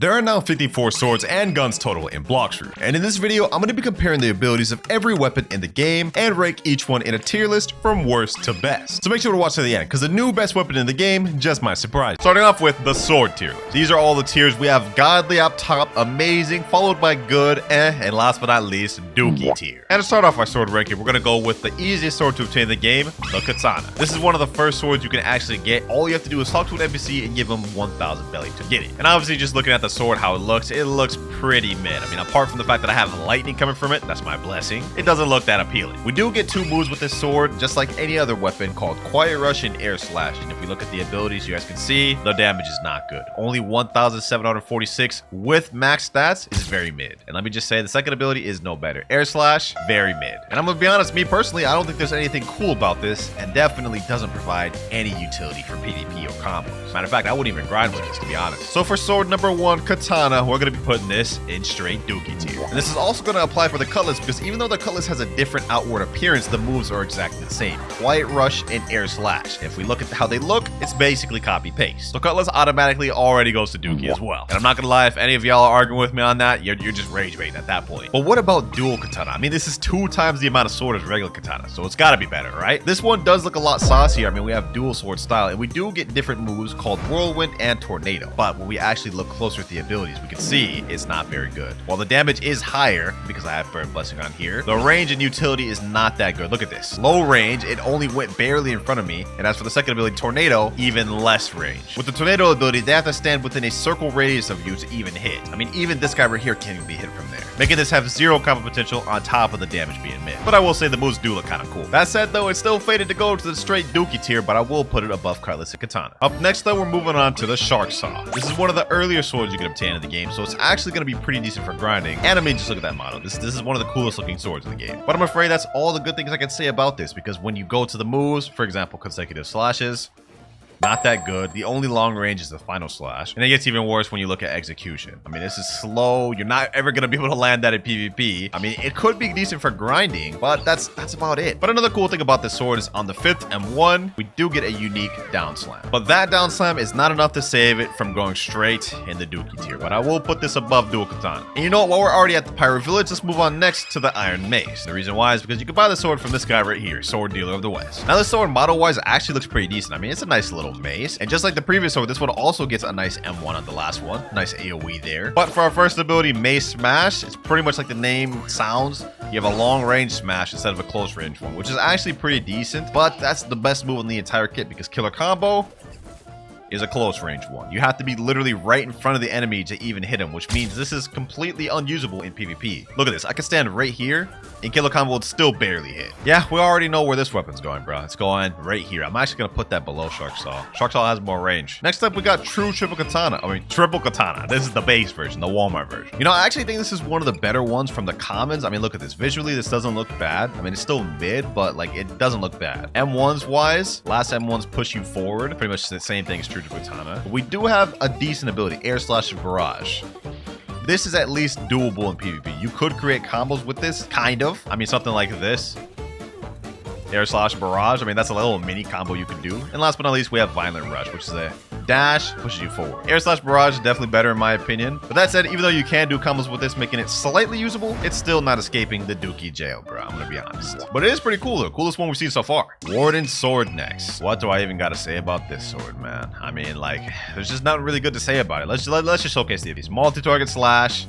There are now 54 swords and guns total in Blox, and in this video I'm going to be comparing the abilities of every weapon in the game and rank each one in a tier list from worst to best. So make sure to watch to the end because the new best weapon in the game just might surprise. Starting off with the sword tier list. These are all the tiers. We have godly up top, amazing, followed by good, and last but not least, dookie tier. And to start off our sword ranking, we're going to go with the easiest sword to obtain in the game, the katana. This is one of the first swords you can actually get. All you have to do is talk to an NPC and give him 1,000 belly to get it. And obviously just looking at the sword, how it looks pretty mid. I mean, apart from the fact that I have lightning coming from it, that's my blessing, it doesn't look that appealing. We do get two moves with this sword, just like any other weapon, called Quiet Rush and Air Slash. And if we look at the abilities, you guys can see the damage is not good. Only 1,746 with max stats is very mid. And let me just say, the second ability is no better. Air Slash, very mid. And I'm gonna be honest, me personally, I don't think there's anything cool about this, and definitely doesn't provide any utility for PvP or combos. Matter of fact, I wouldn't even grind with this, to be honest. So for sword number one, katana, we're going to be putting this in straight dookie tier. And this is also going to apply for the cutlass, because even though the cutlass has a different outward appearance, the moves are exactly the same. Quiet Rush and Air Slash. If we look at how they look, it's basically copy paste. So cutlass automatically already goes to dookie as well. And I'm not going to lie, if any of y'all are arguing with me on that, you're just rage baiting at that point. But what about dual katana? I mean, this is 2 times the amount of sword as regular katana, so it's got to be better, right? This one does look a lot saucier. I mean, we have dual sword style, and we do get different moves called Whirlwind and Tornado. But when we actually look closer at the abilities, we can see it's not very good. While the damage is higher, because I have Burn Blessing on here, the range and utility is not that good. Look at this. Low range, it only went barely in front of me. And as for the second ability, Tornado, even less range. With the Tornado ability, they have to stand within a circle radius of you to even hit. I mean, even this guy right here can't even be hit from there, making this have 0 combo potential on top of the damage being mid. But I will say the moves do look kind of cool. That said though, it's still fated to go to the straight dookie tier, but I will put it above cutlass and katana. Up next though, we're moving on to the shark saw. This is one of the earlier swords you can obtain in the game, so it's actually going to be pretty decent for grinding. And I mean, just look at that model. This is one of the coolest looking swords in the game. But I'm afraid that's all the good things I can say about this, because when you go to the moves, for example, consecutive slashes, not that good. The only long range is the final slash. And it gets even worse when you look at execution. I mean, this is slow. You're not ever going to be able to land that in PvP. I mean, it could be decent for grinding, but that's about it. But another cool thing about this sword is on the 5th M1, we do get a unique down slam. But that down slam is not enough to save it from going straight in the dookie tier. But I will put this above dual katana. And you know what? While we're already at the Pirate Village, let's move on next to the Iron Mace. The reason why is because you can buy the sword from this guy right here, Sword Dealer of the West. Now, this sword model-wise actually looks pretty decent. I mean, it's a nice little mace. And just like the previous sword, this one also gets a nice M1 on the last one. Nice AoE there. But for our first ability, Mace Smash, it's pretty much like the name sounds. You have a long range smash instead of a close range one, which is actually pretty decent. But that's the best move in the entire kit, because Killer Combo is a close range one. You have to be literally right in front of the enemy to even hit him, which means this is completely unusable in PvP. Look at this. I can stand right here and Killer Combo would still barely hit. Yeah, we already know where this weapon's going, bro. It's going right here. I'm actually gonna put that below Shark Saw. Shark Saw has more range. Next up, we got Triple Katana. This is the base version, the Walmart version. You know, I actually think this is one of the better ones from the commons. I mean, look at this. Visually, this doesn't look bad. I mean, it's still mid, but like, it doesn't look bad. M1s wise, last M1s push you forward. Pretty much the same thing as Triple Katana. But we do have a decent ability, Air Slash and Barrage. This is at least doable in PvP. You could create combos with this, kind of. I mean, something like this. Air Slash Barrage. I mean, that's a little mini combo you can do. And last but not least, we have Violent Rush, which is a dash, pushes you forward. Air Slash Barrage is definitely better in my opinion. But that said, even though you can do combos with this, making it slightly usable, it's still not escaping the dookie jail, bro. I'm gonna be honest. But it is pretty cool though. Coolest one we've seen so far. Warden Sword next. What do I even gotta say about this sword, man? I mean, like, there's just nothing really good to say about it. Let's just showcase these. Multi-target slash.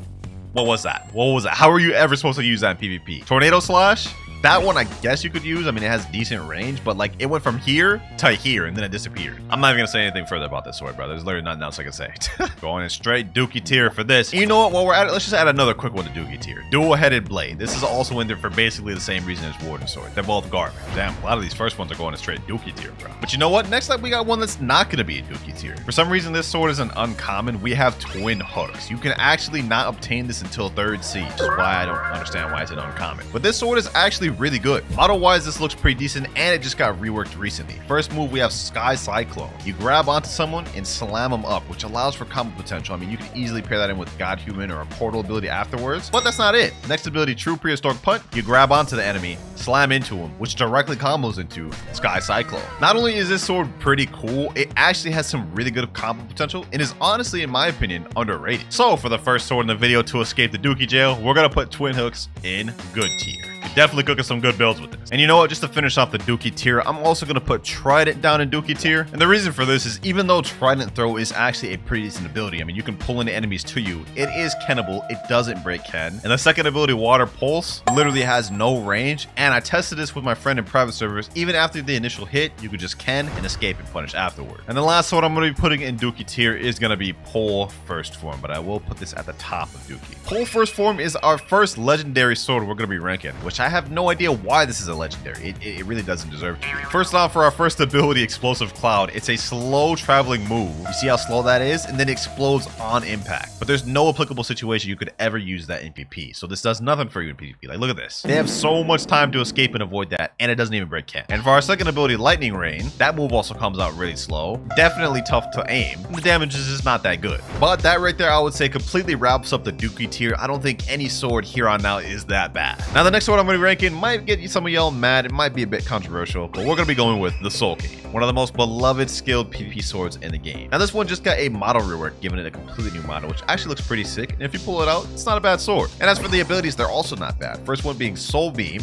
What was that? How are you ever supposed to use that in PvP? Tornado slash? That one, I guess you could use. I mean, it has decent range, but like, it went from here to here and then it disappeared. I'm not even gonna say anything further about this sword, bro. There's literally nothing else I can say. Going in straight dookie tier for this. And you know what? While we're at it, let's just add another quick one to dookie tier. Dual-headed blade. This is also in there for basically the same reason as Warden Sword. They're both garbage. Damn, a lot of these first ones are going in straight dookie tier, bro. But you know what? Next up, we got one that's not gonna be a dookie tier. For some reason, this sword is an uncommon. We have twin hooks. You can actually not obtain this until 3rd Siege, which is why I don't understand why it's an uncommon. But this sword is actually actually really good. Model-wise, this looks pretty decent, and it just got reworked recently. First move, we have Sky Cyclone. You grab onto someone and slam them up, which allows for combo potential. I mean, you can easily pair that in with God Human or a portal ability afterwards, but that's not it. Next ability, True Prehistoric Punt. You grab onto the enemy, slam into him, which directly combos into Sky Cyclone. Not only is this sword pretty cool, it actually has some really good combo potential and is honestly, in my opinion, underrated. So for the first sword in the video to escape the Dookie jail, we're gonna put Twin Hooks in good tier. You're definitely cooking some good builds with this. And you know what, just to finish off the Dookie tier, I'm also gonna put Trident down in Dookie tier. And the reason for this is even though Trident Throw is actually a pretty decent ability, I mean, you can pull in enemies to you, it is Kennable, it doesn't break Ken. And the second ability, Water Pulse, literally has no range, and I tested this with my friend in private servers. Even after the initial hit, you could just Ken and escape and punish afterward. And the last sword I'm going to be putting in Dookie tier is going to be Pole First Form, but I will put this at the top of Dookie. Pole First Form is our first legendary sword we're going to be ranking, which I have no idea why this is a legendary. It really doesn't deserve to be. First off, for our first ability, Explosive Cloud, it's a slow traveling move. You see how slow that is? And then it explodes on impact. But there's no applicable situation you could ever use that in PvP, so this does nothing for you in PvP. Like, look at this. They have so much time to escape and avoid that, and it doesn't even break Ken. And for our second ability, Lightning Rain, that move also comes out really slow. Definitely tough to aim. The damage is just not that good. But that right there, I would say, completely wraps up the Dookie tier. I don't think any sword here on out is that bad. Now, the next sword I'm going to be ranking might get some of y'all mad. It might be a bit controversial, but we're going to be going with the Soul Cane, one of the most beloved skilled PvP swords in the game. Now, this one just got a model rework, giving it a completely new model, which actually looks pretty sick. And if you pull it out, it's not a bad sword. And as for the abilities, they're also not bad. First one being Soul Beam.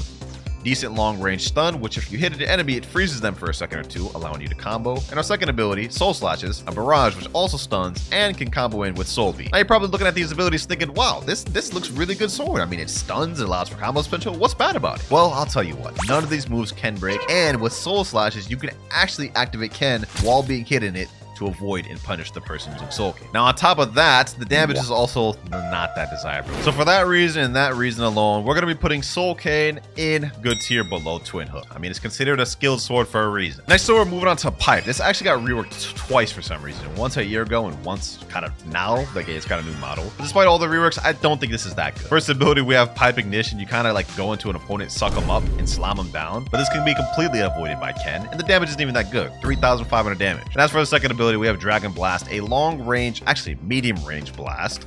Decent long range stun, which if you hit an enemy, it freezes them for a second or two, allowing you to combo. And our second ability, Soul Slashes, a barrage which also stuns and can combo in with Soul Beam. Now you're probably looking at these abilities thinking, wow, this looks really good sword. I mean, it stuns, it allows for combo potential. What's bad about it? Well, I'll tell you what, none of these moves can break, and with Soul Slashes, you can actually activate Ken while being hit in it to avoid and punish the person using Soul Cane. Now, on top of that, the damage is also not that desirable. So for that reason and that reason alone, we're going to be putting Soul Cane in good tier below Twin Hook. I mean, it's considered a skilled sword for a reason. Next sword, we're moving on to Pipe. This actually got reworked twice for some reason. Once a year ago and once kind of now. Like, it's got a new model. But despite all the reworks, I don't think this is that good. First ability, we have Pipe Ignition. You kind of like go into an opponent, suck them up, and slam them down. But this can be completely avoided by Ken, and the damage isn't even that good. 3,500 damage. And as for the second ability, we have Dragon Blast, a long range, actually medium range blast,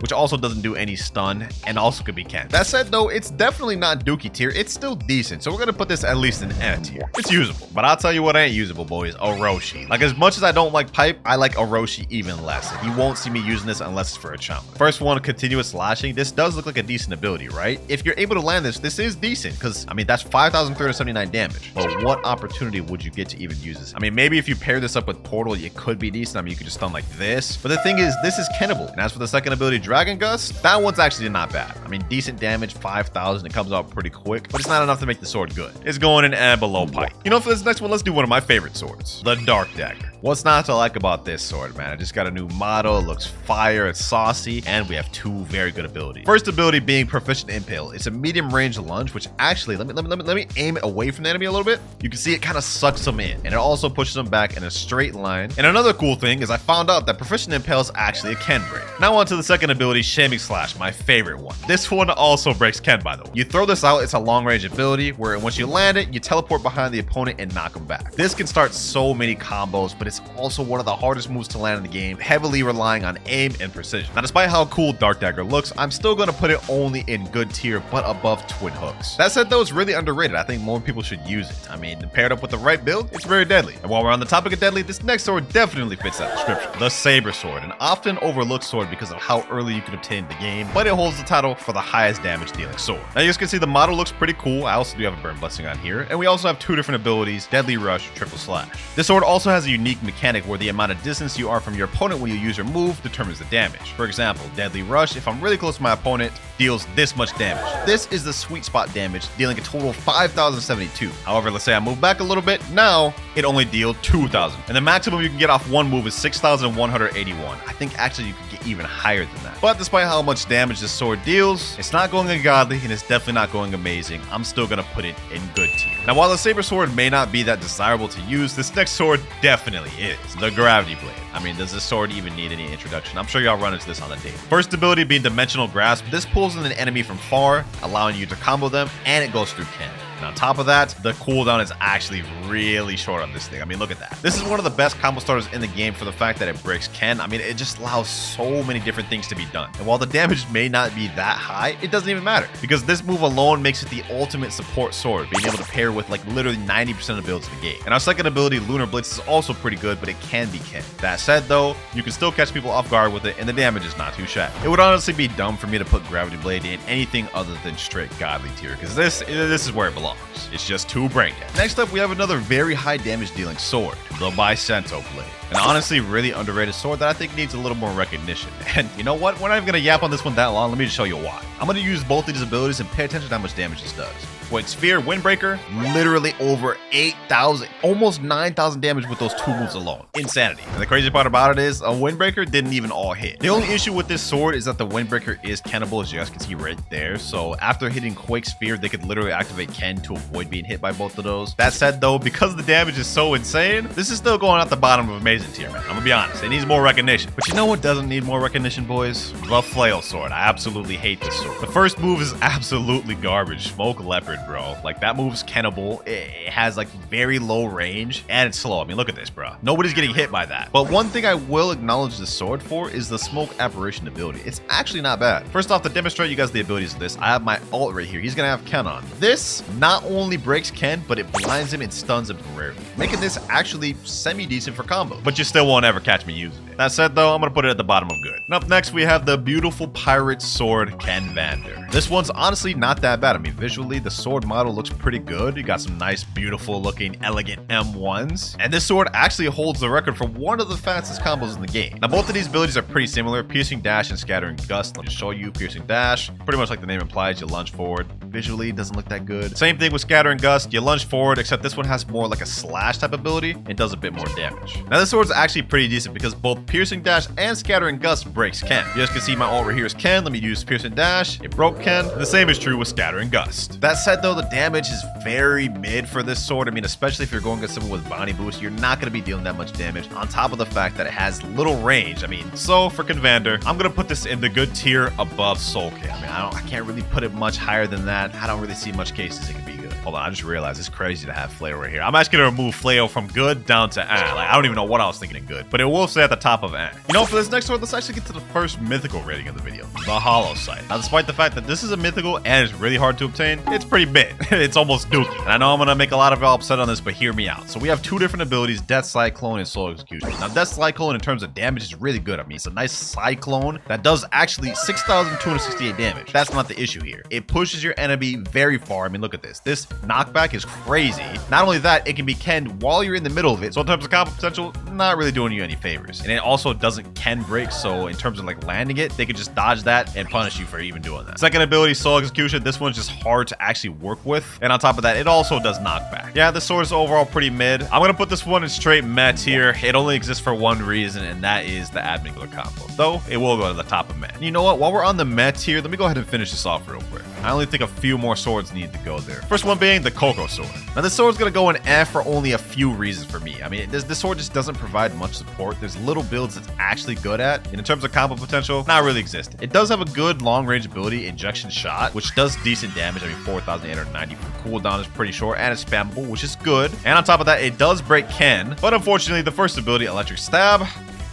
which also doesn't do any stun and also could be Ken. That said though, it's definitely not Dookie tier. It's still decent, so we're gonna put this at least in N tier. It's usable, but I'll tell you what ain't usable, boys. Orochi. Like, as much as I don't like Pipe, I like Orochi even less. You won't see me using this unless it's for a challenge. First one, Continuous Slashing. This does look like a decent ability, right? If you're able to land this, this is decent, because I mean that's 5,379 damage. But what opportunity would you get to even use this? I mean, maybe if you pair this up with Portal, it could be decent. I mean, you could just stun like this. But the thing is, this is Kennable. And as for the second ability, Dragon Gust, that one's actually not bad. I mean, decent damage, 5,000. It comes out pretty quick, but it's not enough to make the sword good. It's going in and below Pipe. You know, for this next one, let's do one of my favorite swords, the Dark Dagger. What's not to like about this sword, man? I just got a new model. It looks fire, it's saucy, and we have two very good abilities. First ability being Proficient Impale. It's a medium range lunge, which actually, let me aim it away from the enemy a little bit. You can see it kind of sucks them in, and it also pushes them back in a straight line. And another cool thing is I found out that Proficient Impale is actually a Ken break. Now on to the second ability, Shaming Slash, my favorite one. This one also breaks Ken, by the way. You throw this out, it's a long range ability where once you land it, you teleport behind the opponent and knock them back. This can start so many combos, but it's also one of the hardest moves to land in the game, heavily relying on aim and precision. Now, despite how cool Dark Dagger looks, I'm still going to put it only in good tier, but above Twin Hooks. That said though, it's really underrated. I think more people should use it. I mean, paired up with the right build, it's very deadly. And while we're on the topic of deadly, this next sword definitely fits that description. The Saber Sword, an often overlooked sword because of how early you can obtain the game, but it holds the title for the highest damage dealing sword. Now you guys can see the model looks pretty cool. I also do have a Burn Blessing on here, and we also have two different abilities, Deadly Rush, Triple Slash. This sword also has a unique mechanic where the amount of distance you are from your opponent when you use your move determines the damage. For example, Deadly Rush, if I'm really close to my opponent, deals this much damage. This is the sweet spot damage, dealing a total of 5,072. However, let's say I move back a little bit, now it only deals 2,000. And the maximum you can get off one move is 6,181. I think actually you could get even higher than that. But despite how much damage this sword deals, combos, it's not going ungodly, and it's definitely not going amazing. I'm still gonna put it in good tier. Now, while the saber sword may not be that desirable to use, this next sword definitely is. The gravity blade. I mean, does this sword even need any introduction? I'm sure y'all run into this on the daily. First ability being Dimensional Grasp. This pulls in an enemy from far, allowing you to combo them, and it goes through Ken. And on top of that, the cooldown is actually really short on this thing. I mean, look at that. This is one of the best combo starters in the game for the fact that it breaks Ken. I mean, it just allows so many different things to be done. And while the damage may not be that high, it doesn't even matter because this move alone makes it the ultimate support sword, being able to pair with like literally 90% of builds in the game. And our second ability, Lunar Blitz, is also pretty good, but it can be Ken. That said though, you can still catch people off guard with it and the damage is not too shabby. It would honestly be dumb for me to put Gravity Blade in anything other than straight godly tier because this is where it belongs. It's just too brain dead. Next up, we have another very high damage dealing sword, the Bicento Blade. An honestly really underrated sword that I think needs a little more recognition. And you know what? We're not even gonna yap on this one that long. Let me just show you why. I'm gonna use both of these abilities and pay attention to how much damage this does. With Sphere Windbreaker, literally over 8,000, almost 9,000 damage with those two moves alone. Insanity. And the crazy part about it is a Windbreaker didn't even all hit. The only issue with this sword is that the Windbreaker is Kennable, as you guys can see right there. So after hitting Quake Sphere, they could literally activate Ken to avoid being hit by both of those. That said though, because the damage is so insane, this is still going at the bottom of amazing tier, man. I'm gonna be honest, it needs more recognition. But you know what doesn't need more recognition, boys? The Flail Sword. I absolutely hate this sword. The first move is absolutely garbage. Smoke Leopard, bro. Like that move's Kennable. It has like very low range and it's slow. I mean, look at this, bro. Nobody's getting hit by that. But one thing I will acknowledge this sword for is the Smoke Apparition ability. It's actually not bad. First off, to demonstrate you guys the abilities of this, I have my ult right here. He's gonna have Ken on. This not only breaks Ken, but it blinds him and stuns him temporarily, making this actually semi-decent for combo. But you still won't ever catch me using it. That said though, I'm gonna put it at the bottom of good. And up next, we have the beautiful pirate sword, Ken Vander. This one's honestly not that bad. I mean, visually, the sword model looks pretty good. You got some nice, beautiful looking, elegant M1s. And this sword actually holds the record for one of the fastest combos in the game. Now, both of these abilities are pretty similar. Piercing Dash and Scattering Gust. Let me show you Piercing Dash. Pretty much like the name implies, you lunge forward. Visually, it doesn't look that good. Same thing with Scattering Gust. You lunge forward, except this one has more like a slash type ability and does a bit more damage. Now, this sword's actually pretty decent because both Piercing Dash and Scattering Gust breaks Ken. You guys can see my ult right here is Ken. Let me use Piercing Dash. It broke Ken. The same is true with Scattering Gust. That said though, the damage is very mid for this sword. I mean, especially if you're going against someone with Bounty Boost, you're not going to be dealing that much damage on top of the fact that it has little range. I mean, so for Convander, I'm going to put this in the good tier above Soul King. I mean, I can't really put it much higher than that. I don't really see much cases it can be good. Hold on, I just realized it's crazy to have Flail right here. I'm actually going to remove Flail from good down to Like, I don't even know what I was thinking in good, but it will stay at the top of You know, for this next sword, let's actually get to the first mythical rating of the video, the Hollow Sight. Now, despite the fact that this is a mythical and it's really hard to obtain, it's pretty mid. It's almost dookie. And I know I'm going to make a lot of y'all upset on this, but hear me out. So we have two different abilities, Death Cyclone and Soul Execution. Now, Death Cyclone in terms of damage is really good. I mean, it's a nice cyclone that does actually 6,268 damage. That's not the issue here. It pushes your enemy very far. I mean, look at this. This knockback is crazy. Not only that, it can be Kenned while you're in the middle of it. So in terms of combo potential, not really doing you any favors. And it also doesn't Ken break. So in terms of like landing it, they can just dodge that and punish you for even doing that. Second ability, Soul Execution. This one's just hard to actually work with. And on top of that, it also does knockback. Yeah, the sword is overall pretty mid. I'm going to put this one in straight meh tier. It only exists for one reason, and that is the Admin Glare combo. Though, it will go to the top of meh. And you know what? While we're on the meh tier, let me go ahead and finish this off real quick. I only think a few more swords need to go there. First one being the Coco Sword. Now, this sword's going to go in F for only a few reasons for me. I mean, this sword just doesn't provide much support. There's little builds it's actually good at. And in terms of combo potential, not really existent. It does have a good long-range ability, Injection Shot, which does decent damage. I mean, 4,890 for cooldown is pretty short, and it's spammable, which is good. And on top of that, it does break Ken. But unfortunately, the first ability, Electric Stab,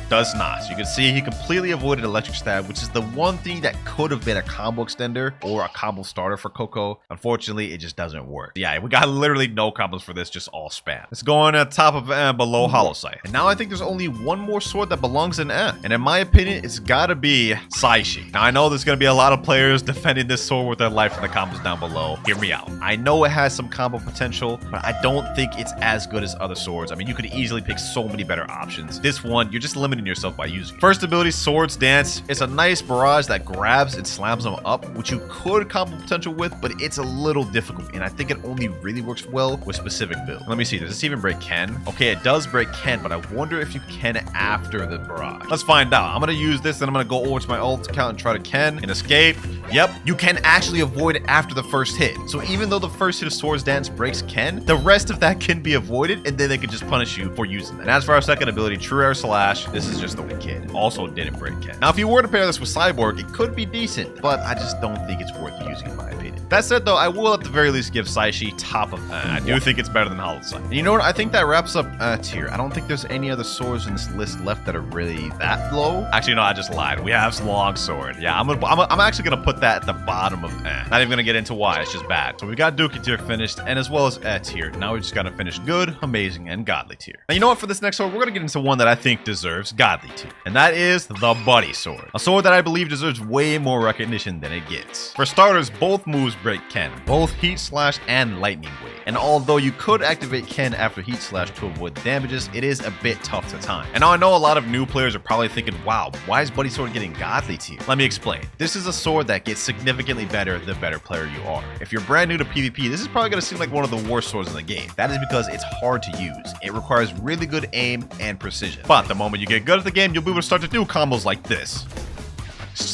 does not. So you can see he completely avoided Electric Stab, which is the one thing that could have been a combo extender or a combo starter for Coco. Unfortunately, it just doesn't work. Yeah, we got literally no combos for this, just all spam. Let's go on at top of and below Hollow Sight. And now I think there's only one more sword that belongs in And in my opinion, it's gotta be Saishi. Now I know there's gonna be a lot of players defending this sword with their life in the combos down below. Hear me out. I know it has some combo potential, but I don't think it's as good as other swords. I mean, you could easily pick so many better options. This one, you're just limited limiting yourself by using it. First ability, Swords Dance. It's a nice barrage that grabs and slams them up, which you could combo potential with, but it's a little difficult, and I think it only really works well with specific builds. Let me see, does this even break Ken? Okay, it does break Ken, but I wonder if you can after the barrage. Let's find out. I'm gonna use this, then I'm gonna go over to my ult account and try to Ken and escape. Yep, you can actually avoid it after the first hit. So even though the first hit of Swords Dance breaks Ken, the rest of that can be avoided, and then they can just punish you for using that. And as for our second ability, True Air Slash, this is just the Wicked. Also didn't break Ken. Now, if you were to pair this with Cyborg, it could be decent, but I just don't think it's worth using in my opinion. That said, though, I will at the very least give Saishi top of I do think it's better than Hollow Sight. And you know what? I think that wraps up tier. I don't think there's any other swords in this list left that are really that low. Actually, no, I just lied. We have Longsword. Yeah, I'm actually gonna put that at the bottom of Not even gonna get into why. It's just bad. So we got Dookie tier finished, and as well as tier. Now we just gotta finish good, amazing, and godly tier. Now you know what? For this next sword, we're gonna get into one that I think deserves godly tier, and that is the Buddy Sword. A sword that I believe deserves way more recognition than it gets. For starters, both moves break Ken, both Heat Slash and Lightning Wave. And although you could activate Ken after Heat Slash to avoid the damages, it is a bit tough to time. And now I know a lot of new players are probably thinking, wow, why is Buddy Sword getting godly tier? Let me explain. This is a sword that gets significantly better the better player you are. If you're brand new to PvP, this is probably going to seem like one of the worst swords in the game. That is because it's hard to use. It requires really good aim and precision. But the moment you get good at the game, you'll be able to start to do combos like this.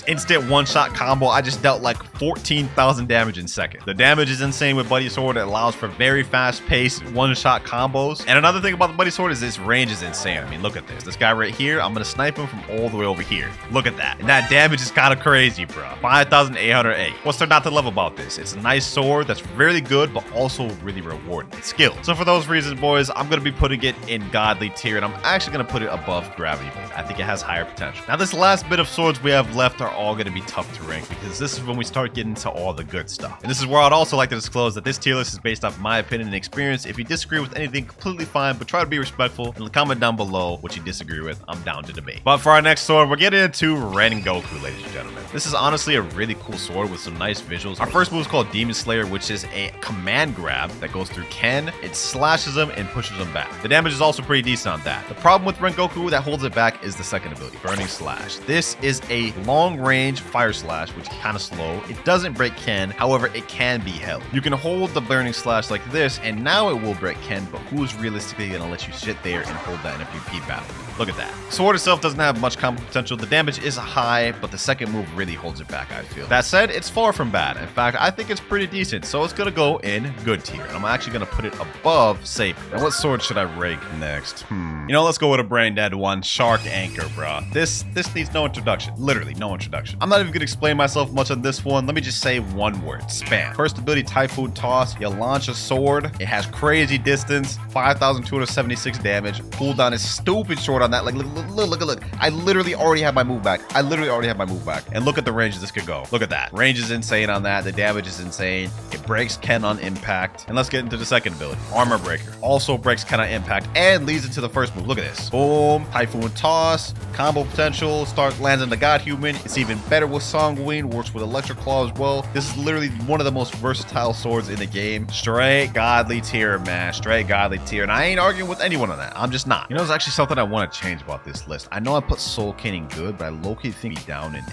Instant one-shot combo. I just dealt like 14,000 damage in seconds. The damage is insane with Buddy Sword. It allows for very fast-paced one-shot combos. And another thing about the Buddy Sword is its range is insane. I mean, look at this. This guy right here, I'm gonna snipe him from all the way over here. Look at that. And that damage is kind of crazy, bro. 5,808. What's there not to love about this? It's a nice sword that's really good, but also really rewarding. It's skill. So for those reasons, boys, I'm gonna be putting it in godly tier, and I'm actually gonna put it above Gravity Blade. I think it has higher potential. Now, this last bit of swords we have left are all going to be tough to rank because this is when we start getting to all the good stuff. And this is where I'd also like to disclose that this tier list is based off my opinion and experience. If you disagree with anything, completely fine, but try to be respectful and comment down below what you disagree with. I'm down to debate. But for our next sword, we're getting into Rengoku, ladies and gentlemen. This is honestly a really cool sword with some nice visuals. Our first move is called Demon Slayer, which is a command grab that goes through Ken. It slashes him and pushes him back. The damage is also pretty decent on that. The problem with Rengoku that holds it back is the second ability, Burning Slash. This is a long range Fire Slash, which is kind of slow. It doesn't break Ken, however, it can be held. You can hold the Burning Slash like this, and now it will break Ken, but who's realistically going to let you sit there and hold that in a PvP battle? Look at that. Sword itself doesn't have much combo potential. The damage is high, but the second move really holds it back, I feel. That said, it's far from bad. In fact, I think it's pretty decent, so it's going to go in good tier. And I'm actually going to put it above Saber. Now, what sword should I rank next? You know, let's go with a brain dead one. Shark Anchor, bro. This needs no introduction. Literally, no introduction. I'm not even going to explain myself much on this one. Let me just say one word. Spam. First ability, Typhoon Toss. You launch a sword. It has crazy distance. 5,276 damage. Cooldown is stupid short on that. Like, look. I literally already have my move back. And look at the ranges this could go. Look at that. Range is insane on that. The damage is insane. It breaks Ken on impact. And let's get into the second ability. Armor Breaker. Also breaks Ken on impact and leads into the first move. Look at this. Boom. Typhoon Toss. Combo potential. Start lands on the God Human. It's even better with Sanguine. Works with WinterKloudz as well. This is literally one of the most versatile swords in the game. Straight godly tier, man. Straight godly tier. And I ain't arguing with anyone on that. I'm just not. You know, there's actually something I want to change about this list. I know I put Soul Caning good, but I low-key think he down in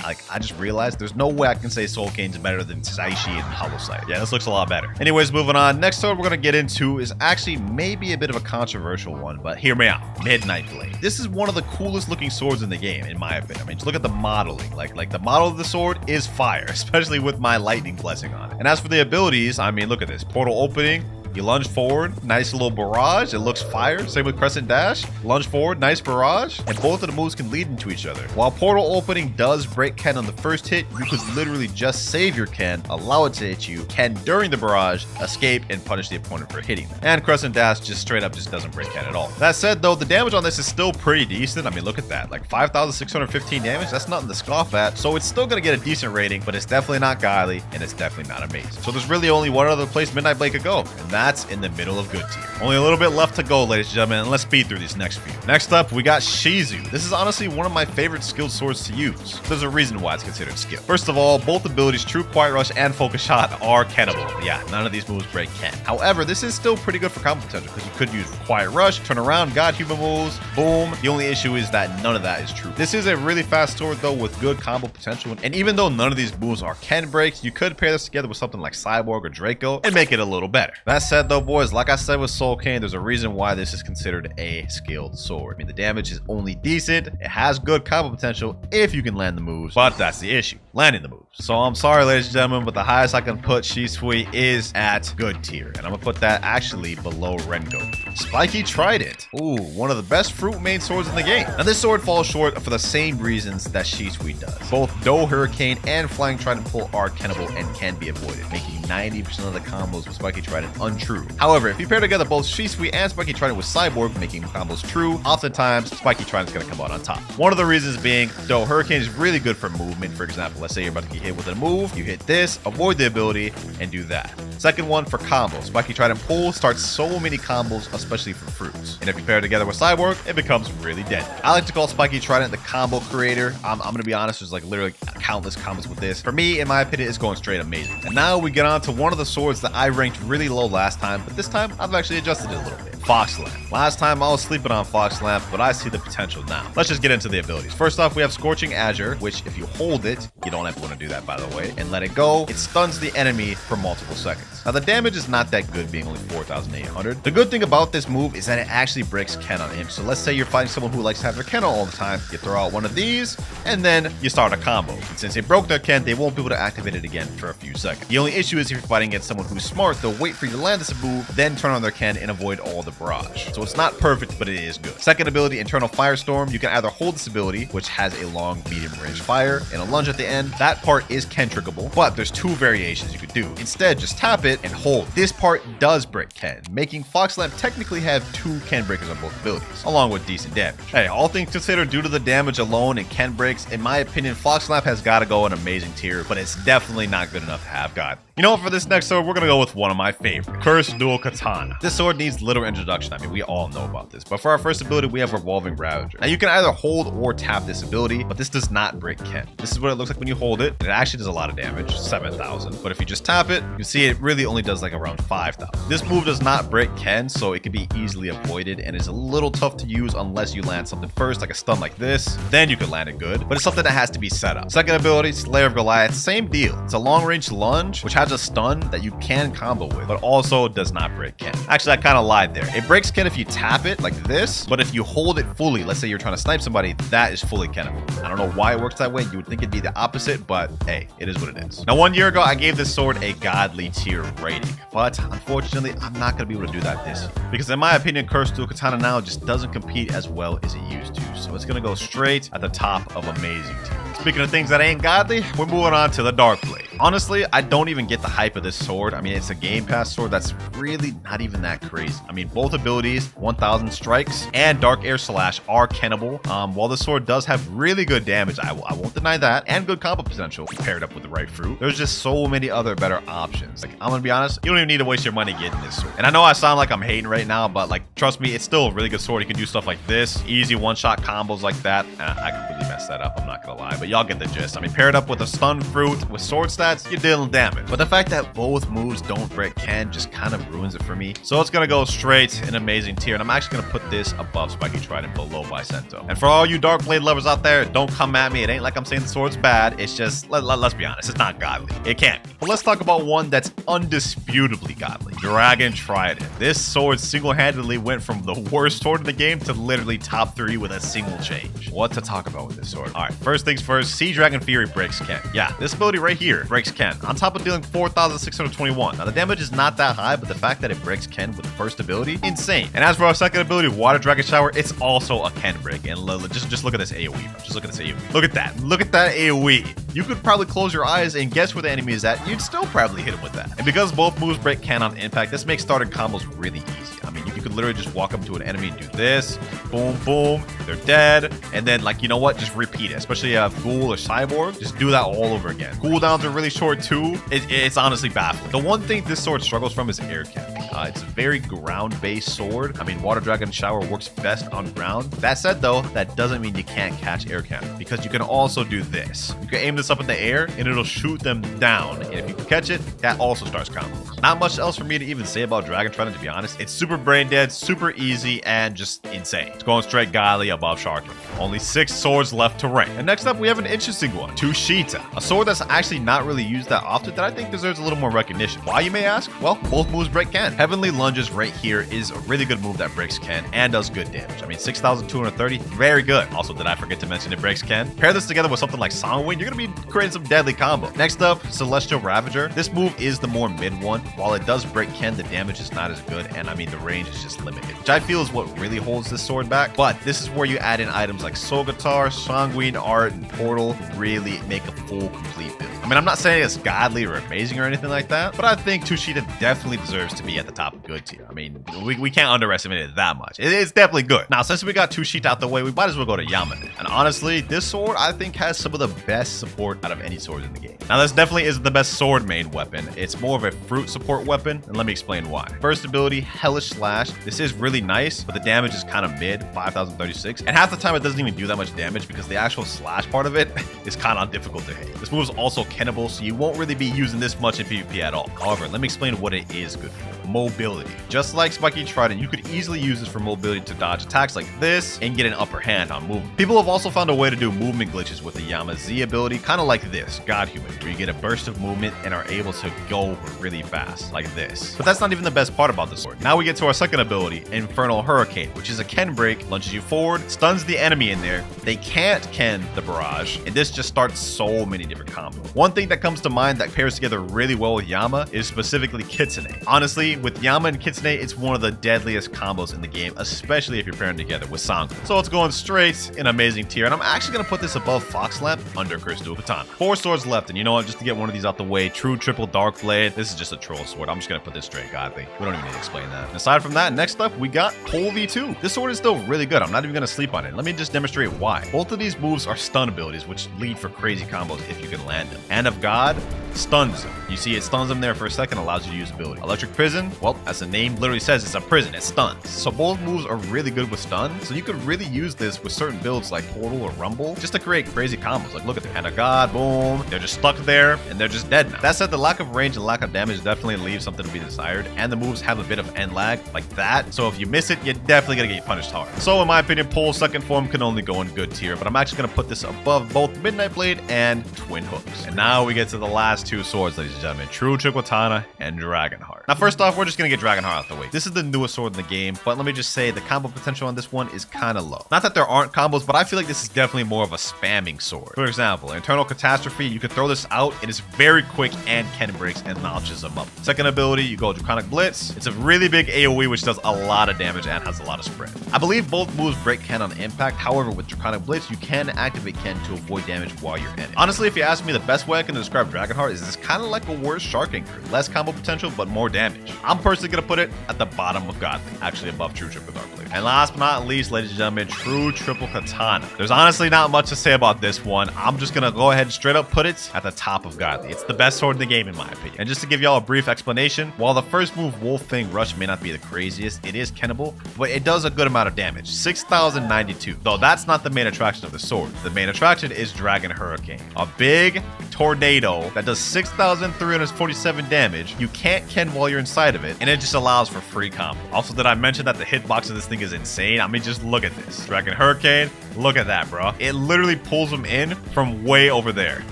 Like, I just realized there's no way I can say Soul Cane's better than Saishi and Hollow Sight. Yeah, this looks a lot better. Anyways, moving on. Next sword we're going to get into is actually maybe a bit of a controversial one, but hear me out. Midnight Blade. This is one of the coolest looking swords in the game, in my opinion. I mean, just look at the modeling. Like the model of the sword is fire, especially with my lightning blessing on it. And as for the abilities, I mean, look at this. Portal opening. You lunge forward, nice little barrage. It looks fire. Same with Crescent Dash. Lunge forward, nice barrage. And both of the moves can lead into each other. While Portal Opening does break Ken on the first hit, you could literally just save your Ken, allow it to hit you, Ken during the barrage, escape, and punish the opponent for hitting them. And Crescent Dash just straight up just doesn't break Ken at all. That said, though, the damage on this is still pretty decent. I mean, look at that. Like 5,615 damage. That's nothing to scoff at. So it's still going to get a decent rating, but it's definitely not godly, and it's definitely not amazing. So there's really only one other place Midnight Blade could go, and that's in the middle of good tier. Only a little bit left to go, ladies and gentlemen, and let's speed through these next few. Next up, we got Shizu. This is honestly one of my favorite skilled swords to use. There's a reason why it's considered skill. First of all, both abilities, True Quiet Rush and Focus Shot, are cannable. Yeah, none of these moves break Ken. However, this is still pretty good for combo potential because you could use Quiet Rush, turn around, God human moves, boom. The only issue is that none of that is true. This is a really fast sword though with good combo potential, and even though none of these moves are Ken breaks, you could pair this together with something like Cyborg or Draco and make it a little better. That said though, boys, like I said with Soul Cane, there's a reason why this is considered a skilled sword. I mean, the damage is only decent. It has good combo potential if you can land the moves, but that's the issue, landing the moves. So I'm sorry, ladies and gentlemen, but the highest I can put Shisui is at good tier, and I'm gonna put that actually below Rengoku. Spiky Trident. Ooh, one of the best fruit main swords in the game. Now this sword falls short for the same reasons that Shisui does. Both Do Hurricane and Flying Trident pull are cannable and can be avoided, making 90% of the combos with Spiky Trident untrue. However, if you pair together both Shisui and Spiky Trident with Cyborg, making combos true, oftentimes Spiky Trident's gonna come out on top. One of the reasons being, Do Hurricane is really good for movement. For example, let's say you're about to get hit with a move, you hit this, avoid the ability, and do that. Second one for combos, Spiky Trident pull starts so many combos, especially for fruits. And if you pair it together with Cyborg, it becomes really deadly. I like to call Spiky Trident the combo creator. I'm gonna be honest, there's like literally countless combos with this. For me, in my opinion, it's going straight amazing. And now we get on to one of the swords that I ranked really low last time, but this time I've actually adjusted it a little bit. Fox Lamp. Last time I was sleeping on Fox Lamp, but I see the potential now. Let's just get into the abilities. First off, we have Scorching Azure, which if you hold it, you don't ever want to do that by the way, and let it go, it stuns the enemy for multiple seconds. Now the damage is not that good, being only 4,800. The good thing about this move is that it actually breaks Ken on him. So let's say you're fighting someone who likes to have their Ken all the time, you throw out one of these, and then you start a combo. And since it broke their Ken, they won't be able to activate it again for a few seconds. The only issue is if you're fighting against someone who's smart, they'll wait for you to land this move, then turn on their Ken and avoid all the barrage. So it's not perfect, but it is good. Second ability, Internal Firestorm. You can either hold this ability, which has a long medium range fire and a lunge at the end. That part is Ken triggable, but there's two variations you could do. Instead, just tap it and hold. This part does break Ken, making Fox Lamp technically have two Ken breakers on both abilities, along with decent damage. Hey, all things considered, due to the damage alone and Ken breaks, in my opinion, Fox Lamp has got to go an amazing tier, but it's definitely not good enough to have God. You know what, for this next sword, we're gonna go with one of my favorites, Cursed Dual Katana. This sword needs little introduction. I mean, we all know about this, but for our first ability, we have Revolving Ravager. Now you can either hold or tap this ability, but this does not break Ken. This is what it looks like when you hold it, and it actually does a lot of damage, 7,000. But if you just tap it, you see it really only does like around 5,000. This move does not break Ken, so it can be easily avoided, and is a little tough to use unless you land something first, like a stun like this. Then you can land it good, but it's something that has to be set up. Second ability, Slayer of Goliath, same deal. It's a long range lunge, which has a stun that you can combo with, but also does not break Ken. Actually, I kind of lied there. It breaks Ken if you tap it like this, but if you hold it fully, let's say you're trying to snipe somebody, that is fully Kenable. I don't know why it works that way. You would think it'd be the opposite, but hey, it is what it is. Now, 1 year ago, I gave this sword a godly tier rating, but unfortunately, I'm not going to be able to do that this year, because in my opinion, Cursed Dual Katana now just doesn't compete as well as it used to, so it's going to go straight at the top of amazing tier. Speaking of things that ain't godly, we're moving on to the Dark Blade. Honestly, I don't even get the hype of this sword. I mean, it's a Game Pass sword that's really not even that crazy. I mean, both abilities, 1,000 strikes and Dark Air Slash, are Kennable. While the sword does have really good damage, I won't deny that, and good combo potential paired up with the right fruit, there's just so many other better options. Like, I'm gonna be honest, you don't even need to waste your money getting this sword. And I know I sound like I'm hating right now, but like, trust me, it's still a really good sword. You can do stuff like this, easy one-shot combos like that. I completely messed that up, I'm not gonna lie, but y'all get the gist. I mean, paired up with a stun fruit with sword stats, you're dealing damage. But the fact that both moves don't break Ken just kind of ruins it for me. So it's gonna go straight in amazing tier, and I'm actually gonna put this above Spiky Trident, below Bicento. And for all you Dark Blade lovers out there, don't come at me. It ain't like I'm saying the sword's bad. It's just, let's be honest, it's not godly. It can't be. But let's talk about one that's undisputably godly, Dragon Trident. This sword single-handedly went from the worst sword in the game to literally top 3 with a single change. What to talk about with this sword? All right, first things first, Sea Dragon Fury breaks Ken. Yeah, this ability right here breaks Ken, on top of dealing 4,621. Now the damage is not that high, but the fact that it breaks Ken with the first ability, insane. And as for our second ability, Water Dragon Shower, it's also a Ken break. And just look at this AoE, bro. Just look at this AoE. Look at that. Look at that AoE. You could probably close your eyes and guess where the enemy is at. You'd still probably hit him with that. And because both moves break Ken on impact, this makes starting combos really easy. I mean, you could could literally just walk up to an enemy and do this. Boom, boom. They're dead. And then, like, you know what? Just repeat it. Especially a ghoul or cyborg. Just do that all over again. Cooldowns are really short too. It's honestly baffling. The one thing this sword struggles from is air camping. It's a very ground-based sword. I mean, Water Dragon Shower works best on ground. That said, though, that doesn't mean you can't catch air camping, because you can also do this. You can aim this up in the air, and it'll shoot them down. And if you can catch it, that also starts combos. Not much else for me to even say about Dragon Trident, to be honest. It's super brain dead, super easy, and just insane. It's going straight godly above Sharking. Only 6 swords left to rank. And next up, we have an interesting one, Tushita, a sword that's actually not really used that often that I think deserves a little more recognition. Why, you may ask? Well, both moves break Ken. Heavenly Lunges right here is a really good move that breaks Ken and does good damage. I mean, 6,230, very good. Also, did I forget to mention it breaks Ken? Pair this together with something like Songwing, you're going to be creating some deadly combo. Next up, Celestial Ravager. This move is the more mid one. While it does break Ken, the damage is not as good, and I mean, the range is just limited, which I feel is what really holds this sword back. But this is where you add in items like Soul Guitar, Songwing, Art, and Portal to really make a full, complete build. I mean, I'm not saying it's godly or amazing or anything like that, but I think Tushita definitely deserves to be at the top of good tier. I mean, we can't underestimate it that much. It's definitely good. Now, since we got Tushita out the way, we might as well go to Yamane. And honestly, this sword, I think, has some of the best support out of any sword in the game. Now, this definitely isn't the best sword main weapon. It's more of a fruit support weapon, and let me explain why. First ability, Hellish Slash. This is really nice, but the damage is kind of mid, 5,036. And half the time, it doesn't even do that much damage because the actual slash part of it is kind of difficult to hit. This move is also kennable, so you won't really be using this much in PvP at all. However, let me explain what it is good for. Mobility. Just like Spiky Trident, you could easily use this for mobility to dodge attacks like this and get an upper hand on movement. People have also found a way to do movement glitches with the Yamaze ability, kind of like this, God Human, where you get a burst of movement and are able to go really fast, like this. But that's not even the best part about the sword. Now we get to our second ability, Infernal Hurricane, which is a Ken break, launches you forward, stuns the enemy in there. They can't Ken the barrage, and this just starts so many different combos. One thing that comes to mind that pairs together really well with Yama is specifically Kitsune. Honestly, with Yama and Kitsune, it's one of the deadliest combos in the game, especially if you're pairing together with Sango. So it's going straight in amazing tier, and I'm actually going to put this above Fox Lamp under Cursed Dual Katana. 4 swords left, and you know what, just to get one of these out the way, true triple Dark Blade. This is just a troll sword. I'm just going to put this straight godly. We don't even need to explain that. And aside from that, next up, we got Pole V2. This sword is still really good. I'm not even going to sleep on it. Let me just demonstrate why. Both of these moves are stun abilities, which lead for crazy combos if you can land them. Hand of God stuns them. You see, it stuns them there for a second, allows you to use ability. Electric Prison, well, as the name literally says, it's a prison. It stuns. So both moves are really good with stun. So you could really use this with certain builds like Portal or Rumble, just to create crazy combos. Like, look at the Hand of God, boom. They're just stuck there, and they're just dead now. That said, the lack of range and lack of damage definitely leaves something to be desired, and the moves have a bit of end lag, like that. So if you miss it, you're definitely gonna get punished hard. So in my opinion, Pole's second form can only go in good tier, but I'm actually gonna put this above both Midnight Blade and Twin Hooks. And now we get to the last 2 swords, ladies and gentlemen, True Triple Katana and Dragonheart. Now, first off, we're just gonna get Dragonheart out the way. This is the newest sword in the game, but let me just say the combo potential on this one is kind of low. Not that there aren't combos, but I feel like this is definitely more of a spamming sword. For example, Internal Catastrophe, you can throw this out, it is very quick and Ken breaks and launches them up. Second ability, you go Draconic Blitz. It's a really big AoE, which does a lot of damage and has a lot of spread. I believe both moves break Ken on impact. However, with Draconic Blitz, you can activate Ken to avoid damage while you're in it. Honestly, if you ask me, the best way I can describe Dragonheart is it's kind of like a worse Shark Anchor. Less combo potential, but more damage. I'm personally gonna put it at the bottom of Godly, actually above True Triple Dark Blade. And last but not least, ladies and gentlemen, True Triple Katana. There's honestly not much to say about this one. I'm just gonna go ahead and straight up put it at the top of Godly. It's the best sword in the game, in my opinion. And just to give y'all a brief explanation, while the first move, Wolf Fang Rush, may not be the craziest, it is kennable, but it does a good amount of damage, 6,092. Though that's not the main attraction of the sword. The main attraction is Dragon Hurricane, a big tornado that does 6,347 damage. You can't Ken while you're inside of it, and it just allows for free combo. Also, did I mention that the hitbox of this thing is insane? I mean, just look at this. Dragon Hurricane, look at that, bro. It literally pulls them in from way over there.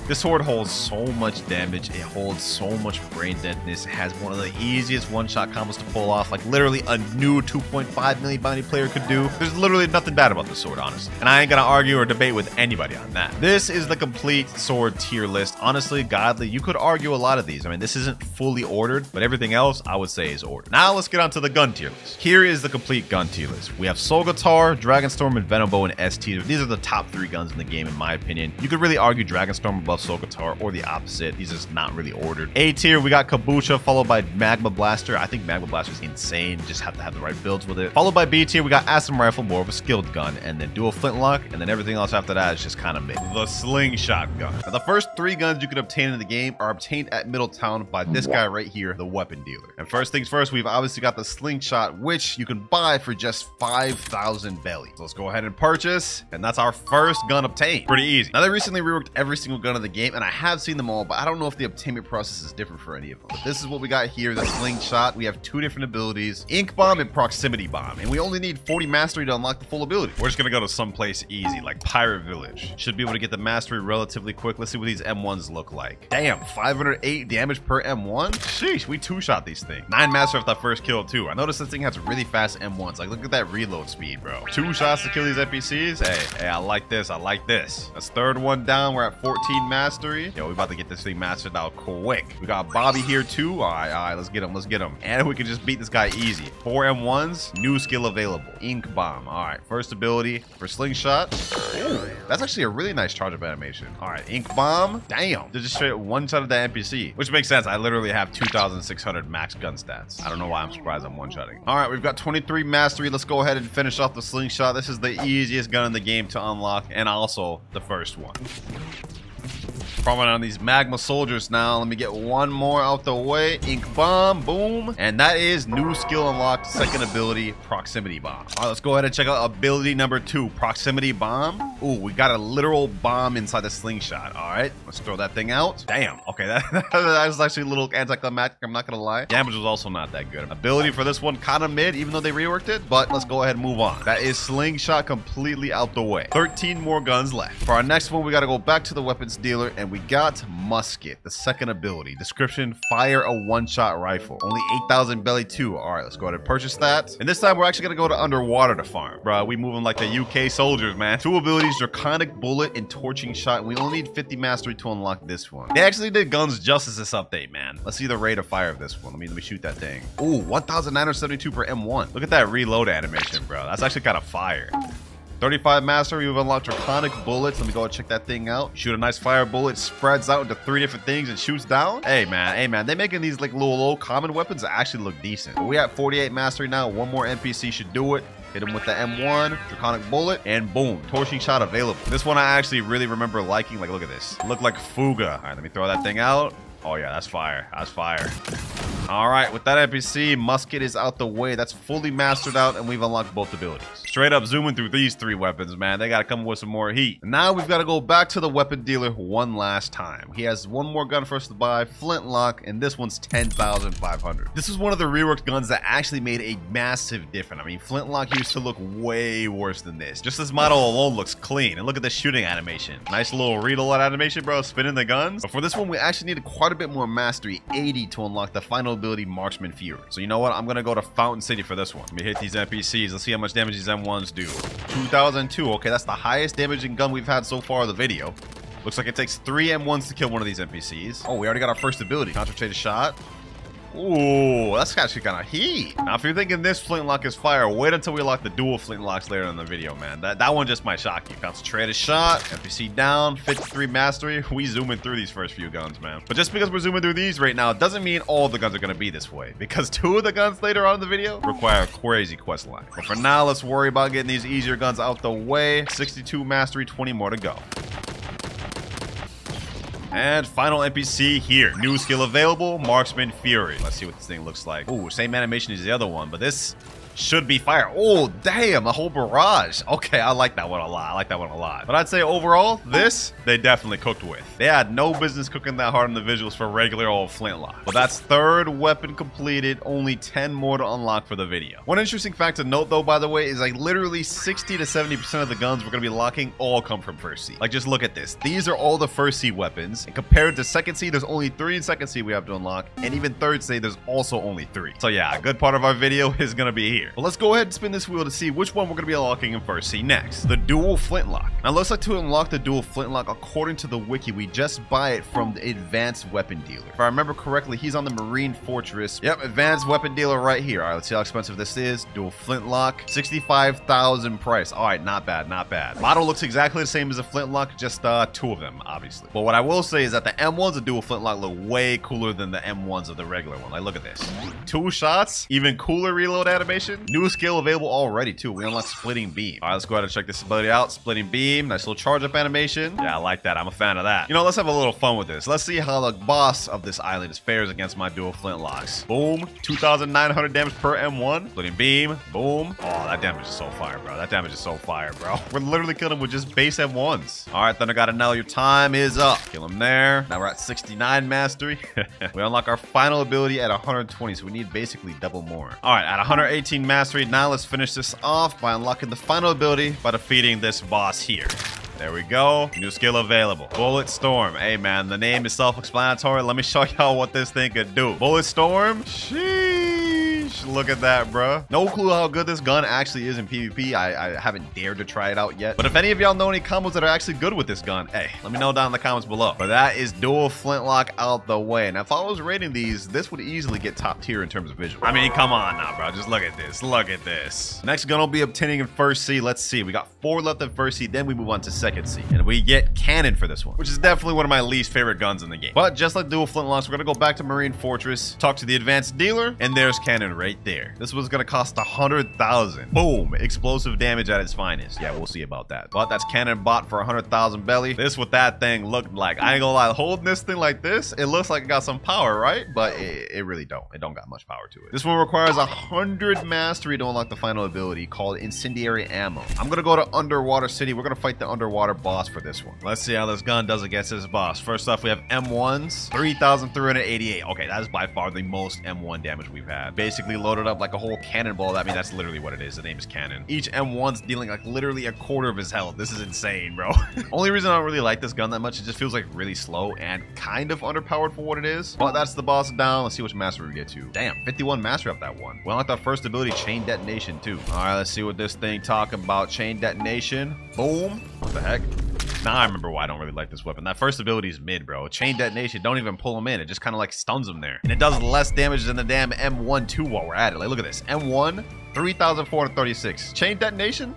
This sword holds so much damage. It holds so much brain deadness. It has one of the easiest one-shot combos to pull off, like literally a new 2.5 million bounty player could do. There's literally nothing bad about this sword, honestly. And I ain't gonna argue or debate with anybody on that. This is the complete sword tier list. Honestly, Godly, you could argue a lot of these. I mean, this isn't fully ordered, but everything else I would say is ordered. Now let's get on to the gun tier list. Here is the complete gun tier list. We have Soul Guitar, Dragonstorm, and Venom Bow and ST. These are the top 3 guns in the game, in my opinion. You could really argue Dragonstorm above without Soul Guitar, or the opposite. He's just not really ordered. A tier, we got Kabucha, followed by Magma Blaster. I think Magma Blaster is insane. Just have to have the right builds with it. Followed by B tier, we got Acid Rifle, more of a skilled gun, and then Dual Flintlock, and then everything else after that is just kind of mid. The Slingshot gun. Now, the first 3 guns you can obtain in the game are obtained at Middletown by this guy right here, the weapon dealer. And first things first, we've obviously got the Slingshot, which you can buy for just 5,000 belly. So let's go ahead and purchase, and that's our first gun obtained. Pretty easy. Now, they recently reworked every single gun in the game, and I have seen them all, but I don't know if the obtainment process is different for any of them. But this is what we got here, the Slingshot. We have 2 different abilities, Ink Bomb and Proximity Bomb, and we only need 40 mastery to unlock the full ability. We're just gonna go to someplace easy, like Pirate Village. Should be able to get the mastery relatively quick. Let's see what these M1s look like. Damn, 508 damage per M1? Sheesh, we 2-shot these things. 9 mastery off that first kill, too. I noticed this thing has really fast M1s. Like, look at that reload speed, bro. 2 shots to kill these NPCs? Hey, I like this. I like this. That's third one down. We're at 14 mastery. Yo, we about to get this thing mastered out quick. We got Bobby here, too. All right, let's get him. Let's get him. And we can just beat this guy easy. 4 M1s, new skill available. Ink Bomb. All right, first ability for Slingshot. Ooh, that's actually a really nice charge up animation. All right, Ink Bomb. Damn. They just straight one-shot at that NPC, which makes sense. I literally have 2,600 max gun stats. I don't know why I'm surprised I'm one-shotting. All right, we've got 23 mastery. Let's go ahead and finish off the Slingshot. This is the easiest gun in the game to unlock, and also the first one. Farming on these magma soldiers now. Let me get one more out the way. Ink Bomb, boom. And that is new skill unlocked, second ability, Proximity Bomb. All right, let's go ahead and check out ability number 2, Proximity Bomb. Ooh, we got a literal bomb inside the Slingshot. All right, let's throw that thing out. Damn, okay, that was actually a little anticlimactic, I'm not gonna lie. Damage was also not that good. Ability for this one, kind of mid, even though they reworked it, but let's go ahead and move on. That is Slingshot completely out the way. 13 more guns left. For our next one, we gotta go back to the weapons dealer, and we got Musket, the second ability. Description, fire a one-shot rifle. Only 8,000 belly too. All right, let's go ahead and purchase that. And this time we're actually gonna go to underwater to farm. Bro, we moving like the UK soldiers, man. 2 abilities, Draconic Bullet and Torching Shot. And we only need 50 mastery to unlock this one. They actually did guns justice this update, man. Let's see the rate of fire of this one. Let me shoot that thing. Ooh, 1,972 per M1. Look at that reload animation, bro. That's actually kind of fire. 35 mastery, we've unlocked Draconic Bullets. Let me go and check that thing out. Shoot a nice fire bullet, spreads out into 3 different things and shoots down. Hey man, they making these like little low common weapons that actually look decent. But we at 48 mastery now. One more NPC should do it. Hit him with the M1, Draconic Bullet, and boom, Torching Shot available. This one I actually really remember liking. Like, look at this. Look like Fuga. All right, let me throw that thing out. Oh yeah, that's fire. That's fire. All right, with that NPC, Musket is out the way. That's fully mastered out, and we've unlocked both abilities. Straight up zooming through these 3 weapons, man. They got to come with some more heat. Now we've got to go back to the weapon dealer one last time. He has one more gun for us to buy, Flintlock, and this one's 10,500. This is one of the reworked guns that actually made a massive difference. I mean, Flintlock used to look way worse than this. Just this model alone looks clean. And look at the shooting animation. Nice little reload animation, bro, spinning the guns. But for this one, we actually needed quite a bit more mastery, 80 to unlock the final ability, Marksman Fury. So you know what? I'm gonna go to Fountain City for this one. Let me hit these NPCs. Let's see how much damage these M1s do. 2,002. Okay, that's the highest damaging gun we've had so far in the video. Looks like it takes 3 M1s to kill one of these NPCs. Oh, we already got our first ability. Concentrated shot. Ooh, that's actually kind of heat. Now, if you're thinking this Flintlock is fire, wait until we lock the dual Flintlocks later in the video, man. That one just might shock you. Concentrated shot, NPC down, 53 mastery. We zooming through these first few guns, man. But just because we're zooming through these right now, doesn't mean all the guns are going to be this way. Because 2 of the guns later on in the video require a crazy quest line. But for now, let's worry about getting these easier guns out the way. 62 mastery, 20 more to go. And final NPC here. New skill available, Marksman Fury. Let's see what this thing looks like. Ooh, same animation as the other one, but this should be fire. Oh, damn, the whole barrage. Okay, I like that one a lot. But I'd say overall, this, they definitely cooked with. They had no business cooking that hard on the visuals for regular old Flintlock. But that's 3rd weapon completed. Only 10 more to unlock for the video. One interesting fact to note, though, by the way, is like literally 60 to 70% of the guns we're going to be locking all come from first seed. Like, just look at this. These are all the first seed weapons. And compared to second seed, there's only 3 in second seed we have to unlock. And even third seed, there's also only 3. So yeah, a good part of our video is going to be here. here. But let's go ahead and spin this wheel to see which one we're going to be unlocking in first. See, next, the dual flintlock. Now, it looks like to unlock the dual flintlock, according to the wiki, we just buy it from the advanced weapon dealer. If I remember correctly, he's on the Marine Fortress. Yep, advanced weapon dealer right here. All right, let's see how expensive this is. Dual flintlock, 65,000 price. All right, not bad, not bad. Model looks exactly the same as a flintlock, just two of them, obviously. But what I will say is that the M1s of dual flintlock look way cooler than the M1s of the regular one. Like, look at this. 2 shots, even cooler reload animation. New skill available already, too. We unlock splitting beam. All right, let's go ahead and check this ability out. Splitting beam, nice little charge up animation. Yeah, I like that. I'm a fan of that. You know, let's have a little fun with this. Let's see how the boss of this island fares against my dual flintlocks. Boom, 2,900 damage per M1. Splitting beam, boom. Oh, that damage is so fire, bro. That damage is so fire, bro. We're literally killing him with just base M1s. All right, Thunder God and Nell, your time is up. Kill him there. Now we're at 69 mastery. We unlock our final ability at 120, so we need basically double more. All right, at 118 mastery, now let's finish this off by unlocking the final ability by defeating this boss here. There we go. New skill available. Bullet Storm. Hey, man, the name is self-explanatory. Let me show y'all what this thing could do. Bullet Storm. Sheesh. Look at that, bro. No clue how good this gun actually is in PvP. I haven't dared to try it out yet. But if any of y'all know any combos that are actually good with this gun, hey, let me know down in the comments below. But that is dual flintlock out the way. Now, if I was rating these, this would easily get top tier in terms of visual. I mean, come on now, bro. Just look at this. Look at this. Next gun will be obtaining in first C. Let's see. We got 4 left in first C. Then we move on to second C. And we get cannon for this one, which is definitely one of my least favorite guns in the game. But just like dual flintlocks, we're going to go back to Marine Fortress, talk to the advanced dealer, and there's cannon right there. This was going to cost 100,000. Boom. Explosive damage at its finest. Yeah, we'll see about that. But that's cannon bought for 100,000 belly. This what that thing looked like. I ain't gonna lie. Holding this thing like this, it looks like it got some power, right? But it really don't. It don't got much power to it. This one requires 100 mastery to unlock the final ability called Incendiary Ammo. I'm going to go to Underwater City. We're going to fight the underwater boss for this one. Let's see how this gun does against this boss. First off, we have M1s, 3,388. Okay, that is by far the most M1 damage we've had. Basically loaded up like a whole cannonball. I mean, that's literally what it is. The name is cannon. Each M1's dealing like literally a quarter of his health. This is insane, bro. Only reason I don't really like this gun that much, it just feels like really slow and kind of underpowered for what it is. But that's the boss down. Let's see which mastery we get to. Damn, 51 mastery off that one. We unlocked our first ability, Chain Detonation, too. All right, let's see what this thing talking about. Chain Detonation. Boom. What the heck? Now I remember why I don't really like this weapon. That first ability is mid, bro. Chain Detonation, don't even pull him in. It just kind of like stuns him there. And it does less damage than the damn M1 too while we're at it. Like, look at this. M1, 3,436. Chain Detonation,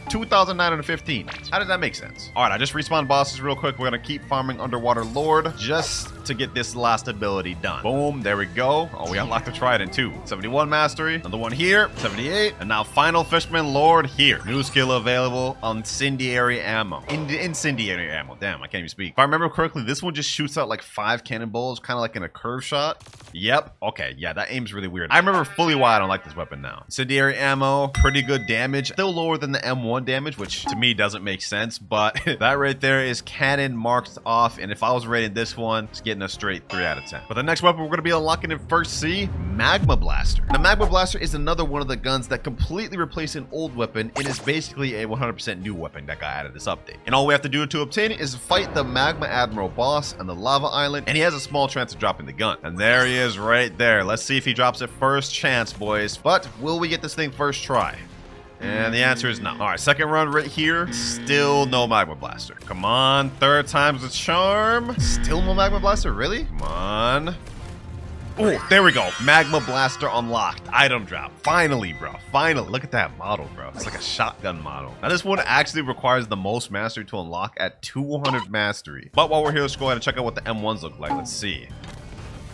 2,915. How does that make sense? All right, I just respawned bosses real quick. We're going to keep farming Underwater Lord just to get this last ability done. Boom, there we go. Oh, we unlocked the Trident too. 71 mastery. Another one here, 78. And now final Fisherman Lord here. New skill available, Incendiary Ammo. Incendiary Ammo. Damn, I can't even speak. If I remember correctly, this one just shoots out like 5 cannonballs, kind of like in a curve shot. Yep. Okay, yeah, that aim's really weird. I remember fully why I don't like this weapon now. Incendiary Ammo, pretty good damage. Still lower than the M1 damage, which to me doesn't make sense, but that right there is cannon marked off. And if I was rating this one, it's getting a straight 3 out of 10. But the next weapon we're going to be unlocking in first C, Magma Blaster. The Magma Blaster is another one of the guns that completely replaced an old weapon and is basically a 100% new weapon that got added this update. And all we have to do to obtain it is fight the Magma Admiral boss on the lava island, and he has a small chance of dropping the gun. And there he is right there. Let's see if he drops it first chance, boys. But will we get this thing first try? And the answer is no. All right, second run right here. Still no Magma Blaster. Come on, third time's the charm. Still no Magma Blaster, really? Come on. Oh, there we go. Magma Blaster unlocked. Item drop. Finally, bro. Finally. Look at that model, bro. It's like a shotgun model. Now, this one actually requires the most mastery to unlock at 200 mastery. But while we're here, let's go ahead and check out what the M1s look like. Let's see.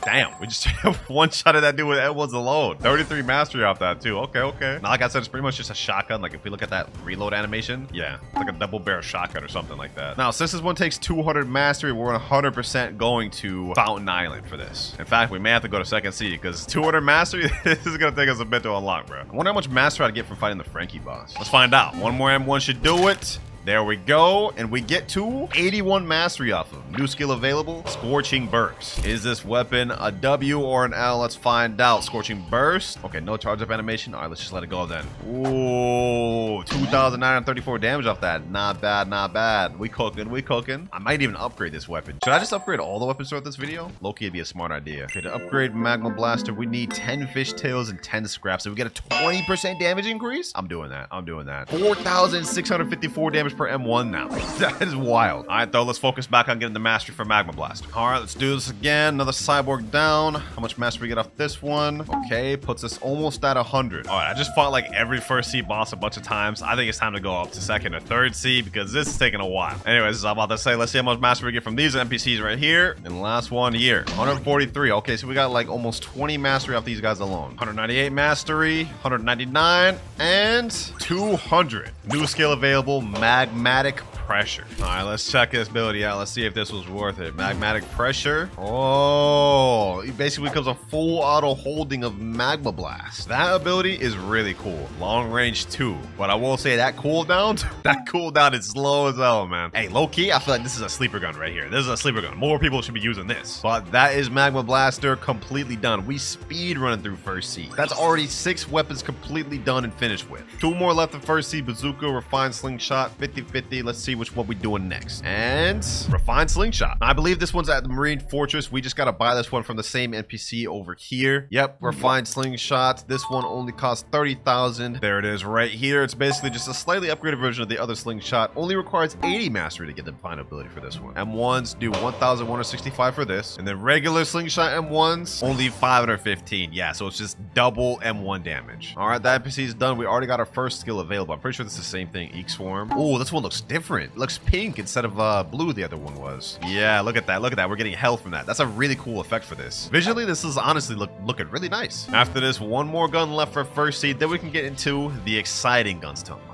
Damn, we just one shot at that dude with M1s alone. 33 mastery off that too. Okay, okay. Now, like I said, it's pretty much just a shotgun. Like if we look at that reload animation, yeah, it's like a double barrel shotgun or something like that. Now, since this one takes 200 mastery, we're 100% going to Fountain Island for this. In fact, we may have to go to second C because 200 mastery, this is gonna take us a bit to unlock, bro. I wonder how much mastery I'd get from fighting the Frankie boss. Let's find out. One more M1 should do it. There we go. And we get to 81 mastery off of him. New skill available, Scorching Burst. Is this weapon a W or an L? Let's find out. Scorching Burst. Okay, no charge up animation. All right, let's just let it go then. Ooh, 2,934 damage off that. Not bad, not bad. We cooking, we cooking. I might even upgrade this weapon. Should I just upgrade all the weapons throughout this video? Low-key would be a smart idea. Okay, to upgrade Magma Blaster, we need 10 fish tails and 10 scraps. So we get a 20% damage increase? I'm doing that. I'm doing that. 4,654 damage per M1 now. That is wild. All right, though, let's focus back on getting the mastery for Magma Blaster. All right, let's do this again. Another cyborg down. How much mastery we get off this one? Okay, puts us almost at 100. All right, I just fought like every first seed boss a bunch of times. I think it's time to go up to second or third seed because this is taking a while. Anyways, as I'm about to say, let's see how much mastery we get from these NPCs right here. And the last one here, 143. Okay, so we got like almost 20 mastery off these guys alone. 198 mastery, 199, and 200. New skill available, Magmatic Pressure. All right, let's check this ability out. Let's see if this was worth it. Magmatic Pressure. Oh, it basically becomes a full auto holding of Magma Blast. That ability is really cool. Long range 2. But I will say that cooldown, that cooldown is slow as hell, man. Hey, low key, I feel like this is a sleeper gun right here. This is a sleeper gun. More people should be using this. But that is Magma Blaster completely done. We speed running through first seed. That's already 6 weapons completely done and finished with. 2 more left in first seed. Bazooka, Refined Slingshot, 50-50. Let's see which one we doing next. And Refined Slingshot. I believe this one's at the Marine Fortress. We just got to buy this one from the same NPC over here. Yep, Refined Slingshot. This one only costs 30,000. There it is right here. It's basically just a slightly upgraded version of the other Slingshot. Only requires 80 mastery to get the final ability for this one. M1s do 1,165 for this. And then regular Slingshot M1s, only 515. Yeah, so it's just double M1 damage. All right, that NPC is done. We already got our first skill available. I'm pretty sure this is the same thing. Eek Swarm. Oh, this one looks different. It looks pink instead of blue the other one was. Yeah, look at that. Look at that. We're getting health from that. That's a really cool effect for this. Visually, this is honestly looking really nice. After this, one more gun left for first seed. Then we can get into the exciting guns to unlock.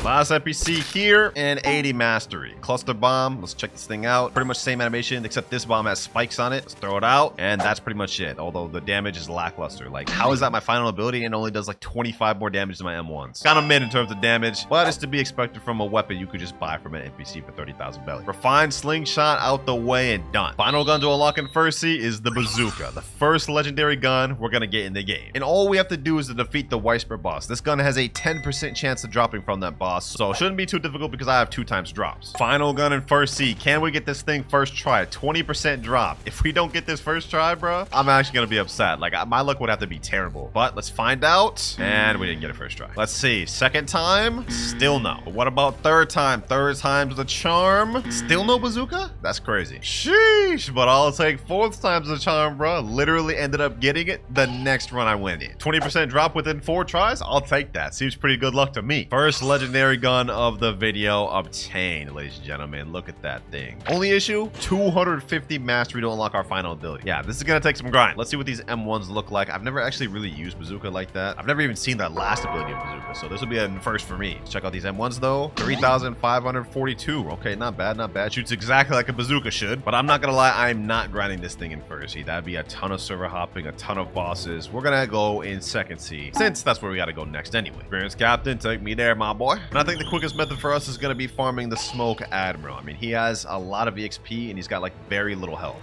Last NPC here, and 80 mastery. Cluster bomb. Let's check this thing out. Pretty much same animation, except this bomb has spikes on it. Let's throw it out, and that's pretty much it. Although the damage is lackluster. Like, how is that my final ability and only does like 25 more damage than my M1s? Kind of mid in terms of damage, but it's to be expected from a weapon you could just buy from an NPC for 30,000 belly. Refined Slingshot out the way and done. Final gun to unlock in first seed is the Bazooka, the first legendary gun we're gonna get in the game. And all we have to do is to defeat the Whisper boss. This gun has a 10% chance of dropping from that boss. So it shouldn't be too difficult because I have 2 times drops. Final gun in first seed. Can we get this thing first try? 20% drop. If we don't get this first try, bro, I'm actually gonna be upset. Like, my luck would have to be terrible. But let's find out. And we didn't get it first try. Let's see. Second time, still no. But what about third time? Third time's the charm. Still no Bazooka? That's crazy. Sheesh. But I'll take fourth time's the charm, bro. Literally ended up getting it the next run I went in. 20% drop within 4 tries? I'll take that. Seems pretty good luck to me. First legendary gun of the video obtained, ladies and gentlemen. Look at that thing. Only issue, 250 mastery to unlock our final ability. Yeah, this is gonna take some grind. Let's see what these M1s look like. I've never actually really used Bazooka like that. I've never even seen that last ability of Bazooka, so this will be a first for me. Check out these M1s though. 3,542. Okay, not bad, not bad. Shoots exactly like a Bazooka should, but I'm not gonna lie, I'm not grinding this thing in first seed. That'd be a ton of server hopping, a ton of bosses. We're gonna go in second seed, since that's where we gotta go next anyway. Experienced Captain, take me there, my boy. And I think the quickest method for us is going to be farming the Smoke Admiral. I mean, he has a lot of EXP and he's got like very little health.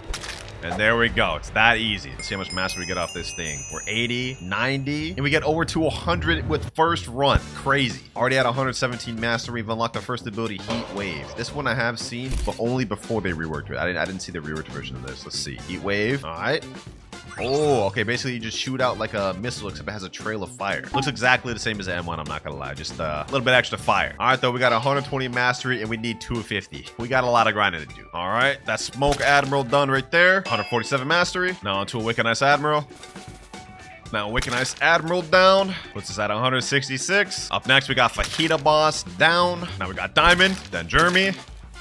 And there we go. It's that easy. Let's see how much mastery we get off this thing. We're 80, 90, and we get over to 100 with first run. Crazy. Already had 117 mastery. We've unlocked our first ability, Heat Wave. This one I have seen, but only before they reworked it. I didn't see the reworked version of this. Let's see. Heat Wave. All right. Oh, okay. Basically, you just shoot out like a missile, except it has a trail of fire. Looks exactly the same as the M1, I'm not gonna lie. Just a little bit extra fire. All right, though, we got 120 mastery, and we need 250. We got a lot of grinding to do. All right, that Smoke Admiral done right there. 147 mastery. Now onto a Wicked Ice Admiral. Now, Wicked Ice Admiral down. Puts us at 166. Up next, we got Fajita Boss down. Now we got Diamond, then Jeremy.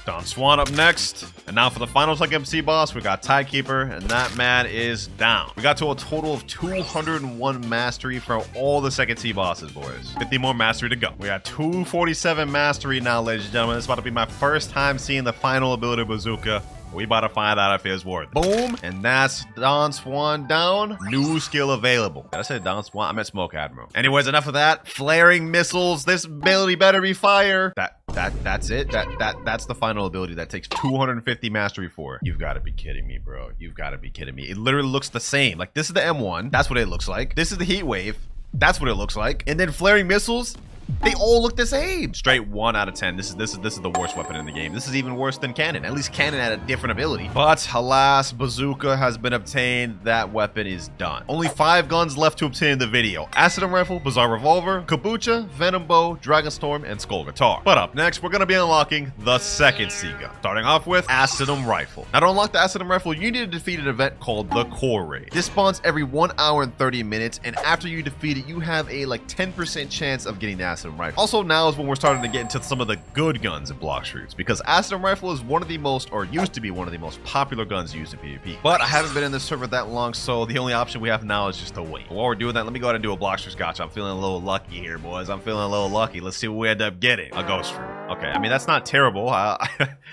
Don Swan up next. And now for the final second MC boss, we got Tidekeeper, and that man is down. We got to a total of 201 mastery for all the second C bosses, boys. 50 more mastery to go. We got 247 mastery now, ladies and gentlemen. This is about to be my first time seeing the final ability of Bazooka. We about to find out if it's worth it. Boom. And that's Don Swan down. New skill available. Did I say Don Swan? I meant Smoke Admiral. Anyways, enough of that. Flaring missiles. This ability better be fire. That's it. That's the final ability that takes 250 mastery for. You've got to be kidding me, bro. You've got to be kidding me. It literally looks the same. Like, this is the M1. That's what it looks like. This is the heat wave. That's what it looks like. And then flaring missiles. They all look the same. Straight 1 out of 10. This is the worst weapon in the game. This is even worse than Cannon. At least Cannon had a different ability. But alas, Bazooka has been obtained. That weapon is done. Only 5 guns left to obtain in the video. Acid Rifle, Bizarre Revolver, Kabucha, Venom Bow, Dragon Storm, and Skull Guitar. But up next, we're gonna be unlocking the second C-Gun. Starting off with Acid Rifle. Now to unlock the Acid Rifle, you need to defeat an event called the Core Raid. This spawns every 1 hour and 30 minutes, and after you defeat it, you have a like 10% chance of getting the Acid Rifle. Also, now is when we're starting to get into some of the good guns in Blox Fruits, because Acid Rifle is one of the most, or used to be one of the most popular guns used in PvP. But I haven't been in this server that long, so the only option we have now is just to wait. But while we're doing that, let me go ahead and do a Blox Fruits gotcha. I'm feeling a little lucky here, boys. I'm feeling a little lucky. Let's see what we end up getting. A Ghost Fruit. Okay, I mean, that's not terrible.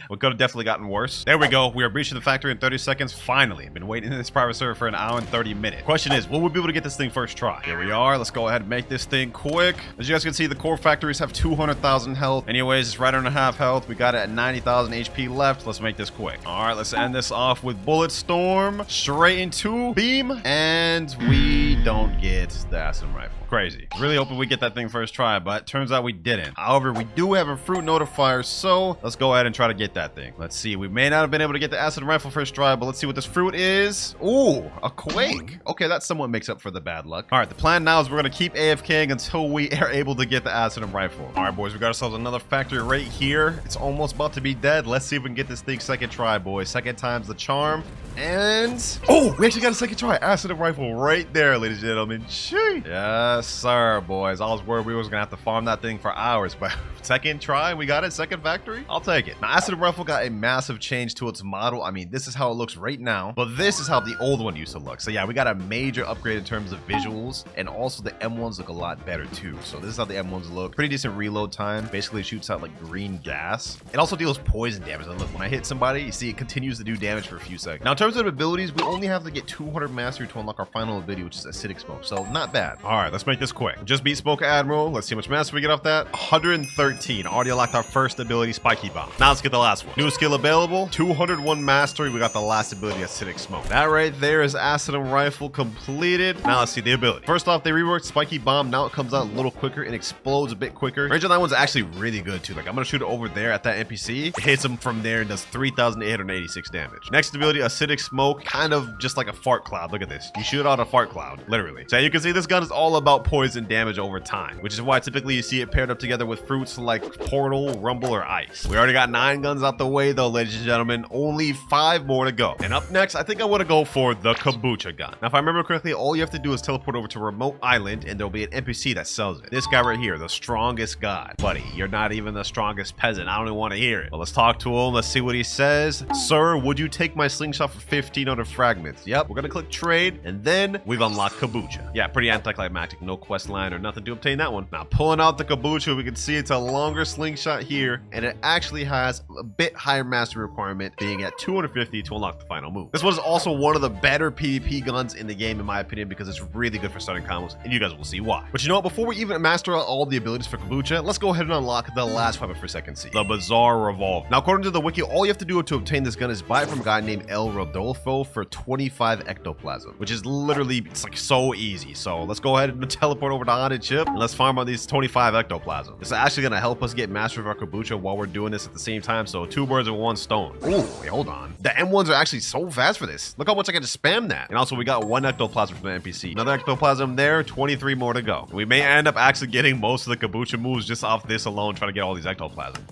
We could have definitely gotten worse. There we go. We are breaching the factory in 30 seconds. Finally. I've been waiting in this private server for an hour and 30 minutes. Question is, will we be able to get this thing first try? Here we are. Let's go ahead and make this thing quick. As you guys can see, the core factories have 200,000 health. Anyways, it's right under half health. We got it at 90,000 HP left. Let's make this quick. All right, let's end this off with Bullet Storm. Straight into Beam. And we don't get the Acid Rifle. Crazy. Really hoping we get that thing first try, but turns out we didn't. However, we do have a fruit notifier, so let's go ahead and try to get that thing. Let's see. We may not have been able to get the Acid Rifle first try, but let's see what this fruit is. Ooh, a Quake. Okay, that somewhat makes up for the bad luck. All right, the plan now is we're going to keep AFKing until we are able to get the Acid Rifle. All right, boys, we got ourselves another factory right here. It's almost about to be dead. Let's see if we can get this thing second try, boys. Second time's the charm. And oh, we actually got a second try. Acid Rifle right there, ladies and gentlemen. Sheesh. Yes, sir, boys. I was worried we was gonna have to farm that thing for hours, but second try, we got it. Second factory, I'll take it. Now, Acid Rifle got a massive change to its model. I mean, this is how it looks right now, but this is how the old one used to look. So yeah, we got a major upgrade in terms of visuals, and also the M1s look a lot better too. So this is how the M1s look. Pretty decent reload time. Basically shoots out like green gas. It also deals poison damage. And look, when I hit somebody, you see it continues to do damage for a few seconds. Now, in terms of abilities, we only have to get 200 mastery to unlock our final ability, which is Acidic Smoke. So not bad. All right, let's make this quick. Just beat Smoke Admiral. Let's see how much mastery we get off that. 113. Already unlocked our first ability, Spiky Bomb. Now let's get the last one. New skill available. 201 mastery. We got the last ability, Acidic Smoke. That right there is Acid Rifle completed. Now let's see the ability. First off, they reworked Spiky Bomb. Now it comes out a little quicker and explodes a bit quicker. Range on that one's actually really good too. Like, I'm gonna shoot it over there at that NPC. It hits him from there and does 3,886 damage. Next ability, Acidic Smoke. Kind of just like a fart cloud. Look at this. You shoot out a fart cloud, literally. So you can see this gun is all about poison damage over time, which is why typically you see it paired up together with fruits like Portal, Rumble, or Ice. We already got 9 guns out the way though, ladies and gentlemen. Only 5 more to go. And up next, I think I want to go for the Kabucha gun. Now, if I remember correctly, all you have to do is teleport over to a remote island and there'll be an NPC that sells it. This guy right here, the strongest god. Buddy, you're not even the strongest peasant. I don't even want to hear it. But let's talk to him. Let's see what he says. Sir, would you take my slingshot for 1,500 fragments? Yep, we're gonna click trade, and then we've unlocked Kabucha. Yeah, pretty anticlimactic. No quest line or nothing to obtain that one. Now, pulling out the Kabucha, we can see it's a longer slingshot here, and it actually has a bit higher mastery requirement, being at 250 to unlock the final move. This one is also one of the better PvP guns in the game, in my opinion, because it's really good for starting combos, and you guys will see why. But you know what? Before we even master out all the abilities for Kabucha, let's go ahead and unlock the last weapon for second C, the Bizarre Revolver. Now, according to the wiki, all you have to do to obtain this gun is buy it from a guy named El Rodolfo for 25 ectoplasm, which is literally, it's like so easy. So let's go ahead and teleport over to Haunted Ship and let's farm on these 25 ectoplasm. It's actually going to help us get mastery of our Kabucha while we're doing this at the same time. So 2 birds with 1 stone. Ooh, wait, hold on. The M1s are actually so fast for this. Look how much I can just spam that. And also we got 1 ectoplasm from the NPC. Another ectoplasm there, 23 more to go. We may end up actually getting most of the Kabucha moves just off this alone, trying to get all these ectoplasm.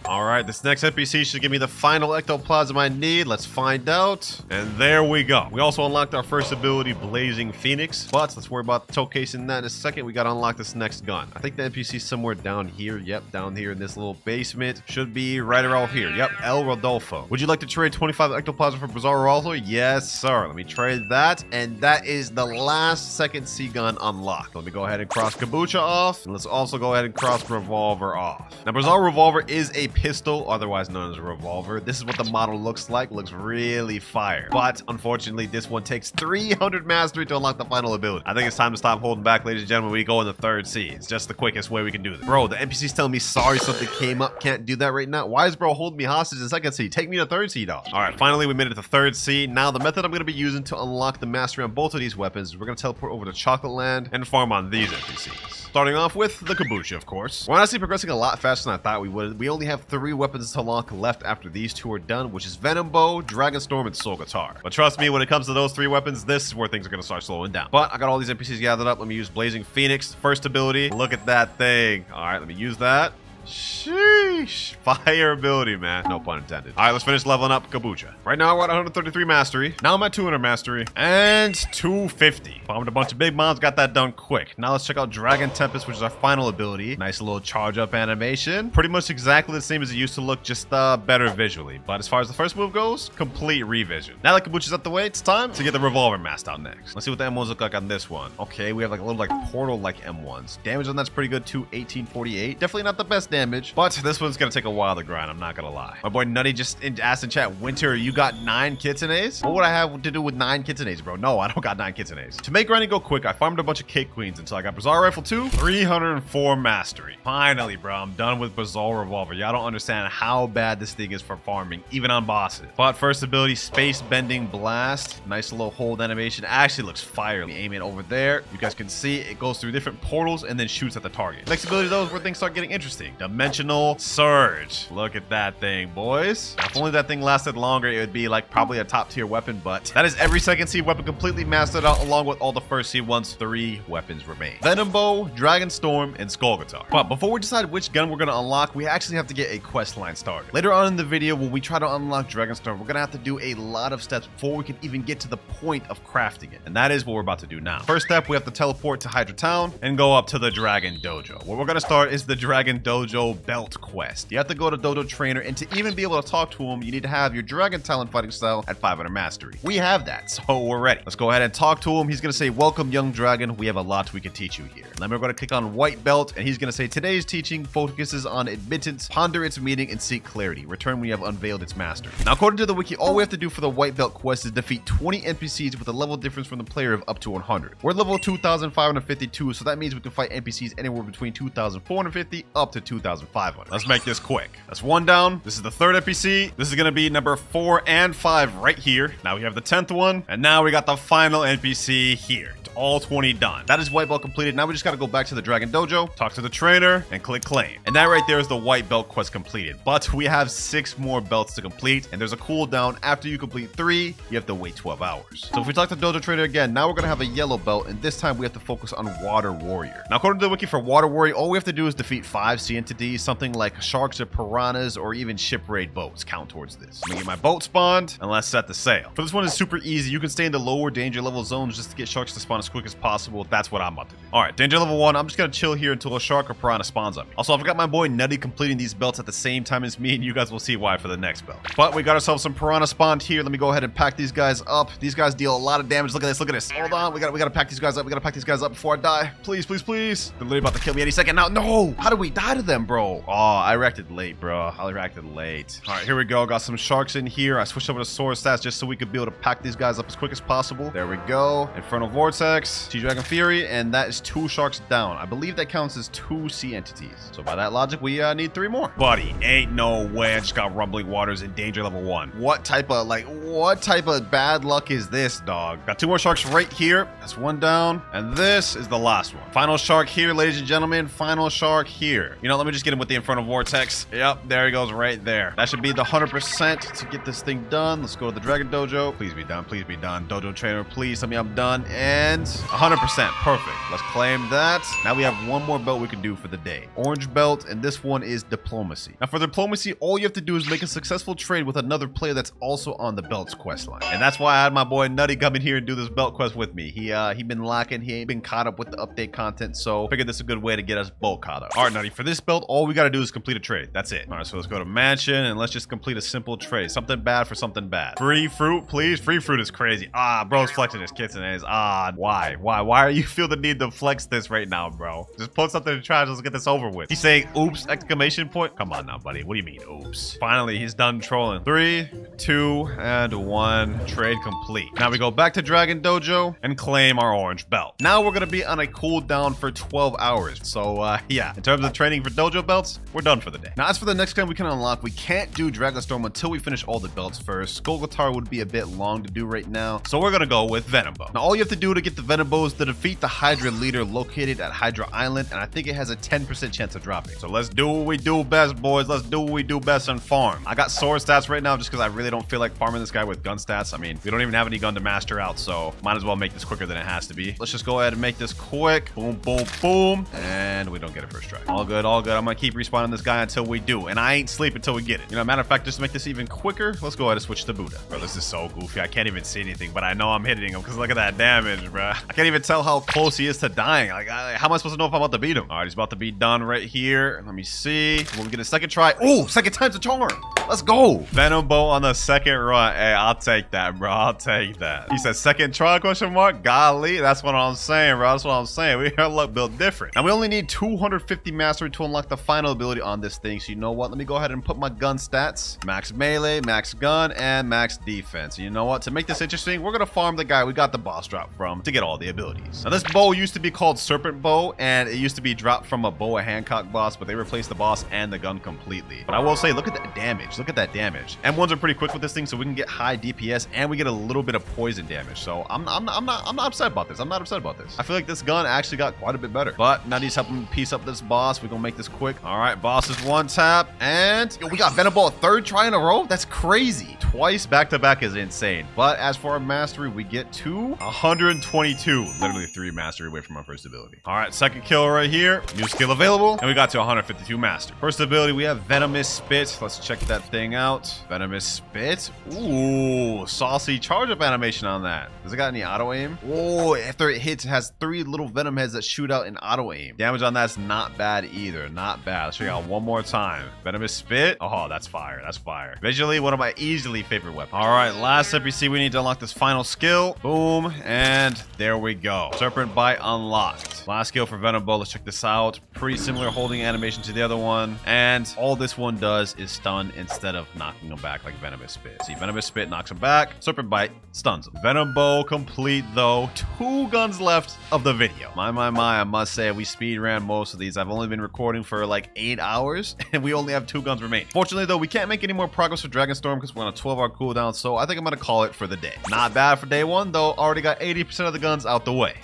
All right, this next NPC should give me the final ectoplasm I need. Let's find out. And there we go. We also unlocked our first ability, Blazing Phoenix. But let's worry about showcasing that in a second. We got to unlock this next gun. I think the NPC's somewhere down here. Yep, down here in this little basement. Should be right around here. Yep, El Rodolfo. Would you like to trade 25 ectoplasm for Bizarro Rodolfo? Yes, sir. Let me trade that. And that is the last second C gun unlocked. Let me go ahead and cross Kabucha off. And let's also go ahead and cross Revolver off. Now, Bizarro Revolver is a pistol, otherwise known as a revolver. This is what the model looks like. Looks really fire. But unfortunately, this one takes 300 mastery to unlock the final ability. I think it's time to stop holding back, ladies and gentlemen. We go in the third C. It's just the quickest way we can do this. Bro, the NPC's telling me sorry something came up. Can't do that right now. Why is bro holding me hostage in second C? Take me to third C, dog. All right, finally we made it to third C. Now the method I'm going to be using to unlock the mastery on both of these weapons, we're going to teleport over to Chocolate Land and farm on these NPCs. Starting off with the Kabucha, of course. We're honestly progressing a lot faster than I thought we would. We only have 3 weapons to unlock left after these 2 are done, which is Venom Bow, Dragon Storm, and Soul Guitar. But trust me, when it comes to those 3 weapons, this is where things are going to start slowing down. But I got all these NPCs gathered up. Let me use Blazing Phoenix. First ability. Look at that thing. All right, let me use that. Sheesh. Fire ability, man. No pun intended. All right, let's finish leveling up Kabucha. Right now, we're at 133 mastery. Now I'm at 200 mastery. And 250. Bombed a bunch of big mobs. Got that done quick. Now let's check out Dragon Tempest, which is our final ability. Nice little charge up animation. Pretty much exactly the same as it used to look, just better visually. But as far as the first move goes, complete revision. Now that Kabucha's out the way, it's time to get the Revolver Mask out next. Let's see what the M1s look like on this one. Okay, we have like a little like portal-like M1s. Damage on that's pretty good too, 1848. Definitely not the best damage, but this one's gonna take a while to grind, I'm not gonna lie. My boy Nutty just asked in chat, Winter, you got 9 Kitsunes? What would I have to do with 9 Kitsunes, bro? No, I don't got 9 Kitsunes. To make grinding go quick, I farmed a bunch of Cake Queens until I got Bizarre Rifle 2, 304 mastery. Finally, bro, I'm done with Bizarre Revolver. Y'all don't understand how bad this thing is for farming, even on bosses. But first ability, Space Bending Blast. Nice little hold animation. Actually looks fire. Let me aim it over there. You guys can see it goes through different portals and then shoots at the target. Next ability, though, is where things start getting interesting. Dimensional Surge. Look at that thing, boys. If only that thing lasted longer, it would be like probably a top tier weapon, but that is every second C weapon completely mastered out along with all the first C ones. 3 weapons remain. Venom Bow, Dragon Storm, and Skull Guitar. But before we decide which gun we're going to unlock, we actually have to get a quest line started. Later on in the video, when we try to unlock Dragon Storm, we're going to have to do a lot of steps before we can even get to the point of crafting it. And that is what we're about to do now. First step, we have to teleport to Hydra Town and go up to the Dragon Dojo. Where we're going to start is the Dragon Dojo belt quest. You have to go to Dojo Trainer, and to even be able to talk to him, you need to have your Dragon Talent fighting style at 500 mastery. We have that, so we're ready. Let's go ahead and talk to him. He's going to say, welcome, young dragon. We have a lot we can teach you here. Then we're going to click on white belt, and he's going to say, today's teaching focuses on admittance, ponder its meaning, and seek clarity. Return when you have unveiled its master. Now, according to the wiki, all we have to do for the white belt quest is defeat 20 NPCs with a level difference from the player of up to 100. We're level 2,552, so that means we can fight NPCs anywhere between 2,450 up to 2,500. Let's make this quick. That's 1 down. This is the 3rd NPC. This is going to be number 4 and 5 right here. Now we have the 10th one, and now we got the final NPC here. All 20 done. That is white belt completed. Now we just got to go back to the Dragon Dojo, talk to the trainer, and click claim. And that right there is the white belt quest completed. But we have 6 more belts to complete, and there's a cooldown. After you complete 3, you have to wait 12 hours. So if we talk to Dojo Trainer again, now we're going to have a yellow belt, and this time we have to focus on Water Warrior. Now, according to the wiki for Water Warrior, all we have to do is defeat 5 sea entities, something like sharks or piranhas, or even ship raid boats count towards this. Let me get my boat spawned, and let's set the sail. For this one, is super easy. You can stay in the lower danger level zones just to get sharks to spawn as quick as possible. That's what I'm about to do. All right, danger level 1. I'm just gonna chill here until a shark or piranha spawns on me. Also, I've got my boy Nutty completing these belts at the same time as me, and you guys will see why for the next belt. But we got ourselves some piranha spawned here. Let me go ahead and pack these guys up. These guys deal a lot of damage. Look at this. Look at this. Hold on. We gotta pack these guys up. We gotta pack these guys up before I die. Please, please, please. They're literally about to kill me any second now. No. How did we die to them, bro? Oh, I reacted late, bro. I reacted late. All right, here we go. Got some sharks in here. I switched over to sword stats just so we could be able to pack these guys up as quick as possible. There we go. Infernal Vortex, T-Dragon Fury, and that is 2 sharks down. I believe that counts as 2 sea entities. So by that logic, we need 3 more. Buddy, ain't no way I just got Rumbling Waters in danger level 1. What type of, like, What type of bad luck is this, dog? Got 2 more sharks right here. That's 1 down. And this is the last one. Final shark here, ladies and gentlemen. Final shark here. You know, let me just get him with the Infernal Vortex. Yep, there he goes right there. That should be the 100% to get this thing done. Let's go to the Dragon Dojo. Please be done. Please be done. Dojo trainer, please tell me I'm done. And 100%. Perfect. Let's claim that. Now we have 1 more belt we can do for the day. Orange belt, and this one is Diplomacy. Now for Diplomacy, all you have to do is make a successful trade with another player that's also on the belt's quest line. And that's why I had my boy Nutty come in here and do this belt quest with me. He been lacking. He ain't been caught up with the update content, so figured this is a good way to get us both caught up. All right, Nutty, for this belt, all we got to do is complete a trade. That's it. All right, so let's go to Mansion and let's just complete a simple trade. Something bad for something bad. Free fruit, please. Free fruit is crazy. Ah, bro's flexing his kits and it's odd. Why? Why are you feel the need to flex this right now, bro? Just put something in the trash. Let's get this over with. He's saying, oops, exclamation point. Come on now, buddy. What do you mean, oops? Finally, he's done trolling. 3, 2, and 1. Trade complete. Now we go back to Dragon Dojo and claim our orange belt. Now we're going to be on a cooldown for 12 hours. So, yeah, in terms of training for dojo belts, we're done for the day. Now, as for the next gun we can unlock, we can't do Dragonstorm until we finish all the belts first. Golgotar would be a bit long to do right now, so we're going to go with Venom Bow. Now, all you have to do to get the Venom Bow is to defeat the Hydra leader located at Hydra Island, and I think it has a 10% chance of dropping. So let's do what we do best, boys. Let's do what we do best and farm. I got sword stats right now just because I really don't feel like farming this guy with gun stats. I mean, we don't even have any gun to master out, so might as well make this quicker than it has to be. Let's just go ahead and make this quick. Boom, boom, boom. And we don't get it first try. All good, all good. I'm gonna keep respawning this guy until we do, and I ain't sleep until we get it. You know, matter of fact, just to make this even quicker, let's go ahead and switch to Buddha. Bro, this is so goofy. I can't even see anything, but I know I'm hitting him because look at that damage, bro. I can't even tell how close he is to dying. Like, how am I supposed to know if I'm about to beat him? All right, he's about to be done right here. Let me see. Will we get a second try? Oh, second time's a charm. Let's go. Venom Bow on the second run. Hey, I'll take that, bro. I'll take that. He said second try, question mark? Golly, that's what I'm saying, bro. That's what I'm saying. We got luck built different. And we only need 250 mastery to unlock the final ability on this thing. So you know what? Let me go ahead and put my gun stats. Max melee, max gun, and max defense. You know what? To make this interesting, we're going to farm the guy we got the boss drop from to get all the abilities. Now, this bow used to be called Serpent Bow, and it used to be dropped from a Boa Hancock boss, but they replaced the boss and the gun completely. But I will say, look at that damage. Look at that damage. M1s are pretty quick with this thing, so we can get high DPS, and we get a little bit of poison damage. So I'm not upset about this. I'm not upset about this. I feel like this gun actually got quite a bit better. But now he's helping piece up this boss. We're gonna make this quick. All right, boss is 1 tap, and yo, we got Venom Bow a 3rd try in a row. That's crazy. Twice back to back is insane. But as for our mastery, we get to 122. Literally 3 mastery away from our first ability. All right, second kill right here. New skill available, and we got to 152 mastery. First ability, we have Venomous Spit. Let's check that thing out. Venomous Spit. Ooh, saucy charge up animation on that. Does it got any auto aim? Oh, after it hits, it has 3 little venom heads that shoot out in auto aim. Damage on that's not bad either. Not bad. Let's check it out one more time. Venomous Spit. Oh, that's fire. That's fire. Visually, one of my easily favorite weapons. All right, last NPC, we need to unlock this final skill. Boom, and there we go. Serpent Bite unlocked. Last skill for Venom Bow. Let's check this out. Pretty similar holding animation to the other one, and all this one does is stun instead of knocking him back like Venomous Spit. See, Venomous Spit knocks him back. Serpent Bite stuns him. Venom Bow complete though. 2 guns left of the video. My, I must say we speed ran most of these. I've only been recording for like 8 hours, and we only have 2 guns remaining. Fortunately though, we can't make any more progress with Dragonstorm because we're on a 12-hour cooldown, so I think I'm gonna call it for the day. Not bad for day 1 though. Already got 80% of the guns out the way.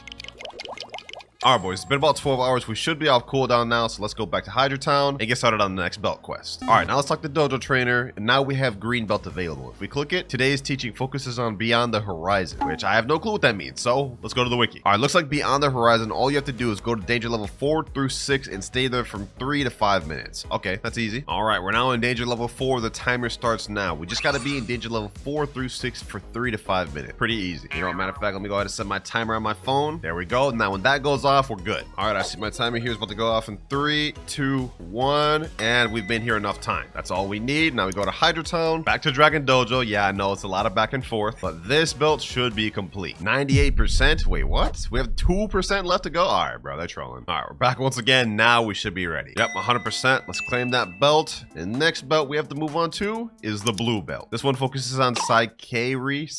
Alright boys, it's been about 12 hours. We should be off cooldown now, so let's go back to Hydra Town and get started on the next belt quest. Alright, now let's talk to Dojo Trainer, and now we have green belt available. If we click it, today's teaching focuses on Beyond the Horizon, which I have no clue what that means, so let's go to the wiki. Alright, looks like Beyond the Horizon, all you have to do is go to danger level 4 through 6 and stay there from 3 to 5 minutes. Okay, that's easy. Alright, we're now in danger level 4. The timer starts now. We just gotta be in danger level 4 through 6 for 3 to 5 minutes. Pretty easy. You know what, matter of fact, let me go ahead and set my timer on my phone. There we go. Now when that goes off, we're good. Alright, I see my timer here is about to go off in 3, 2, 1, and we've been here enough time. That's all we need. Now we go to Hydra Town, back to Dragon Dojo. Yeah, I know it's a lot of back and forth, but this belt should be complete. 98%. Wait, what? We have 2% left to go? Alright, bro, they're trolling. Alright, we're back once again. Now we should be ready. Yep, 100%. Let's claim that belt. And next belt we have to move on to is the blue belt. This one focuses on Saikari,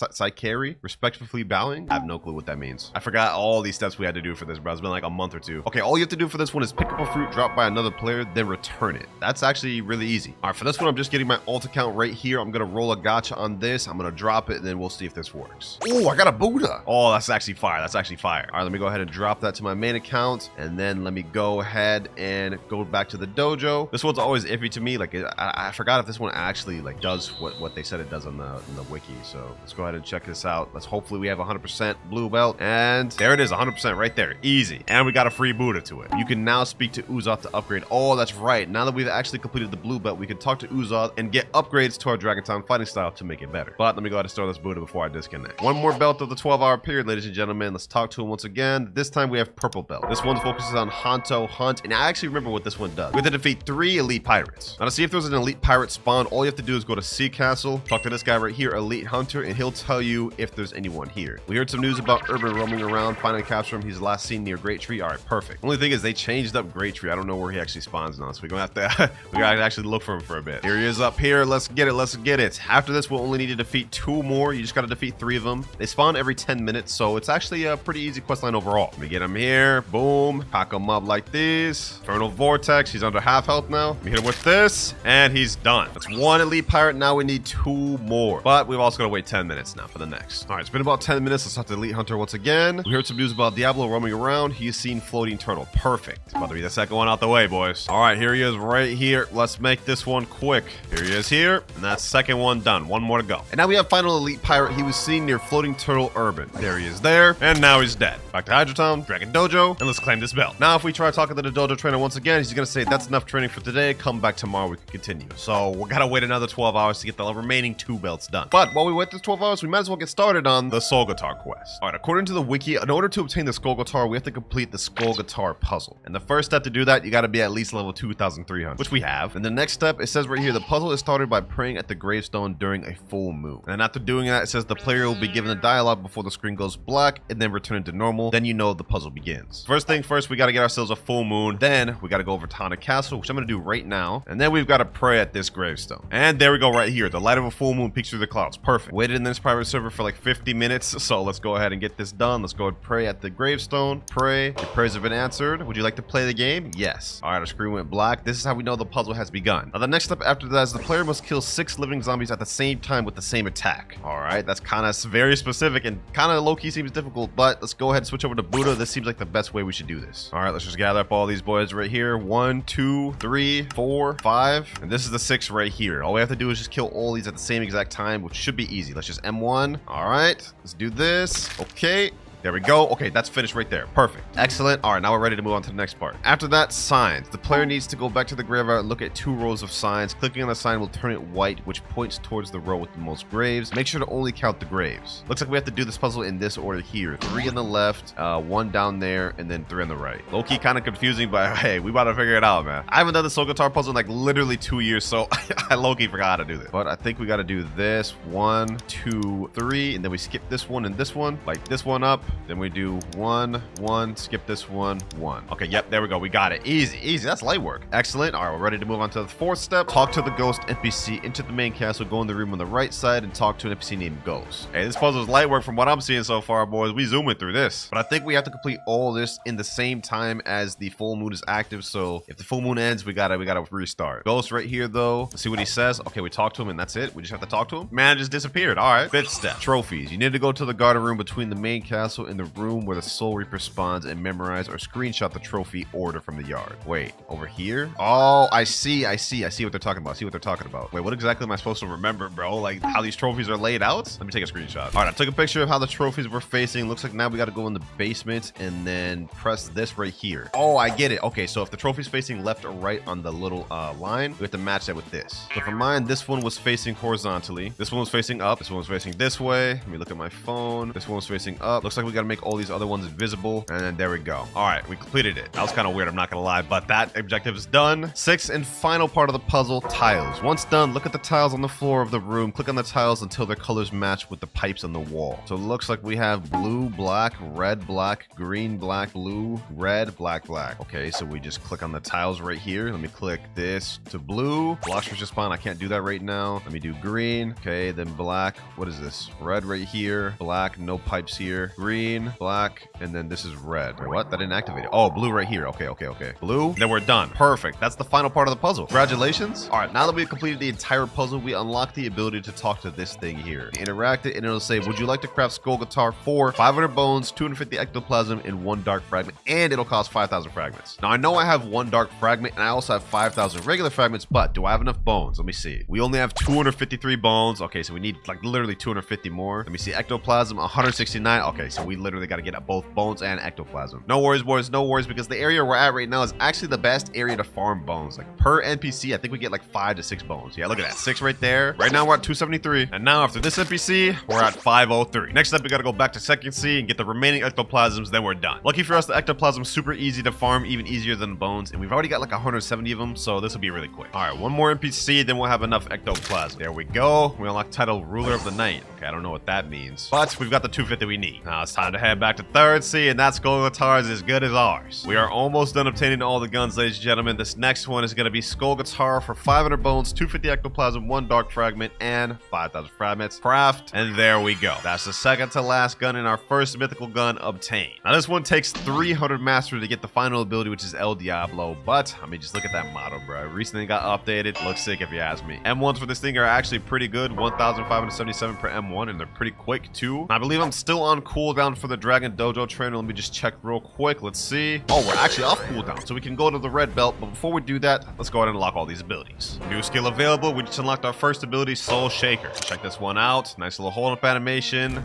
respectfully bowing. I have no clue what that means. I forgot all these steps we had to do for this, bros. been like a month or two. Okay, all you have to do for this one is pick up a fruit dropped by another player, then return it. That's actually really easy. All right, for this one, I'm just getting my alt account right here. I'm gonna roll a gacha on this. I'm gonna drop it, and then we'll see if this works. Oh, I got a Buddha. Oh, that's actually fire. That's actually fire. All right, let me go ahead and drop that to my main account, and then let me go ahead and go back to the dojo. This one's always iffy to me. Like, I forgot if this one actually like does what they said it does on the wiki. So let's go ahead and check this out. Let's hopefully we have 100% blue belt, and there it is, 100% right there, easy. And we got a free Buddha to it. You can now speak to Uzoth to upgrade. Oh, that's right. Now that we've actually completed the blue belt, we can talk to Uzoth and get upgrades to our Dragon Town fighting style to make it better. But let me go ahead and store this Buddha before I disconnect. One more belt of the 12-hour period, ladies and gentlemen. Let's talk to him once again. This time we have purple belt. This one focuses on Hanto Hunt, and I actually remember what this one does. We have to defeat 3 elite pirates. Now to see if there's an elite pirate spawn, all you have to do is go to Sea Castle, talk to this guy right here, Elite Hunter, and he'll tell you if there's anyone here. We heard some news about Urban roaming around, finally capture him. He's last seen near Great Tree. All right, perfect. Only thing is they changed up Great Tree. I don't know where he actually spawns now, so we're gonna have to we gotta actually look for him for a bit. Here he is up here. Let's get it. Let's get it. After this, we'll only need to defeat 2 more. You just gotta defeat 3 of them. They spawn every 10 minutes, so it's actually a pretty easy questline overall. Let me get him here. Boom. Pack him up like this. Infernal Vortex. He's under half health now. Let me hit him with this, and he's done. That's 1 elite pirate. Now we need 2 more, but we've also got to wait 10 minutes now for the next. All right, it's been about 10 minutes. Let's talk to Elite Hunter once again. We heard some news about Diablo roaming around. He's seen floating turtle. Perfect. About to be the second one out the way, boys. All right, here he is right here. Let's make this one quick. Here he is here, and that's second one done. 1 more to go. And now we have final elite pirate. He was seen near floating turtle urban. There he is there, and now he's dead. Back to Hydrotown, Dragon Dojo, and let's claim this belt. Now, if we try talking to the dojo trainer once again, he's gonna say that's enough training for today. Come back tomorrow, we can continue. So we gotta wait another 12 hours to get the remaining 2 belts done. But while we wait this 12 hours, we might as well get started on the Soul Guitar quest. All right, according to the wiki, in order to obtain the Skull Guitar, we have to complete the Skull Guitar puzzle. And the first step to do that, you gotta be at least level 2,300, which we have. And the next step, it says right here, the puzzle is started by praying at the gravestone during a full moon. And after doing that, it says the player will be given a dialogue before the screen goes black and then return to normal. Then you know the puzzle begins. First thing first, we gotta get ourselves a full moon. Then we gotta go over to Tana Castle, which I'm gonna do right now. And then we've gotta pray at this gravestone. And there we go right here. The light of a full moon peeks through the clouds. Perfect. Waited in this private server for like 50 minutes. So let's go ahead and get this done. Let's go and pray at the gravestone. Pray. Your prayers have been answered. Would you like to play the game? Yes. All right, our screen went black. This is how we know the puzzle has begun. Now the next step after that is the player must kill 6 living zombies at the same time with the same attack. All right, that's kind of very specific and kind of low-key seems difficult, but let's go ahead and switch over to Buddha. This seems like the best way we should do this. All right, let's just gather up all these boys right here. 1, 2, 3, 4, 5, and this is the 6th right here. All we have to do is just kill all these at the same exact time, which should be easy. Let's just M1. All right, let's do this. Okay. There we go. Okay, that's finished right there. Perfect. Excellent. All right, now we're ready to move on to the next part. After that, signs. The player needs to go back to the graveyard and look at 2 rows of signs. Clicking on the sign will turn it white, which points towards the row with the most graves. Make sure to only count the graves. Looks like we have to do this puzzle in this order here. 3 on the left, 1 down there, and then 3 on the right. Low-key kind of confusing, but hey, we about to figure it out, man. I haven't done the Soul Guitar puzzle in like literally 2 years, so I low-key forgot how to do this. But I think we got to do this. 1, 2, 3, and then we skip this one and this one. Light this one up. Then we do 1, 1, skip this 1, 1. Okay, yep, there we go. We got it. Easy, easy. That's light work. Excellent. All right, we're ready to move on to the 4th step. Talk to the ghost NPC, into the main castle, go in the room on the right side, and talk to an NPC named Ghost. Hey, this puzzle is light work from what I'm seeing so far, boys. We zooming through this. But I think we have to complete all this in the same time as the full moon is active. So if the full moon ends, we gotta restart. Ghost right here, though. Let's see what he says. Okay, we talked to him, and that's it. We just have to talk to him. Man, it just disappeared. All right. 5th step. Trophies. You need to go to the garden room between the main castle and the room where the Soul Reaper spawns and memorize or screenshot the trophy order from the yard. Wait, over here? Oh, I see what they're talking about. Wait, what exactly am I supposed to remember, bro? Like how these trophies are laid out? Let me take a screenshot. All right, I took a picture of how the trophies were facing. Looks like now we got to go in the basement and then press this right here. Oh, I get it. Okay, so if the trophy's facing left or right on the little line, we have to match that with this. So for mine, this one was facing horizontally. This one was facing up. This one was facing this way. Let me look at my phone. This one was facing up. Looks like we got to make all these other ones invisible, and then there we go. All right, we completed it. That was kind of weird, I'm not gonna lie, but that objective is done. 6th and final part of the puzzle, tiles. Once done, look at the tiles on the floor of the room. Click on the tiles until their colors match with the pipes on the wall. So it looks like we have blue, black, red, black, green, black, blue, red, black, black. Okay, so we just click on the tiles right here. Let me click this to blue. Blox should spawn. I can't do that right now. Let me do green. Okay, then black. What is this? Red right here. Black, no pipes here. Green. green, black, and then this is red. Wait, what? That didn't activate it. Oh, blue right here. Okay. Blue. Then we're done. Perfect. That's the final part of the puzzle. Congratulations. All right, now that we've completed the entire puzzle, we unlock the ability to talk to this thing here. Interact it, and it'll say, would you like to craft skull guitar for 500 bones, 250 ectoplasm, and 1 dark fragment, and it'll cost 5,000 fragments. Now, I know I have 1 dark fragment, and I also have 5,000 regular fragments, but do I have enough bones? Let me see. We only have 253 bones. Okay, so we need like literally 250 more. Let me see. Ectoplasm, 169. Okay, so we literally got to get both bones and ectoplasm. No worries, boys. No worries, because the area we're at right now is actually the best area to farm bones. Like per NPC, I think we get like 5 to 6 bones. Yeah, look at that. 6 right there. Right now we're at 273. And now after this NPC, we're at 503. Next up, we got to go back to second C and get the remaining ectoplasms. Then we're done. Lucky for us, the ectoplasm super easy to farm, even easier than the bones. And we've already got like 170 of them, so this will be really quick. All right, one more NPC, then we'll have enough ectoplasm. There we go. We unlock title Ruler of the Night. Okay, I don't know what that means, but we've got the 250 we need. Now it's time to head back to third C, and that skull guitar is as good as ours. We are almost done obtaining all the guns, ladies and gentlemen. This next one is going to be skull guitar for 500 bones, 250 ectoplasm, 1 dark fragment, and 5,000 fragments. Craft, and there we go. That's the second to last gun in our first mythical gun obtained. Now this one takes 300 mastery to get the final ability, which is El Diablo, but I mean, just look at that motto, bro. It recently got updated. Looks sick if you ask me. M1s for this thing are actually pretty good, 1,577 per M1, and they're pretty quick too. I believe I'm still on cooldown for the Dragon Dojo trainer. Let me just check real quick. Let's see. Oh, we're actually off cooldown, so we can go to the red belt, but before we do that, let's go ahead and unlock all these abilities. New skill available. We just unlocked our first ability, Soul Shaker. Check this one out. Nice little hold up animation.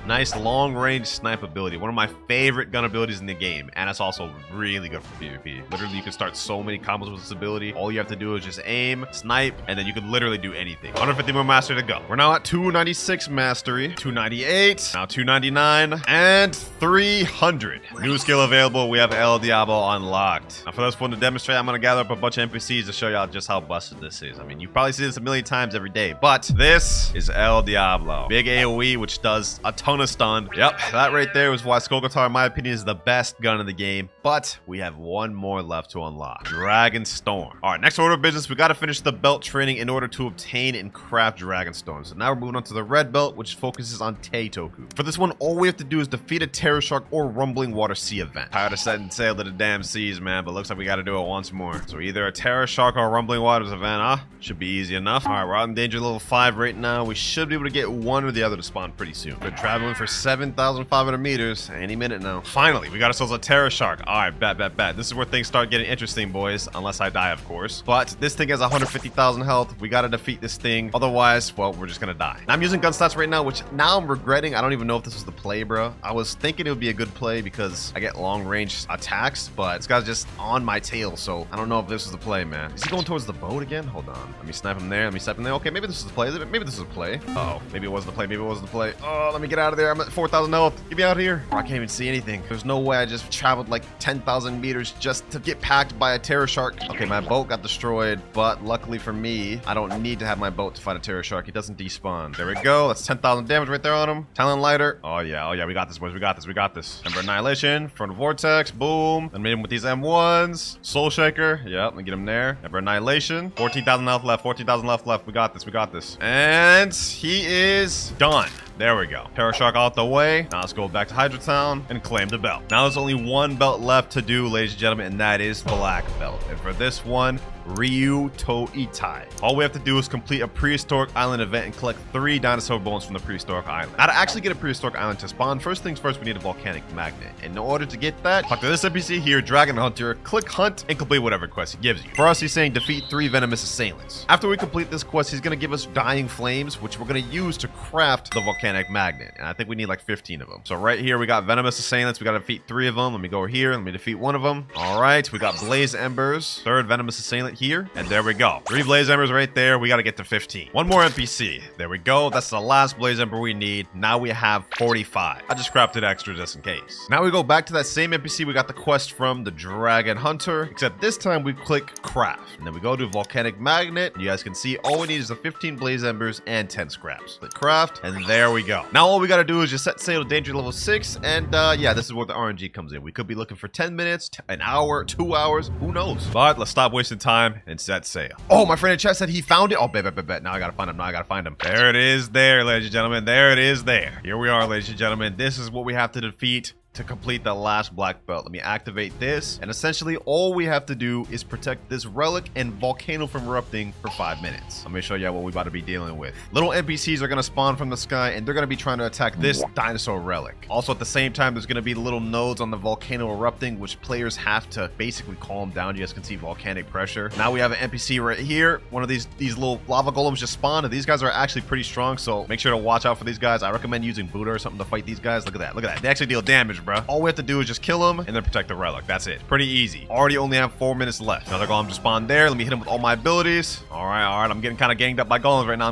Nice long-range snipe ability. One of my favorite gun abilities in the game. And it's also really good for PvP. Literally, you can start so many combos with this ability. All you have to do is just aim, snipe, and then you can literally do anything. 150 more mastery to go. We're now at 296 mastery, 298, now 299, and 300. New skill available. We have El Diablo unlocked. Now, for this one to demonstrate, I'm going to gather up a bunch of NPCs to show y'all just how busted this is. I mean, you probably see this a million times every day, but this is El Diablo. Big AoE, which does a ton of stun. Yep, that right there was why skull guitar, in my opinion, is the best gun in the game. But we have one more left to unlock. Dragon Storm. All right, next order of business, we got to finish the belt training in order to obtain and craft Dragon Storm. So now we're moving on to the red belt, which focuses on Teitoku. For this one, all we have to do is defeat a Terror Shark or Rumbling Water Sea event. Tired of setting sail to the damn seas, man, but looks like we got to do it once more. So either a Terror Shark or a Rumbling Waters event, huh? Should be easy enough. All right, we're out in danger level 5 right now. We should be able to get one or the other to spawn pretty soon. We're traveling for 7,500 meters any minute now. Finally, we got ourselves a Terror Shark. All right, bet. This is where things start getting interesting, boys, unless I die, of course. But this thing has 150,000 health. We got to defeat this thing. Otherwise, well, we're just gonna die. Now, I'm using gun stats right now, which now I'm regretting. I don't even know if this was the play, bro. I was thinking it would be a good play because I get long range attacks, but this guy's just on my tail, so I don't know if this was the play, man. Is he going towards the boat again? Hold on. Let me snipe him there. Let me snipe him there. Okay, maybe this is the play. Maybe this is a play. Oh, maybe it wasn't the play. Maybe it wasn't the play. Oh, let me get out of there. I'm at 4,000 health. Get me out of here. Oh, I can't even see anything. There's no way I just traveled like 10,000 meters just to get packed by a Terror Shark. Okay, my boat got destroyed, but luckily for me, I don't need to have my boat to fight a Terror Shark. He doesn't despawn. There we go. That's 10,000 damage right there on him. Talon Lighter. Oh yeah, we got this, boys. We got this. Ember Annihilation, Front Vortex, boom. Then made him with these M1s. Soul Shaker. Yep, let me get him there. Ember Annihilation. 14,000 health left. 14,000 left. We got this. And he is done. There we go. Terror Shark out the way. Now let's go back to Hydra Town and claim the belt. Now there's only one belt left to do, ladies and gentlemen, and that is Black Belt. And for this one, Ryu To Itai. All we have to do is complete a prehistoric island event and collect 3 dinosaur bones from the prehistoric island. Now to actually get a prehistoric island to spawn, first things first, we need a volcanic magnet. And in order to get that, talk to this NPC here, Dragon Hunter, click Hunt, and complete whatever quest he gives you. For us, he's saying defeat 3 venomous assailants. After we complete this quest, he's going to give us Dying Flames, which we're going to use to craft the volcanic magnet. And I think we need like 15 of them. So right here, we got venomous assailants. We got to defeat 3 of them. Let me go over here. Let me defeat 1 of them. All right, we got Blaze Embers, 3rd venomous assailant here. And there we go. 3 Blaze Embers right there. We got to get to 15. One more NPC. There we go. That's the last Blaze Ember we need. Now we have 45. I just crafted extra just in case. Now we go back to that same NPC we got the quest from, the Dragon Hunter, except this time we click Craft. And then we go to Volcanic Magnet. You guys can see all we need is the 15 Blaze Embers and 10 scraps. Click Craft, and there we go. Now all we got to do is just set sail to danger level 6, and yeah, this is where the RNG comes in. We could be looking for 10 minutes, an hour, 2 hours, who knows? But let's stop wasting time time and set sail. Oh, my friend in chat said he found it. Oh, bet. Now I gotta find him. Now I gotta find him. There it is there, ladies and gentlemen. There it is there. Here we are, ladies and gentlemen. This is what we have to defeat to complete the last black belt. Let me activate this, and essentially all we have to do is protect this relic and volcano from erupting for 5 minutes. Let me show you what we're about to be dealing with. Little NPCs are going to spawn from the sky, and they're going to be trying to attack this dinosaur relic. Also, at the same time, there's going to be little nodes on the volcano erupting, which players have to basically calm down. You guys can see volcanic pressure. Now we have an NPC right here. One of these little lava golems just spawned, and these guys are actually pretty strong, so make sure to watch out for these guys. I recommend using Buddha or something to fight these guys. Look at that. Look at that. They actually deal damage, bro. All we have to do is just kill them and then protect the relic. That's it. Pretty easy. Already only have 4 minutes left. Another golem just spawned there. Let me hit him with all my abilities. All right. I'm getting kind of ganged up by golems right now.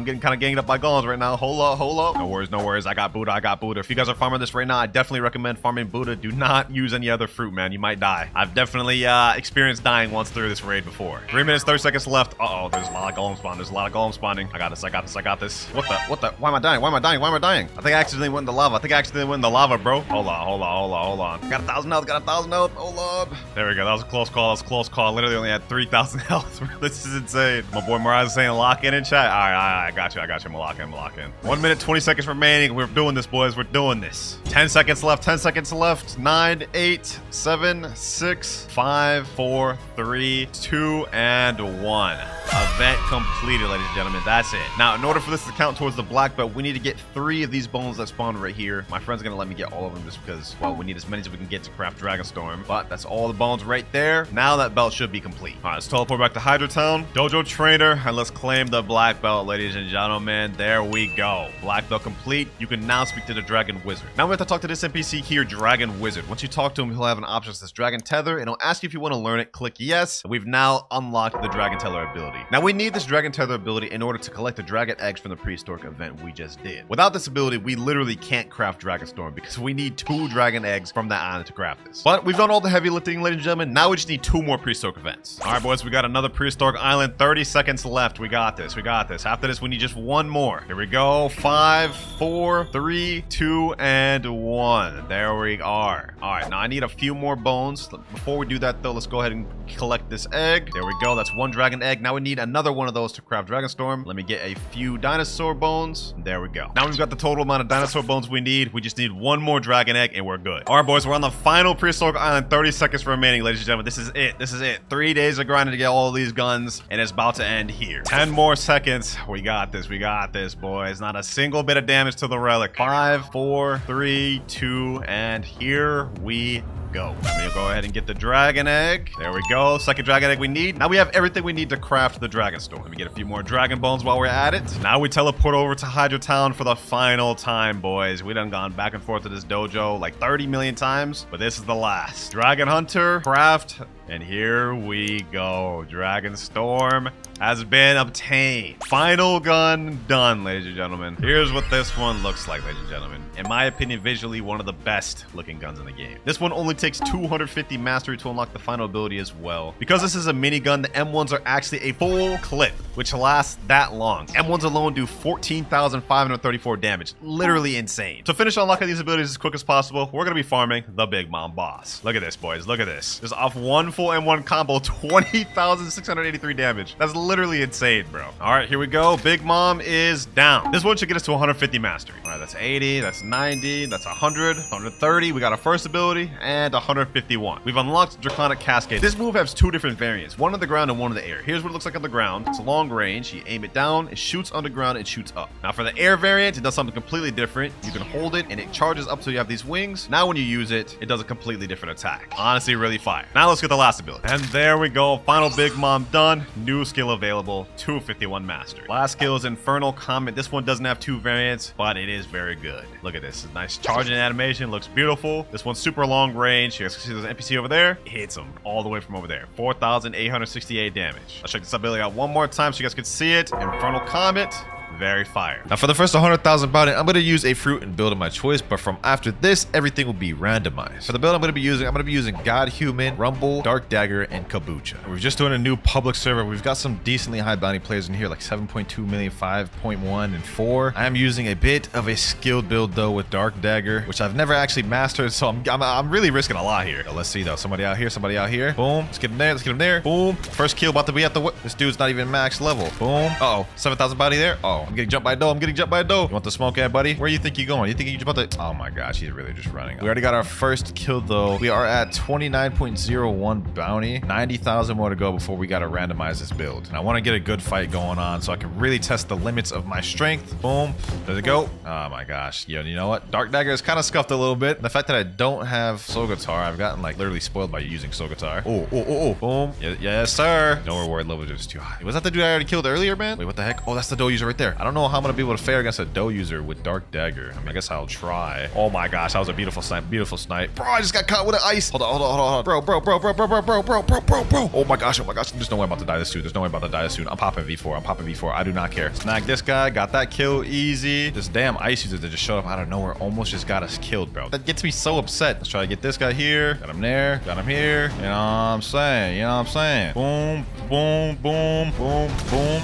Hold up. No worries. I got Buddha. If you guys are farming this right now, I definitely recommend farming Buddha. Do not use any other fruit, man. You might die. I've definitely experienced dying once through this raid before. 3 minutes, 30 seconds left. Uh-oh, there's a lot of golems spawning. I got this. What the? Why am I dying? I think I accidentally went in the lava, bro. Hold on. Got 1,000 health. Hold up. There we go. That was a close call. Literally only had 3,000 health. This is insane. My boy Mirage is saying lock in chat. All right. I got you. I'm gonna lock in. 1 minute, 20 seconds remaining. We're doing this, boys. We're doing this. 10 seconds left. 9, 8, 7, 6, 5, 4, 3, 2, and 1. Event completed, ladies and gentlemen. That's it. Now, in order for this to count towards the black belt, we need to get 3 of these bones that spawn right here. My friend's gonna let me get all of them just because, well, we need as many as we can get to craft Dragonstorm. But that's all the bones right there. Now that belt should be complete. All right, let's teleport back to Hydra Town, Dojo Trainer, and let's claim the black belt, ladies and gentlemen. There we go. Black belt complete. You can now speak to the Dragon Wizard. Now we have to talk to this NPC here, Dragon Wizard. Once you talk to him, he'll have an option that says Dragon Tether, and he'll ask you if you want to learn it. Click yes. We've now unlocked the Dragon Tether ability. Now we need this Dragon Tether ability in order to collect the dragon eggs from the prehistoric event we just did. Without this ability, we literally can't craft Dragonstorm because we need 2 dragon eggs from that island to craft this. But we've done all the heavy lifting, ladies and gentlemen. Now we just need 2 more prehistoric events. All right, boys, we got another prehistoric island. 30 seconds left. We got this. After this, we need just 1 more. Here we go. 5, 4, 3, 2, and 1. There we are. All right, now I need a few more bones. Before we do that, though, let's go ahead and collect this egg. There we go. That's 1 dragon egg. Now we need another one of those to craft Dragonstorm. Let me get a few dinosaur bones. There we go. Now we've got the total amount of dinosaur bones we need. We just need 1 more dragon egg and we're good. All right, boys, we're on the final prehistoric island. 30 seconds remaining, ladies and gentlemen. This is it. 3 days of grinding to get all of these guns, and it's about to end here. 10 more seconds. We got this, boys. Not a single bit of damage to the relic. 5, 4, 3, 2, and here we go. Let me go ahead and get the dragon egg. There we go. Second dragon egg we need. Now we have everything we need to craft the Dragonstorm. Let me get a few more dragon bones while we're at it. Now we teleport over to Hydra Town for the final time, boys. We done gone back and forth to this dojo like 30 million times, but this is the last. Dragon Hunter, craft, and here we go. Dragonstorm has been obtained. Final gun done, ladies and gentlemen. Here's what this one looks like, ladies and gentlemen. In my opinion, visually one of the best looking guns in the game. This one only takes 250 mastery to unlock the final ability as well. Because this is a minigun, the M1s are actually a full clip, which lasts that long. M1s alone do 14,534 damage. Literally insane. To finish unlocking these abilities as quick as possible, we're gonna be farming the Big Mom boss. Look at this, boys. Look at this. Just off 1 full M1 combo, 20,683 damage. That's literally insane, bro. All right, here we go. Big Mom is down. This one should get us to 150 mastery. All right, that's 80, that's 90, that's 100, 130. We got our first ability, and 151. We've unlocked Draconic Cascade. This move has 2 different variants, one on the ground and one in the air. Here's what it looks like on the ground. It's long range. You aim it down, it shoots underground, and shoots up. Now for the air variant, it does something completely different. You can hold it, and it charges up so you have these wings. Now when you use it, it does a completely different attack. Honestly, really fire. Now let's get the last ability. And there we go. Final Big Mom done. New skill available. 251 mastery. Last skill is Infernal Comet. This one doesn't have 2 variants, but it is very good. Look at this. Nice charging animation. Looks beautiful. This one's super long range. You guys can see there's an NPC over there. It hits him all the way from over there. 4,868 damage. Let's check this ability out one more time so you guys can see it. Infernal Comet. Very fire. Now for the first 100,000 bounty, I'm going to use a fruit and build of my choice, but from after this, everything will be randomized. For the build I'm going to be using God Human, Rumble, Dark Dagger, and Kabucha. We're just doing a new public server. We've got some decently high bounty players in here, like 7.2 million, 5.1, and 4. I am using a bit of a skilled build though with Dark Dagger, which I've never actually mastered, so I'm really risking a lot here. Now, let's see though. Somebody out here, somebody out here. Boom. Let's get him there. Let's get him there. Boom. First kill about to be at the. This dude's not even max level. Boom. Uh-oh. 7,000 bounty there. Oh, I'm getting jumped by a doe. I'm getting jumped by a doe. You want the smoke ad, buddy? Where you think you're going? You think you're about to? Oh my gosh, he's really just running. We already got our first kill though. We are at 29.01 bounty. 90,000 more to go before we got to randomize this build. And I want to get a good fight going on so I can really test the limits of my strength. Boom. There it go. Oh my gosh. You know what? Dark Dagger is kind of scuffed a little bit. The fact that I don't have Soul Guitar, I've gotten like literally spoiled by using Soul Guitar. Oh. Boom. Yes, sir. No reward level is too high. Was that the dude I already killed earlier, man? Wait, what the heck? Oh, that's the doe user right there. I don't know how I'm going to be able to fare against a doe user with Dark Dagger. I mean, I guess I'll try. Oh my gosh. That was a beautiful snipe. Beautiful snipe. Bro, I just got caught with an ice. Hold on. Bro. Oh my gosh. There's no way I'm about to die this soon. I'm popping V4. I do not care. Snag this guy. Got that kill easy. This damn ice user that just showed up out of nowhere almost just got us killed, bro. That gets me so upset. Let's try to get this guy here. Got him there. Got him here. You know what I'm saying? Boom.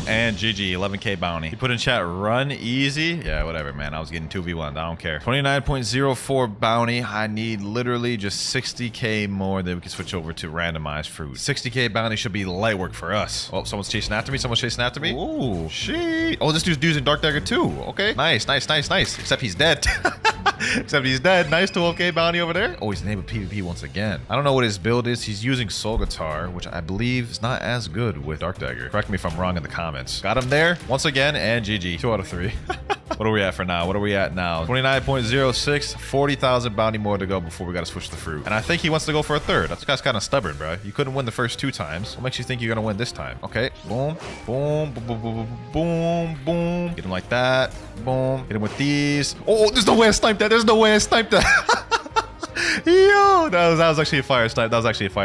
And GG. 11k bounty. He put in chat, run easy. Yeah, whatever, man. I was getting 2v1. I don't care. 29.04 bounty. I need literally just 60k more. Then we can switch over to randomized fruit. 60k bounty should be light work for us. Oh, someone's chasing after me. Ooh, shit. Oh, this dude's using Dark Dagger too. Okay. Nice. Except he's dead. Nice 12k bounty over there. Oh, he's enabled PvP once again. I don't know what his build is. He's using Soul Guitar, which I believe is not as good with Dark Dagger. Correct me if I'm wrong in the comments. Got him there once again, and GG. 2 out of 3. What are we at for now? 29.06. 40,000 bounty more to go before we got to switch the fruit. And I think he wants to go for a third. That guy's kind of stubborn, bro. You couldn't win the first 2 times. What makes you think you're going to win this time? Okay. Boom. Get him like that. Boom. Hit him with these. Oh, there's no way I sniped that. Yo, that was actually a fire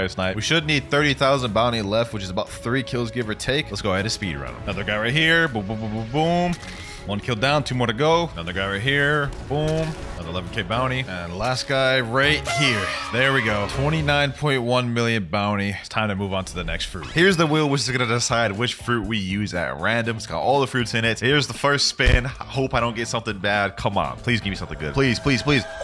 snipe. We should need 30,000 bounty left, which is about 3 kills, give or take. Let's go ahead and speed run him. Another guy right here. Boom. 1 kill down, 2 more to go. Another guy right here. Boom. Another 11k bounty. And last guy right here. There we go. 29.1 million bounty. It's time to move on to the next fruit. Here's the wheel, which is going to decide which fruit we use at random. It's got all the fruits in it. Here's the first spin. I hope I don't get something bad. Come on. Please give me something good. Please.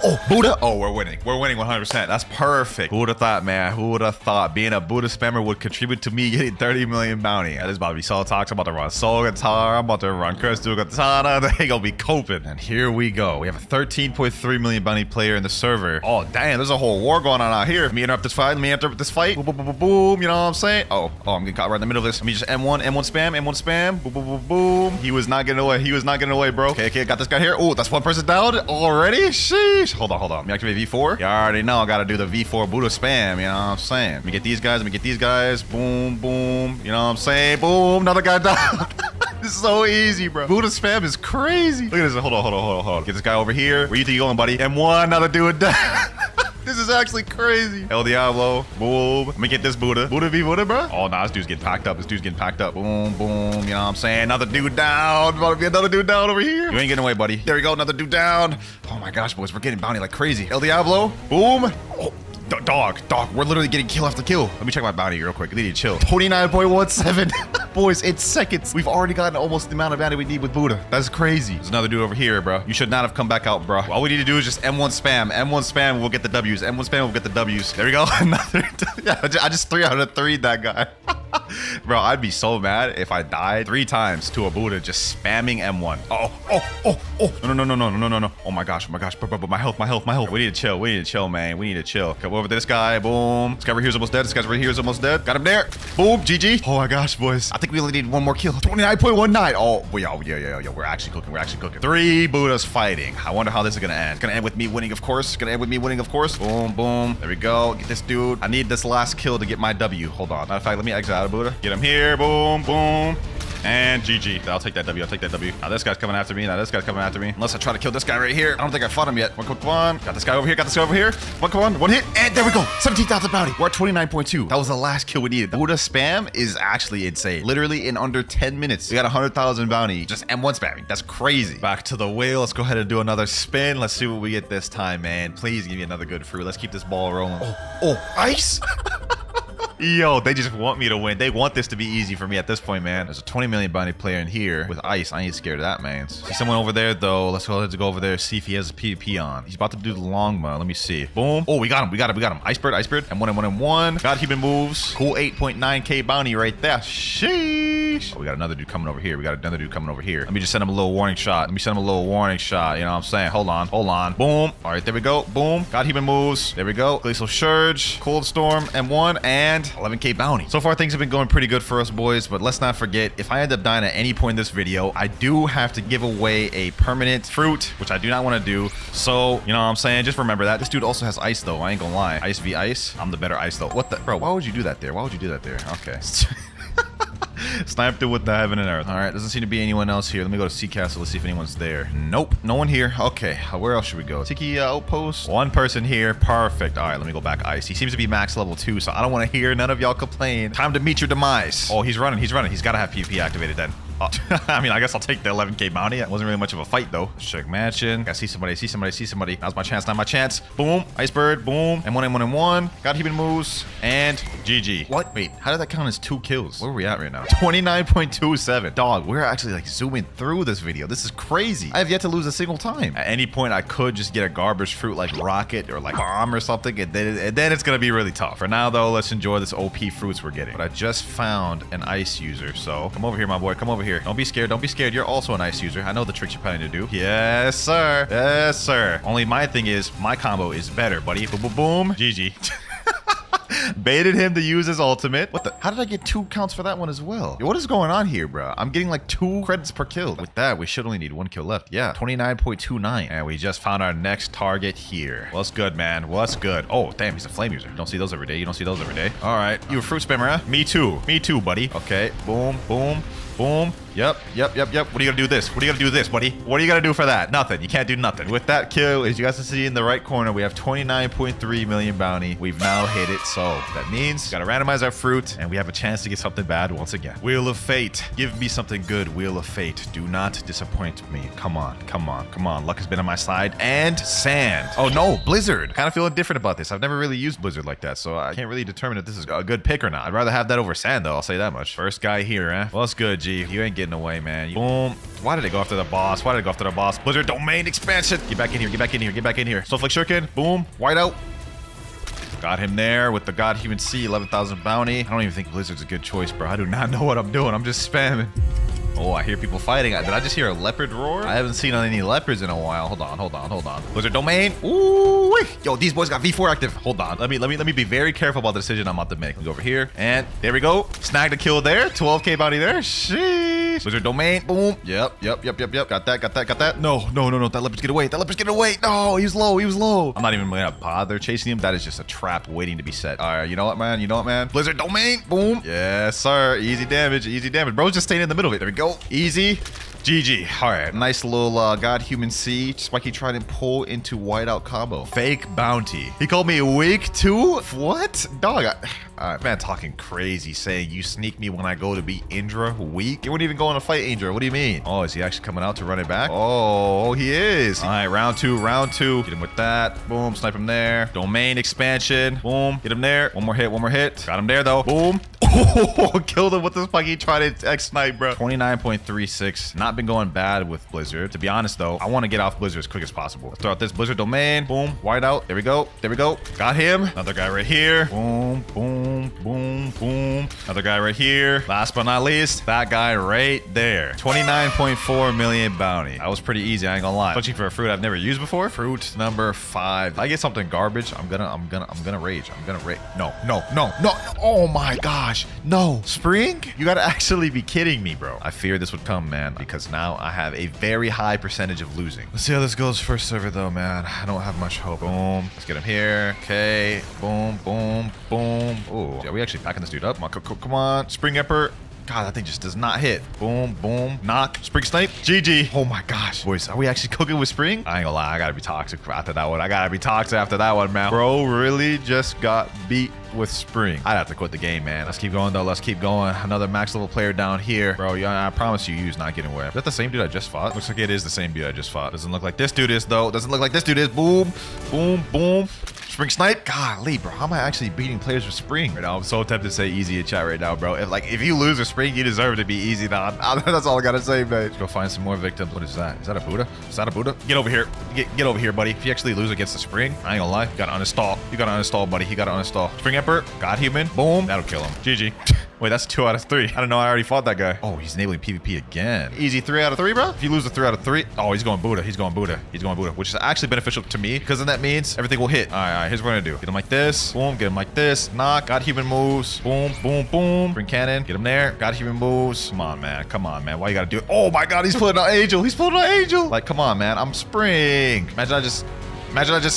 Oh, Buddha. Oh, we're winning. 100%. That's perfect. Who would have thought, man? Who would have thought being a Buddha spammer would contribute to me getting 30 million bounty? That is about to be solid talks. I'm about to run Soul Guitar. I'm about to run Curse to Katana. They gonna be coping. And here we go. We have a 13.3 million bounty player in the server. Oh, damn. There's a whole war going on out here. Let me interrupt this fight. Boom. You know what I'm saying? Oh, I'm getting caught right in the middle of this. Let me just M1 spam. Boom. He was not getting away, bro. Okay. Got this guy here. Oh, that's 1 person down already? Sheesh. Hold on. Let me activate V4. You already know I gotta do the V4 Buddha spam. You know what I'm saying? Let me get these guys. Boom. You know what I'm saying? Boom. Another guy down. This is so easy, bro. Buddha spam is crazy. Look at this. Hold on. Get this guy over here. Where you think you're going, buddy? M1, another dude down. This is actually crazy. El Diablo. Boom. Let me get this Buddha. Buddha v Buddha, bro. Oh, nah, this dude's getting packed up. Boom. You know what I'm saying? Another dude down. About to be another dude down over here. You ain't getting away, buddy. There we go. Another dude down. Oh my gosh, boys. We're getting bounty like crazy. El Diablo. Boom. Oh. Dog, we're literally getting kill after kill. Let me check my bounty real quick. I need to chill. 29.17. Boys, it's seconds. We've already gotten almost the amount of bounty we need with Buddha. That's crazy. There's another dude over here, bro. You should not have come back out, bro. All we need to do is just M1 spam. We'll get the W's. There we go. Another. Yeah, I just 3 out of 3 that guy. Bro, I'd be so mad if I died 3 times to a Buddha just spamming M1. Oh. No. Oh my gosh. Bro, my health. We need to chill, man. We need to chill. Come over to this guy. Boom. This guy right here is almost dead. Got him there. Boom. GG. Oh my gosh, boys. I think we only need 1 more kill. 29.19. Oh, yeah. We're actually cooking. 3 Buddhas fighting. I wonder how this is gonna end. It's gonna end with me winning, of course. Boom. There we go. Get this dude. I need this last kill to get my W. Hold on. Matter of fact, let me exit out of Buddha. Get him here. Boom. And GG. I'll take that W. I'll take that W. Now this guy's coming after me. Now this guy's coming after me. Unless I try to kill this guy right here. I don't think I fought him yet. Come on. Got this guy over here. Got this guy over here. Come on. One hit. And there we go. 17,000 bounty. We're at 29.2. That was the last kill we needed. The Buddha spam is actually insane. Literally in under 10 minutes, we got 100,000 bounty. Just M1 spamming. That's crazy. Back to the wheel. Let's go ahead and do another spin. Let's see what we get this time, man. Please give me another good fruit. Let's keep this ball rolling. Oh, ice. Yo, they just want me to win. They want this to be easy for me at this point, man. There's a 20 million bounty player in here with ice. I ain't scared of that, man. See someone over there, though. Let's go ahead and go over there, see if he has a PvP on. He's about to do the long mud. Let me see. Boom. Oh, we got him. We got him. Iceberg. M1. Got human moves. Cool 8.9k bounty right there. Sheesh. Oh, we got another dude coming over here. Let me just send him a little warning shot. You know what I'm saying? Hold on. Boom. All right, there we go. Boom. Got human moves. There we go. Glacial Surge. Cold Storm. M1. And 11k bounty. So far, things have been going pretty good for us, boys, but let's not forget, if I end up dying at any point in this video, I do have to give away a permanent fruit, which I do not want to do. So, you know what I'm saying? Just remember that. This dude also has ice, though. I ain't gonna lie. Ice v ice. I'm the better ice, though. What the? Bro, why would you do that there? Okay. Sniped it with the heaven and earth. All right, doesn't seem to be anyone else here. Let me go to Sea Castle. Let's see if anyone's there. Nope, no one here. Okay, where else should we go? Tiki Outpost. One person here. Perfect. All right, let me go back ice. He seems to be max level 2, so I don't want to hear none of y'all complain. Time to meet your demise. Oh, he's running. He's got to have PvP activated then. I mean, I guess I'll take the 11k bounty. It wasn't really much of a fight, though. Check mansion. I see somebody. Now's my chance. Boom. Iceberg. Boom. M1. Got human moves. And GG. What? Wait, how did that count as 2 kills? Where are we at right now? 29.27. Dog, we're actually like zooming through this video. This is crazy. I have yet to lose a single time. At any point, I could just get a garbage fruit like rocket or like bomb or something, and then it's going to be really tough. For now, though, let's enjoy this OP fruits we're getting. But I just found an ice user, so come over here, my boy. Come over here. Don't be scared. You're also an ice user. I know the tricks you're planning to do. Yes, sir. Only my thing is, my combo is better, buddy. Boom, boom, boom. GG. Baited him to use his ultimate. What the? How did I get 2 counts for that one as well? What is going on here, bro? I'm getting like 2 credits per kill. With that, we should only need 1 kill left. Yeah, 29.29. And we just found our next target here. What's good, man? What's good? Oh, damn, he's a flame user. You don't see those every day. All right, you a fruit spammer, huh? Me too, buddy. Okay, boom. Yep. What are you gonna do this? Buddy? What are you gonna do for that? Nothing. You can't do nothing. With that kill, as you guys can see in the right corner, we have 29.3 million bounty. We've now hit it, so that means we gotta randomize our fruit, and we have a chance to get something bad once again. Wheel of Fate. Give me something good, Wheel of Fate. Do not disappoint me. Come on. Luck has been on my side. And sand. Oh no, Blizzard. Kind of feeling different about this. I've never really used Blizzard like that, so I can't really determine if this is a good pick or not. I'd rather have that over sand, though. I'll say that much. First guy here, eh? Well, it's good, G. You ain't getting away, man. Boom. Why did they go after the boss? Blizzard domain expansion. Get back in here. Snowflake Shuriken. Boom. Whiteout. Got him there with the God Human Sea. 11,000 bounty. I don't even think Blizzard's a good choice, bro. I do not know what I'm doing. I'm just spamming. Oh, I hear people fighting. Did I just hear a leopard roar? I haven't seen any leopards in a while. Hold on. Blizzard domain. Ooh, yo, these boys got V4 active. Hold on. Let me be very careful about the decision I'm about to make. Let's go over here, and there we go. Snagged a kill there. 12k bounty there. Sheesh. Blizzard domain. Boom. Yep. Got that. No. That leopard's get away. No, he was low. I'm not even gonna bother chasing him. That is just a trap waiting to be set. All right, you know what, man? Blizzard domain. Boom. Yes, sir. Easy damage. Bro's just staying in the middle of it. There we go. Easy. GG. All right, nice little God Human Sea. Spiky tried and pull into whiteout combo. Fake bounty. He called me weak too? What? Dog, man talking crazy, saying you sneak me when I go to beat Indra. Weak? You wouldn't even go on a fight, Indra. What do you mean? Oh, is he actually coming out to run it back? Oh, he is. All right, round two. Get him with that. Boom, snipe him there. Domain expansion. Boom, get him there. One more hit. Got him there though. Boom. Oh, killed him with the Spiky tried to X-snipe, bro. 29.36. Not been going bad with Blizzard. To be honest, though, I want to get off Blizzard as quick as possible. Let's throw out this Blizzard domain. Boom. Whiteout. There we go. Got him. Another guy right here. Boom. Another guy right here. Last but not least, that guy right there. 29.4 million bounty. That was pretty easy. I ain't gonna lie. Searching for a fruit I've never used before. Fruit number 5. If I get something garbage, I'm gonna rage. No. Oh my gosh. No. Spring? You gotta actually be kidding me, bro. I feared this would come, man, because now I have a very high percentage of losing. Let's see how this goes first server, though, man. I don't have much hope. Boom. Let's get him here. Okay. Boom. Ooh. Are we actually backing this dude up? Come on. Spring Emperor. God, that thing just does not hit. Boom, boom, knock, spring snipe, GG. Oh my gosh. Boys, are we actually cooking with spring? I ain't gonna lie, I gotta be toxic after that one. I gotta be toxic after that one, man. Bro really just got beat with spring. I'd have to quit the game, man. Let's keep going, though. Let's keep going. Another max level player down here. Bro, yeah, I promise you's not getting away. Is that the same dude I just fought? Looks like it is the same dude I just fought. Doesn't look like this dude is, though. Doesn't look like this dude is. Boom, boom, boom. Spring snipe. Golly, bro. How am I actually beating players with spring? Right now, I'm so tempted to say easy in chat right now, bro. If you lose with spring, you deserve to be easy now. That's all I gotta say, man. Let's go find some more victims. What is that? Is that a Buddha? Is that a Buddha? Get over here. Get over here, buddy. If you actually lose against the spring, I ain't gonna lie. You gotta uninstall. You gotta uninstall, buddy. You gotta uninstall. Spring Emperor. God human. Boom. That'll kill him. GG. Wait, that's 2 out of 3. I don't know. I already fought that guy. Oh, he's enabling PvP again. Easy 3 out of 3, bro. If you lose a 3 out of 3, oh, he's going Buddha. He's going Buddha. He's going Buddha, which is actually beneficial to me because then that means everything will hit. All right. Here's what we're gonna do. Get him like this. Boom. Get him like this. Knock. God human moves. Boom. Boom. Boom. Bring cannon. Get him there. God human moves. Come on, man. Come on, man. Why you gotta do it? Oh my God. He's pulling out Angel. He's pulling out Angel. Like, come on, man. I'm spring. Imagine I just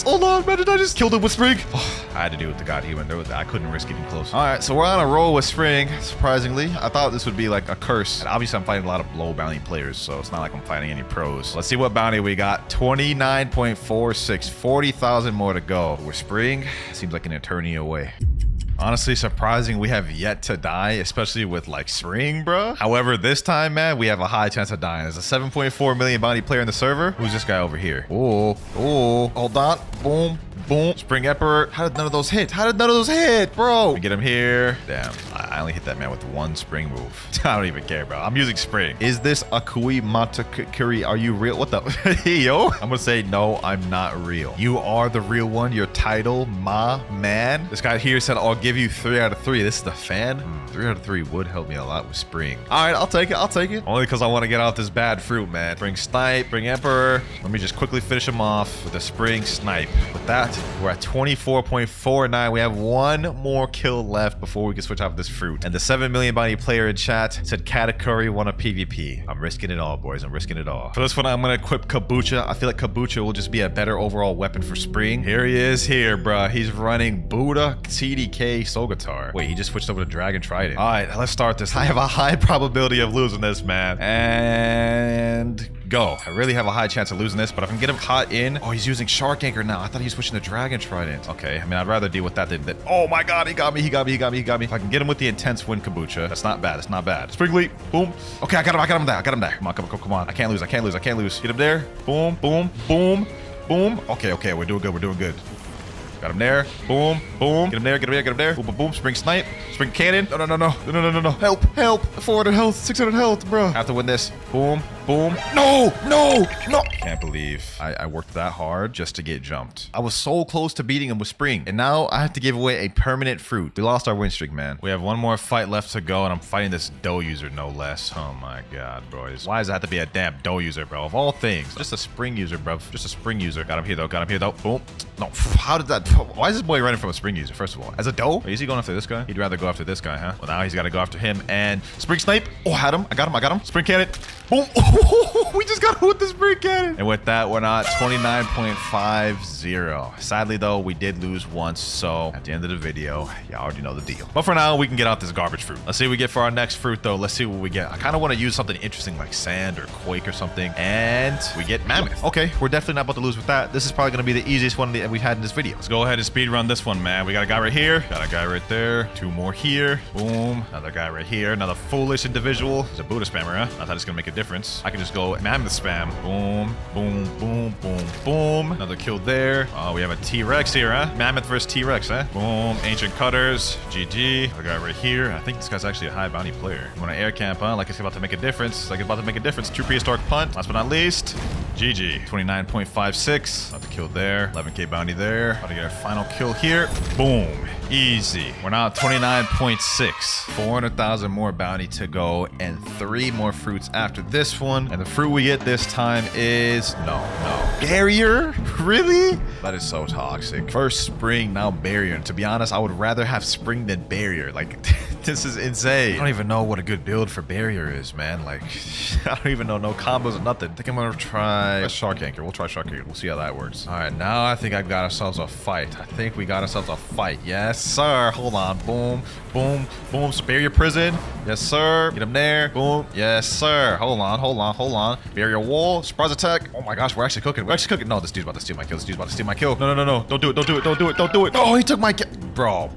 hold on, imagine I just killed him with spring. Oh, I had to do it with the God human. I couldn't risk getting close. All right, so we're on a roll with spring, surprisingly. I thought this would be like a curse. And obviously I'm fighting a lot of low bounty players, so it's not like I'm fighting any pros. Let's see what bounty we got. 29.46, 40,000 more to go. With spring, seems like an eternity away. Honestly, surprising we have yet to die, especially with like spring, bro. However, this time, man, we have a high chance of dying. There's a 7.4 million bounty player in the server. Who's this guy over here? Oh, hold on. Boom, boom. Spring Emperor. How did none of those hit? How did none of those hit, bro? We get him here. Damn, I only hit that man with 1 spring move. I don't even care, bro. I'm using spring. Is this Akui Matakuri? Are you real? What the? Hey, yo. I'm gonna say no, I'm not real. You are the real one. Your title, ma man. This guy here said I'll give you 3 out of 3. This is the fan. 3 out of 3 would help me a lot with spring. All right, I'll take it. I'll take it. Only because I want to get out this bad fruit, man. Spring snipe, spring emperor. Let me just quickly finish him off with a spring snipe. With that, we're at 24.49. We have 1 more kill left before we can switch off this fruit. And the 7 million bounty player in chat said Katakuri won a PvP. I'm risking it all, boys. I'm risking it all. For this one, I'm gonna equip Kabucha. I feel like Kabucha will just be a better overall weapon for spring. Here he is here, bruh. He's running Buddha TDK Sogatar. Wait, he just switched over to Dragon Trident. All right, let's start this. I have a high probability of losing this, man. And go. I really have a high chance of losing this, but if I can get him caught in. Oh, he's using Shark Anchor now. I thought he was switching to Dragon Trident. Okay, I mean, I'd rather deal with that than that. Oh my God, he got me. He got me. He got me. He got me. If I can get him with the intense wind Kabucha, that's not bad. It's not bad. Spring Leap. Boom. Okay, I got him. I got him there. I got him there. Come on, come on. I can't lose. I can't lose. I can't lose. Get him there. Boom, boom, boom, boom. Okay, we're doing good. We're doing good. Got him there. Boom, boom. Get him there, get him there, get him there. Boom, boom, boom. Spring snipe. Spring cannon. No. Help. 400 health, 600 health, bro. I have to win this. Boom, boom. No. Can't believe I worked that hard just to get jumped. I was so close to beating him with spring, and now I have to give away a permanent fruit. We lost our win streak, man. We have 1 more fight left to go, and I'm fighting this dough user, no less. Oh my God, boys. Why does it have to be a damn dough user, bro? Of all things, just a spring user, bro. Just a spring user. Got him here, though. Boom. No, how did that? Why is this boy running from a spring user, first of all? As a dough? Wait, is he going after this guy? He'd rather go after this guy, huh? Well, now he's got to go after him. And spring snipe. Oh, I had him. I got him. Spring cannon. Boom. Oh, we just got him with the spring cannon. And with that, we're not 29.50. Sadly, though, we did lose once. So at the end of the video, y'all already know the deal. But for now, we can get out this garbage fruit. Let's see what we get for our next fruit, though. Let's see what we get. I kind of want to use something interesting like sand or quake or something. And we get mammoth. Okay, we're definitely not about to lose with that. This is probably going to be the easiest one that we've had in this video. Let's go ahead and speed run this one, man. We got a guy right here. Got a guy right there. 2 more here. Boom. Another guy right here. Another foolish individual. He's a Buddha spammer, huh? I thought it's going to make a difference. I can just go mammoth spam. Boom, boom, boom, boom, boom. Another kill there. Oh, we have a T-Rex here, huh? Mammoth versus T-Rex, huh? Boom. Ancient cutters. GG. Another guy right here. I think this guy's actually a high bounty player. You want to air camp, huh? Like it's about to make a difference. True prehistoric punt. Last but not least, GG. 29.56. Another kill there. 11k bounty there. About to get our final kill here. Boom. Easy. We're now at 29.6. 400,000 more bounty to go and 3 more fruits after this one. And the fruit we get this time is no. Barrier? Really? That is so toxic. First spring, now barrier. And to be honest, I would rather have spring than barrier. Like, This is insane. I don't even know what a good build for barrier is, man. Like, I don't even know. No combos or nothing. I think I'm gonna try a Shark Anchor. We'll try Shark Anchor. We'll see how that works. All right, now I think I've got ourselves a fight. I think we got ourselves a fight. Yes, sir. Hold on. Boom, boom, boom. So barrier prison. Yes, sir. Get him there. Boom. Yes, sir. Hold on, hold on, hold on. Barrier wall. Surprise attack. Oh my gosh, we're actually cooking. We're actually cooking. No, this dude's about to steal my kill. This dude's about to steal my kill. No, no, no, no. Don't do it. Don't do it. Don't do it. Don't do it. Oh, he took my kill. Bro,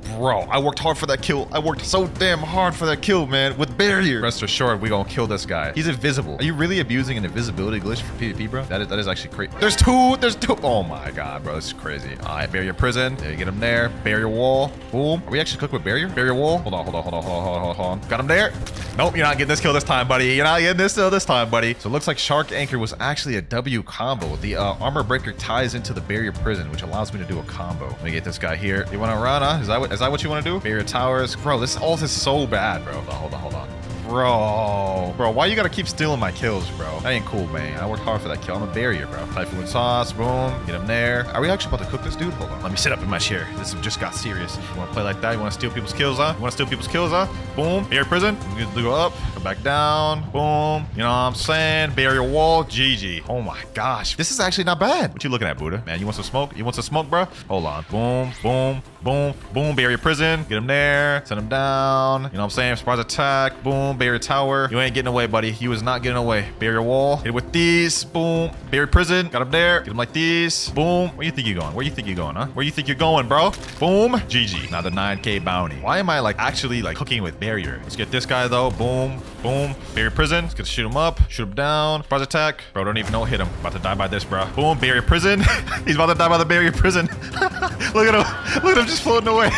I worked hard for that kill. I worked so damn hard for that kill, man. With barrier. Rest assured, we gonna kill this guy. He's invisible. Are you really abusing an invisibility glitch for PvP, bro? That is actually crazy. There's two. There's two. Oh my god, bro. This is crazy. All right, barrier prison. There you get him there. Barrier wall. Boom. Are we actually cooked with barrier? Barrier wall. Hold on, hold on, hold on, hold on, hold on. Got him there. Nope, you're not getting this kill this time, buddy. You're not getting this kill this time, buddy. So it looks like Shark Anchor was actually a W combo. The armor breaker ties into the barrier prison, which allows me to do a combo. Let me get this guy here. You want to run, huh? Is that what you want to do? Barrier towers. Bro, this ult is so bad, bro. Hold on, hold on. Bro, why you gotta keep stealing my kills, bro? That ain't cool, man. I worked hard for that kill. I'm a barrier, bro. Typhoon sauce, boom. Get him there. Are we actually about to cook this dude? Hold on. Let me sit up in my chair. This just got serious. You wanna play like that? You wanna steal people's kills, huh? You wanna steal people's kills, huh? Boom. Barrier prison. You can go up, go back down. Boom. You know what I'm saying? Barrier wall. GG. Oh my gosh. This is actually not bad. What you looking at, Buddha? Man, you want some smoke? You want some smoke, bro? Hold on. Boom, boom, boom, boom. Barrier prison. Get him there. Send him down. You know what I'm saying? Surprise attack. Boom. Barrier tower. You ain't getting away, buddy. You is not getting away. Barrier wall. Hit it with these. Boom. Barrier prison. Got him there. Get him like these. Boom. Where you think you're going? Where you think you're going, huh? Where you think you're going, bro? Boom. GG. Now the 9K bounty. Why am I like actually like cooking with barrier? Let's get this guy though. Boom. Boom. Barrier prison. Let's get shoot him up. Shoot him down. Surprise attack. Bro, don't even know. Hit him. About to die by this, bro. Boom. Barrier prison. He's about to die by the barrier prison. Look at him. Look at him just floating away.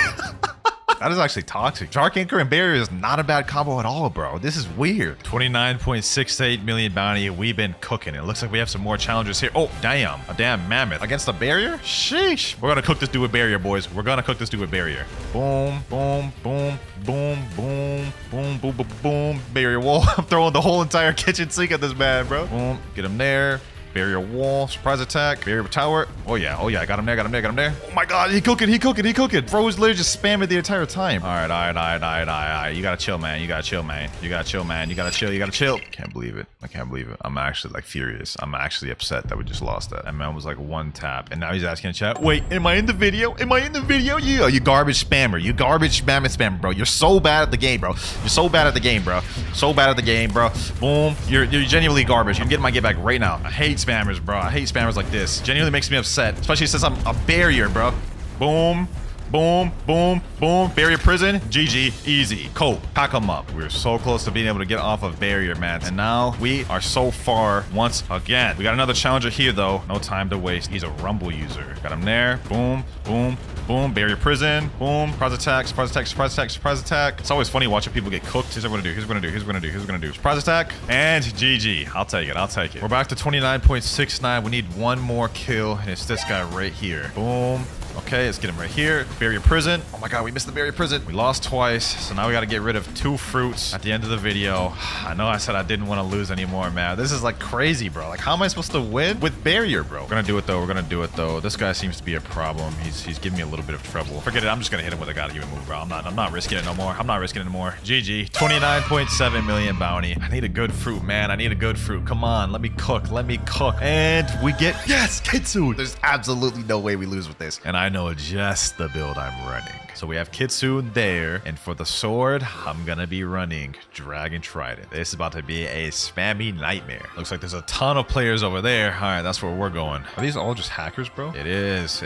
That is actually toxic. Shark Anchor and barrier is not a bad combo at all, bro. This is weird. 29.68 million bounty. We've been cooking. It looks like we have some more challengers here. Oh, damn. A damn mammoth. Against the barrier? Sheesh. We're gonna cook this dude with barrier, boys. We're gonna cook this dude with barrier. Boom, boom, boom, boom, boom, boom, boom, boom, boom. Barrier wall. I'm throwing the whole entire kitchen sink at this man, bro. Boom. Get him there. Barrier wall, surprise attack, barrier tower. Oh yeah, got him there, got him there, got him there. Oh my god, he cooking, he cooking, he cooking. Bro was literally just spamming the entire time. All right. You gotta chill, man. You gotta chill, man. You gotta chill, man. You gotta chill, you gotta chill. Can't believe it. I can't believe it. I'm actually like furious. I'm actually upset that we just lost that. That man was like one tap. And now he's asking in chat, wait, am I in the video? Am I in the video? Yeah, you garbage spammer. You garbage spammer, bro. You're so bad at the game, bro. You're so bad at the game, bro. So bad at the game, bro. Boom. You're genuinely garbage. I'm getting my get back right now. I hate spammers, bro. I hate spammers like this. Genuinely makes me upset. Especially since I'm a barrier, bro. Boom. Boom, boom, boom. Barrier prison. GG. Easy. Cope. Pack them up. We were so close to being able to get off of barrier, man. And now we are so far once again. We got another challenger here, though. No time to waste. He's a rumble user. Got him there. Boom, boom, boom. Barrier prison. Boom. Surprise attack, surprise attack, surprise attack, surprise attack. It's always funny watching people get cooked. Here's what we're gonna do. Here's what we're gonna do. Here's what we're gonna do. Here's what we're gonna do. Surprise attack. And GG. I'll take it. I'll take it. We're back to 29.69. We need one more kill. And it's this guy right here. Boom. Okay, let's get him right here. Barrier prison. Oh my god, we missed the barrier prison. We lost twice, so now we gotta get rid of 2 fruits at the end of the video. I know I said I didn't want to lose anymore, man. This is like crazy, bro. Like, how am I supposed to win with barrier, bro? We're gonna do it though. We're gonna do it though. This guy seems to be a problem. He's giving me a little bit of trouble. Forget it. I'm just gonna hit him with a gotta even move, bro. I'm not risking it no more. I'm not risking it anymore. GG. 29.7 million bounty. I need a good fruit, man. I need a good fruit. Come on, let me cook. Let me cook. And we get yes, Kitsune. There's absolutely no way we lose with this. And I know just the build I'm running. So we have Kitsune there, and for the sword, I'm gonna be running Dragon Trident. This is about to be a spammy nightmare. Looks like there's a ton of players over there. All right, that's where we're going. Are these all just hackers, bro? It is.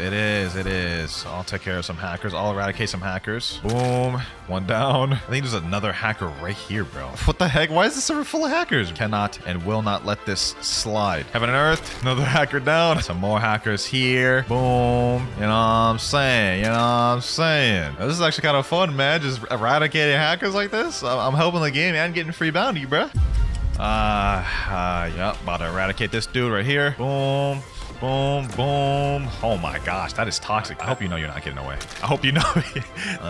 I'll take care of some hackers. I'll eradicate some hackers. Boom. One down. I think there's another hacker right here, bro. What the heck? Why is this server full of hackers? Cannot and will not let this slide. Heaven and Earth. Another hacker down. Some more hackers here. Boom. You know what I'm saying? You know what I'm saying? This is actually kind of fun, man. Just eradicating hackers like this. I'm helping the game and getting free bounty, bro. Yep. About to eradicate this dude right here. Boom. Boom, boom. Oh my gosh, that is toxic. I hope you know you're not getting away. I hope you know.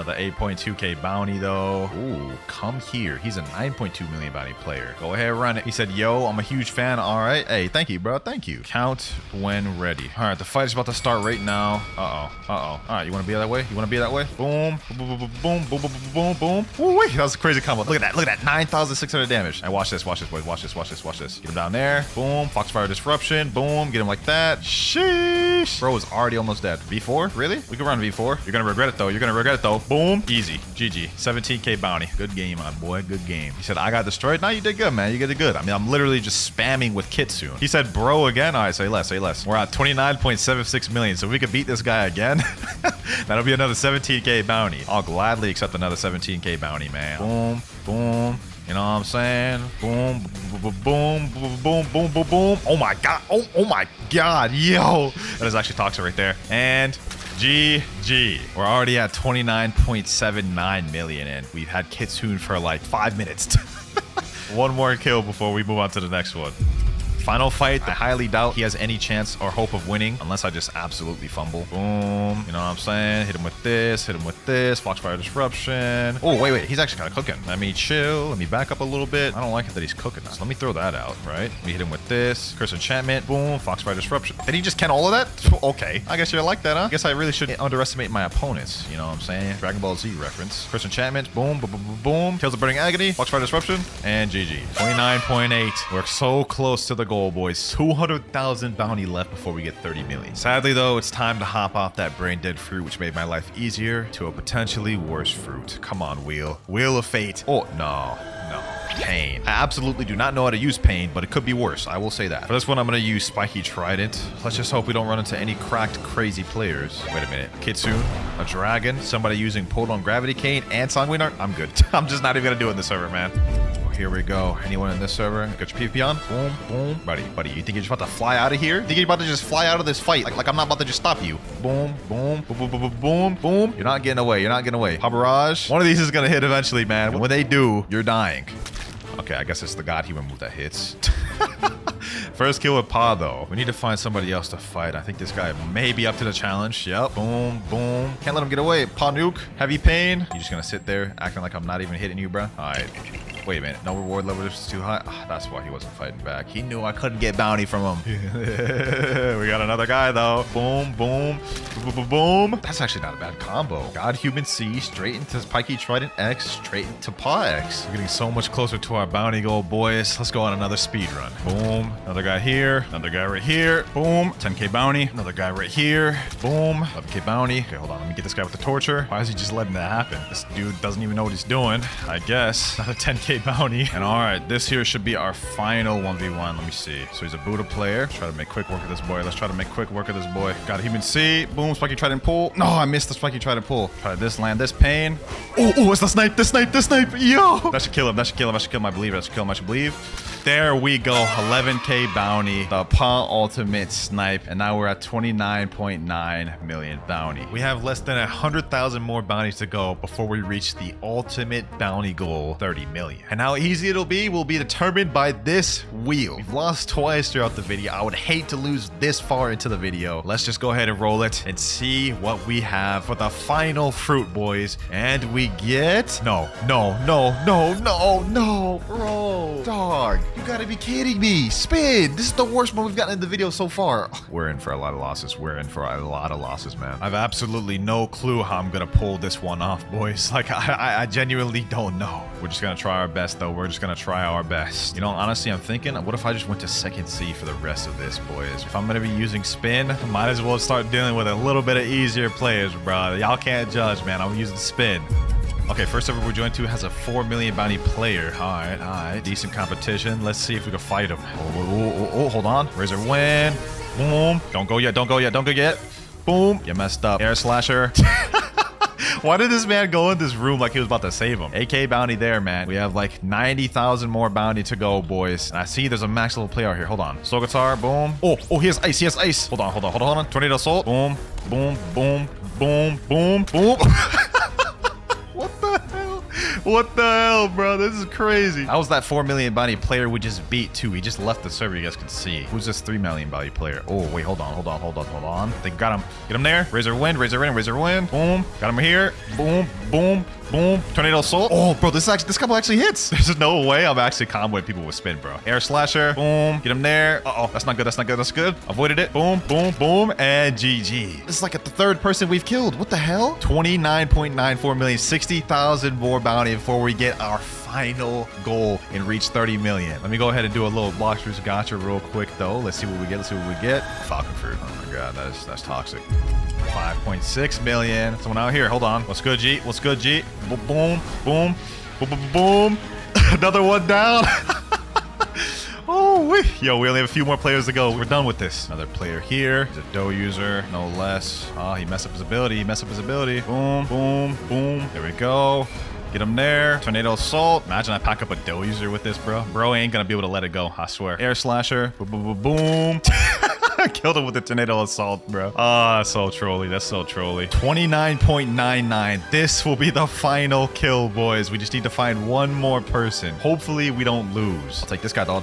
The 8.2k bounty though. Ooh, come here. He's a 9.2 million bounty player. Go ahead, run it. He said, yo, I'm a huge fan. All right. Hey, thank you, bro. Thank you. Count when ready. All right, the fight is about to start right now. Uh-oh. All right, you want to be that way? You want to be that way? Boom, boom, boom, boom, boom, boom, boom, boom. Ooh, wait, that was a crazy combo. Look at that. 9,600 damage. Hey, watch this, boys. Watch this. Get him down there. Boom. Foxfire disruption. Boom. Get him like that. Sheesh. Bro is already almost dead. V4? Really? We can run V4. You're gonna regret it though. Boom. Easy. GG. 17k bounty. Good game, my boy. Good game. He said, I got destroyed. No, you did good, man. You did good. I mean, I'm literally just spamming with kit soon. He said, bro, again. All right, say less. We're at 29.76 million. So if we could beat this guy again, that'll be another 17k bounty. I'll gladly accept another 17k bounty, man. Boom. Boom. You know what I'm saying? Boom, boom, boom. Oh my god. Oh my god. Yo. That is actually toxic right there. And GG. We're already at 29.79 million and we've had Kitsune for like 5 minutes. One more kill before we move on to the next one. Final fight, I highly doubt he has any chance or hope of winning unless I just absolutely fumble. Boom. You know what I'm saying? Hit him with this. Foxfire disruption. Oh, wait. He's actually kind of cooking. Let me chill. Let me back up a little bit. I don't like it that he's cooking us. Let me throw that out, right? Let me hit him with this. Curse enchantment. Boom. Foxfire disruption. Did he just can all of that? Okay. I guess you're like that, huh? I guess I really shouldn't underestimate my opponents. You know what I'm saying? Dragon Ball Z reference. Curse enchantment. Boom. Boom. Kills the burning agony. Foxfire disruption. And GG. 29.8. We're so close to the goal, boys. 200,000 bounty left before we get 30 million. Sadly, though, it's time to hop off that brain dead fruit, which made my life easier, to a potentially worse fruit. Come on, wheel. Wheel of fate. Oh, no. Pain. I absolutely do not know how to use pain, but it could be worse. I will say that. For this one, I'm going to use Spiky Trident. Let's just hope we don't run into any cracked, crazy players. Wait a minute. Kitsune, a dragon, somebody using Podon Gravity Cane, and Sanguine Art. I'm good. I'm just not even going to do it in the server, man. Here we go. Anyone in this server? Got your PvP on? Boom, boom. Buddy, you think you're just about to fly out of here? You think you're about to just fly out of this fight? Like I'm not about to just stop you. Boom, boom, boom, boom, boom, boom. You're not getting away. Barrage. One of these is going to hit eventually, man. And when they do, you're dying. Okay, I guess it's the God Human move that hits. First kill with Pa, though. We need to find somebody else to fight. I think this guy may be up to the challenge. Yep. Boom, boom. Can't let him get away. Pa Nuke. Heavy pain. You're just going to sit there acting like I'm not even hitting you, bro. All right. Wait a minute. No reward level is too high. Oh, that's why he wasn't fighting back. He knew I couldn't get bounty from him. We got another guy, though. Boom, boom, boom, boom, boom. That's actually not a bad combo. God Human C, straight into Spiky Trident X, straight into Pa X. We're getting so much closer to our bounty goal, boys. Let's go on another speed run. Boom. Another guy here. Another guy right here. Boom. 10k bounty. Another guy right here. Boom. 11k bounty. Okay, hold on. Let me get this guy with the torture. Why is he just letting that happen? This dude doesn't even know what he's doing. I guess. Another 10k bounty. And all right, this here should be our final 1v1. Let me see. So he's a Buddha player. Let's try to make quick work of this boy. Got Human C. Boom. Spiky Trident pull. No, I missed the Spiky Trident pull. Try this, land this pain. Oh, it's the snipe. Yo. That should kill him. I should believe. There we go. 11k bounty. The Pa ultimate snipe. And now we're at 29.9 million bounty. We have less than 100,000 more bounties to go before we reach the ultimate bounty goal, 30 million. And how easy it'll be will be determined by this wheel. We've lost twice throughout the video. I would hate to lose this far into the video. Let's just go ahead and roll it and see what we have for the final fruit, boys. And we get... No, bro. Dog. You gotta be kidding me. Spin. This is the worst one we've gotten in the video so far. We're in for a lot of losses. Man. I've absolutely no clue how I'm gonna pull this one off, boys. Like, I genuinely don't know. We're just gonna try our best, though. You know, honestly, I'm thinking, what if I just went to second C for the rest of this, boys? If I'm gonna be using spin, I might as well start dealing with a little bit of easier players, bro. Y'all can't judge, man. I'm using spin. Okay, first server we're joined to has a 4 million bounty player. All right. Decent competition. Let's see if we can fight him. Oh, hold on. Razor win. Boom. Don't go yet. Boom. You messed up. Air slasher. Why did this man go in this room like he was about to save him? AK bounty there, man. We have like 90,000 more bounty to go, boys. And I see there's a max level player out here. Hold on. Soul guitar. Boom. Oh, he has ice. Hold on. Tornado assault. Boom. What the hell? What the hell, bro? This is crazy. That was that 4 million bounty player we just beat, too. He just left the server, you guys can see. Who's this 3 million bounty player? Oh, wait, hold on. They got him. Get him there. Razor wind. Boom. Got him here. Boom. Tornado assault. Oh, bro, this combo actually hits. There's no way I'm actually comboing people with spin, bro. Air slasher. Boom. Get him there. Uh-oh, that's not good. That's good. Avoided it. Boom. And GG. This is like the third person we've killed. What the hell? 29.94 million. 60,000 more bounty before we get our final goal and reach 30 million. Let me go ahead and do a little Blox gotcha real quick, though. Let's see what we get. Falcon fruit. Oh my god, that's toxic. 5.6 million. Someone out here. Hold on. What's good, G? Boom. Another one down. Oh, yo, we only have a few more players to go. We're done with this. Another player here. He's a dough user, no less. Oh, he messed up his ability. Boom. There we go. Get him there. Tornado assault. Imagine I pack up a dough user with this, bro. Bro ain't gonna be able to let it go, I swear. Air slasher. Boom. I killed him with the tornado assault, bro. Ah, that's so trolly. 29.99. This will be the final kill, boys. We just need to find one more person. Hopefully, we don't lose. I'll take this guy, though.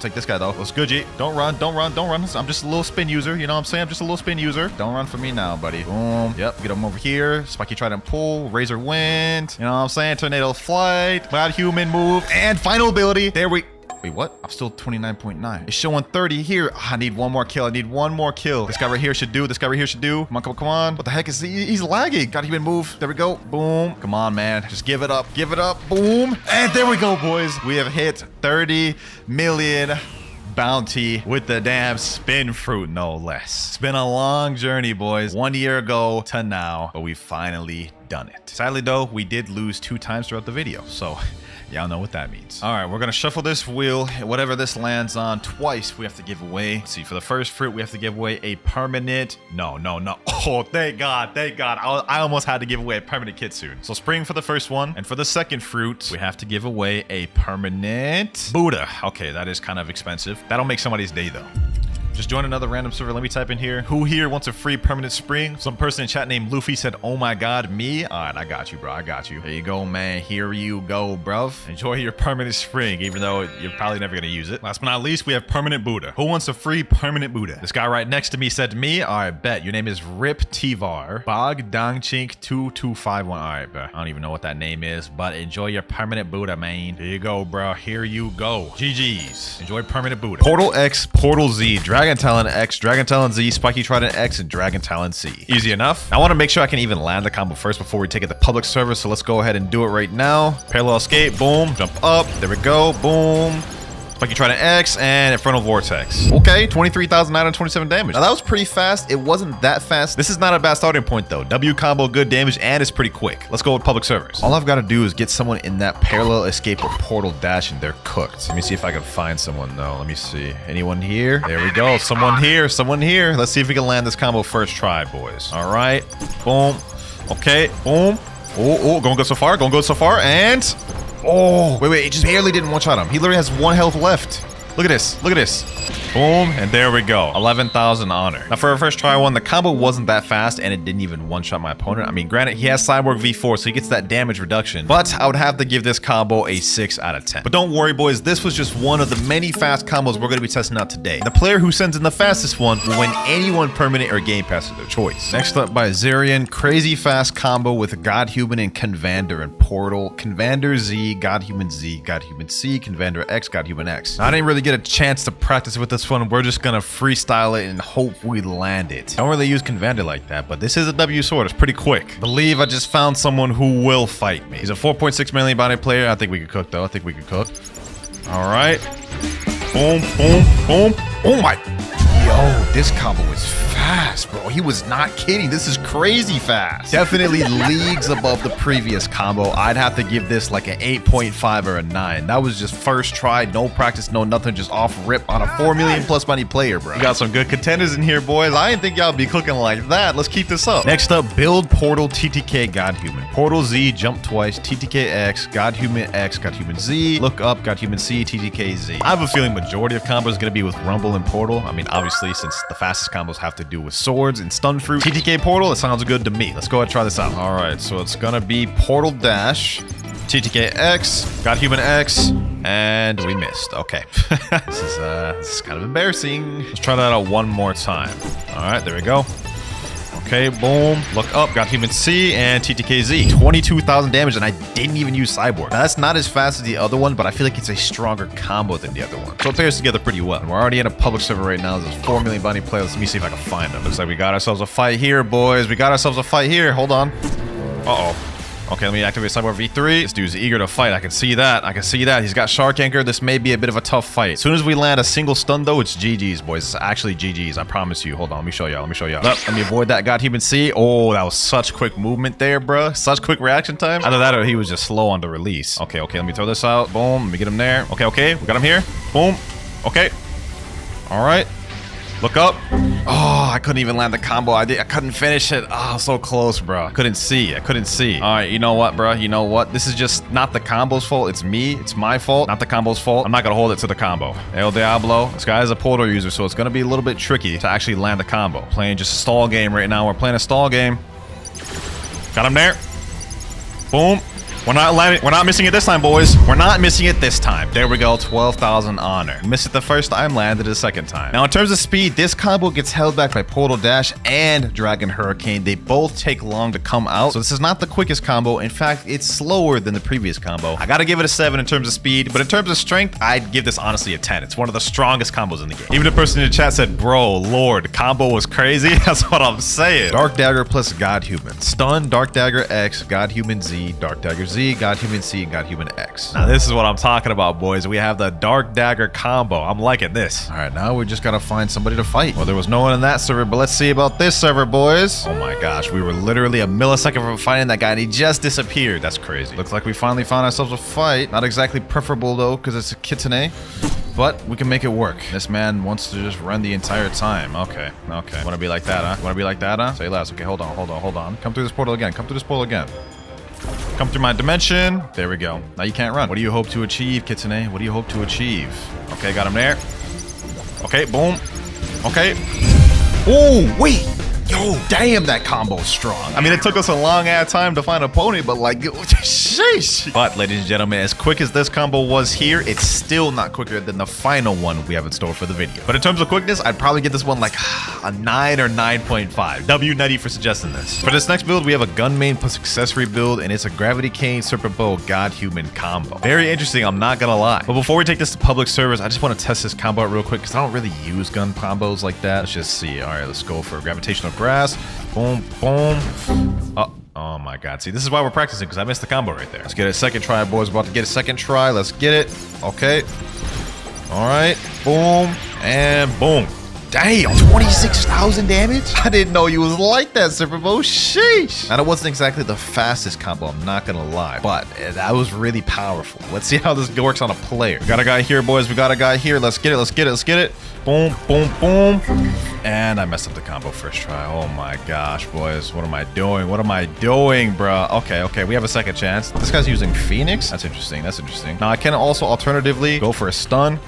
What's good, G? Don't run. I'm just a little spin user. You know what I'm saying? I'm just a little spin user. Don't run for me now, buddy. Boom. Yep, get him over here. Spiky trident pull. Razor wind. You know what I'm saying? Tornado flight. Bad human move. And final ability. There we... Wait, what? I'm still 29.9. It's showing 30 here. I need one more kill. This guy right here should do. Come on. What the heck is he? He's lagging. Got human move. There we go. Boom. Come on, man. Just give it up. Boom. And there we go, boys. We have hit 30 million bounty with the damn spin fruit, no less. It's been a long journey, boys. 1 year ago to now, but we finally done it. Sadly, though, we did lose 2 times throughout the video, so... y'all know what that means. All right, we're gonna shuffle this wheel. Whatever this lands on, twice we have to give away. Let's see, for the first fruit, we have to give away a permanent. No. Oh, thank God. I almost had to give away a permanent kitsune. So spring for the first one, and for the second fruit, we have to give away a permanent Buddha. Okay, that is kind of expensive. That'll make somebody's day, though. Just join another random server. Let me type in here. Who here wants a free permanent spring? Some person in chat named Luffy said, oh my god, me? All right, I got you, bro. There you go, man. Here you go, bruv. Enjoy your permanent spring, even though you're probably never going to use it. Last but not least, we have permanent Buddha. Who wants a free permanent Buddha? This guy right next to me said me. All right, bet. Your name is Rip Tivar. Bog Dangchink 2251. All right, bro. I don't even know what that name is, but enjoy your permanent Buddha, man. Here you go, bro. Here you go. GG's. Enjoy permanent Buddha. Portal X, Portal Z, Dragon Talon X, Dragon Talon Z, Spiky Trident X, and Dragon Talon C. Easy enough. I want to make sure I can even land the combo first before we take it to public server, so let's go ahead and do it right now. Parallel escape, boom, jump up, there we go, boom. Spiky Trident X and Infernal Vortex. Okay, 23,927 damage. Now that was pretty fast. It wasn't that fast. This is not a bad starting point though. W combo, good damage, and it's pretty quick. Let's go with public servers. All I've got to do is get someone in that parallel escape or portal dash and they're cooked. Let me see if I can find someone though. Let me see. Anyone here? There we go. Someone here. Let's see if we can land this combo first try, boys. All right. Boom. Okay. Boom. Oh, gonna go so far, and... oh, wait, it just barely didn't one-shot him. He literally has 1 health left. Look at this. Boom, and there we go. 11,000 honor. Now, for our first try one, the combo wasn't that fast, and it didn't even one-shot my opponent. I mean, granted, he has Cyborg V4, so he gets that damage reduction, but I would have to give this combo a 6 out of 10. But don't worry, boys. This was just one of the many fast combos we're going to be testing out today. The player who sends in the fastest one will win anyone permanent or game pass of their choice. Next up by Zerian, crazy fast combo with God Human and Convander and Portal. Convander Z, God Human Z, God Human C, Convander X, God Human X. Now, I didn't really get a chance to practice with this one. We're just gonna freestyle it and hope we land it. Don't really use Convander like that, but this is a W sword. It's pretty quick. Believe I just found someone who will fight me. He's a 4.6 million bounty player. I think we could cook though. All right. Boom. Oh my. Yo, this combo is fast, bro. He was not kidding. This is crazy fast. Definitely leagues above the previous combo. I'd have to give this like an 8.5 or a 9. That was just first try, no practice, no nothing, just off rip on a 4 million plus money player, bro. We got some good contenders in here, boys. I didn't think y'all be cooking like that. Let's keep this up. Next up, build Portal TTK God Human. Portal Z, jump twice, TTK X, God Human X, God Human Z, look up, God Human C, TTK Z. I have a feeling majority of combos is going to be with Rumble and Portal. I mean, obviously, since the fastest combos have to do with swords and stun fruit. TTK Portal, it sounds good to me. Let's go ahead and try this out. All right, so it's gonna be Portal Dash, TTK X, God Human X, and we missed. Okay. This is kind of embarrassing. Let's try that out one more time. All right, there we go. Okay, boom. Look up, got Human C and TTKZ. 22,000 damage, and I didn't even use Cyborg. Now, that's not as fast as the other one, but I feel like it's a stronger combo than the other one. So it pairs together pretty well. And we're already in a public server right now. There's 4 million bounty players. Let me see if I can find them. Looks like we got ourselves a fight here, boys. We got ourselves a fight here. Hold on. Uh-oh. Okay, let me activate Cyborg V3. This dude's eager to fight. I can see that. I can see that. He's got Shark Anchor. This may be a bit of a tough fight. As soon as we land a single stun, though, it's GG's, boys. It's actually GG's. I promise you. Hold on. Let me show y'all. Let me show y'all. Let me avoid that God Human C. Oh, that was such quick movement there, bruh. Such quick reaction time. Either that or he was just slow on the release. Okay, okay. Let me throw this out. Boom. Let me get him there. Okay, okay. We got him here. Boom. Okay. All right. Look up. Oh, I couldn't even land the combo. I couldn't finish it. Oh, so close, bro. I couldn't see. I couldn't see. All right, you know what, bro? You know what? This is just not the combo's fault. It's me. It's my fault. Not the combo's fault. I'm not gonna hold it to the combo. El Diablo. This guy is a portal user, so it's gonna be a little bit tricky to actually land the combo. Playing just a stall game right now. We're playing a stall game. Got him there. Boom. We're not missing it this time, boys. We're not missing it this time. There we go, 12,000 honor. Missed it the first time, landed it the second time. Now, in terms of speed, this combo gets held back by Portal Dash and Dragon Hurricane. They both take long to come out, so this is not the quickest combo. In fact, it's slower than the previous combo. I gotta give it a 7 in terms of speed, but in terms of strength, I'd give this honestly a 10. It's one of the strongest combos in the game. Even the person in the chat said, bro, lord, combo was crazy. That's what I'm saying. Dark Dagger plus God Human. Stun, Dark Dagger X, God Human Z, Dark Dagger Z, God Human C, and God Human X. Now this is what I'm talking about, boys. We have the Dark Dagger combo. I'm liking this. All right, now we just gotta find somebody to fight. Well, there was no one in that server, but let's see about this server, boys. Oh my gosh, we were literally a millisecond from fighting that guy, and he just disappeared. That's crazy. Looks like we finally found ourselves a fight. Not exactly preferable though, because it's a Kitsune. But we can make it work. This man wants to just run the entire time. Okay, okay. Wanna be like that, huh? Wanna be like that, huh? Say less. Okay, hold on, hold on, hold on. Come through this portal again. Come through this portal again. Come through my dimension. There we go. Now you can't run. What do you hope to achieve, Kitsune? What do you hope to achieve? Okay, got him there. Okay, boom. Okay. Oh, wait. Yo, damn, that combo's strong. I mean, it took us a long ass time to find an opponent, but like, sheesh. But ladies and gentlemen, as quick as this combo was here, it's still not quicker than the final one we have in store for the video. But in terms of quickness, I'd probably get this one like a 9 or 9.5. W Nutty for suggesting this. For this next build, we have a gun main plus accessory build, and it's a Gravity Cane Serpent Bow God Human combo. Very interesting, I'm not gonna lie. But before we take this to public servers, I just want to test this combo out real quick because I don't really use gun combos like that. Let's just see. All right, let's go for Gravitational Grass. Boom, boom. Oh my god. See, this is why we're practicing, because I missed the combo right there. Let's get a second try, boys. About to get a second try. Let's get it. Okay. All right. Boom. And boom. Damn, 26,000 damage? I didn't know you was like that, Super Bowl. Sheesh. Now, that wasn't exactly the fastest combo, I'm not gonna lie, but that was really powerful. Let's see how this works on a player. We got a guy here, boys. We got a guy here. Let's get it. Let's get it. Let's get it. Boom, boom, boom. And I messed up the combo first try. Oh my gosh, boys. What am I doing? What am I doing, bruh? Okay, okay. We have a second chance. This guy's using Phoenix. That's interesting. That's interesting. Now, I can also alternatively go for a stun.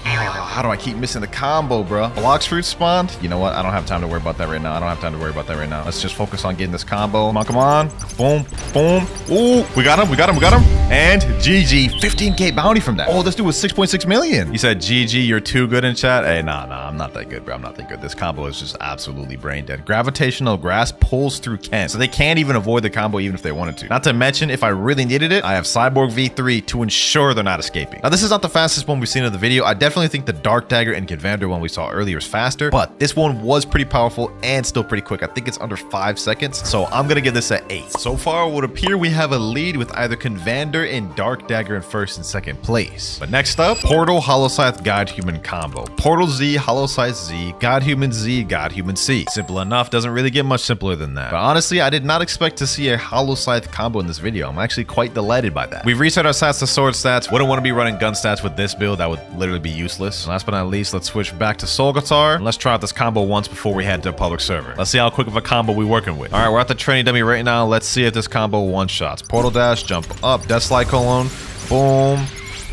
How do I keep missing the combo, bro? Blox fruit spawned? You know what? I don't have time to worry about that right now. I don't have time to worry about that right now. Let's just focus on getting this combo. Come on, come on. Boom, boom. Ooh, we got him, we got him, we got him. And GG, 15K bounty from that. Oh, this dude was 6.6 million. He said, GG, you're too good in chat. Hey, nah, I'm not that good, bro. I'm not that good. This combo is just absolutely brain dead. Gravitational Grass pulls through Ken, so they can't even avoid the combo even if they wanted to. Not to mention, if I really needed it, I have Cyborg V3 to ensure they're not escaping. Now, this is not the fastest one we've seen in the video. I definitely think the Dark Dagger and Convander one we saw earlier is faster, but this one was pretty powerful and still pretty quick. I think it's under 5 seconds, so I'm gonna give this an 8. So far, it would appear we have a lead with either Convander and Dark Dagger in first and second place. But next up, Portal Hollow Scythe God Human combo. Portal Z, Hollow Scythe Z, God Human Z, God Human C. Simple enough, doesn't really get much simpler than that. But honestly, I did not expect to see a Hollow Scythe combo in this video. I'm actually quite delighted by that. We've reset our stats to sword stats. Wouldn't want to be running gun stats with this build. That would literally be useless. Last but not least, let's switch back to Soul Guitar, and let's try out this combo once before we head to a public server. Let's see how quick of a combo we're working with. All right, we're at the training dummy right now. Let's see if this combo one-shots. Portal Dash, jump up, Death Slide Colon, boom,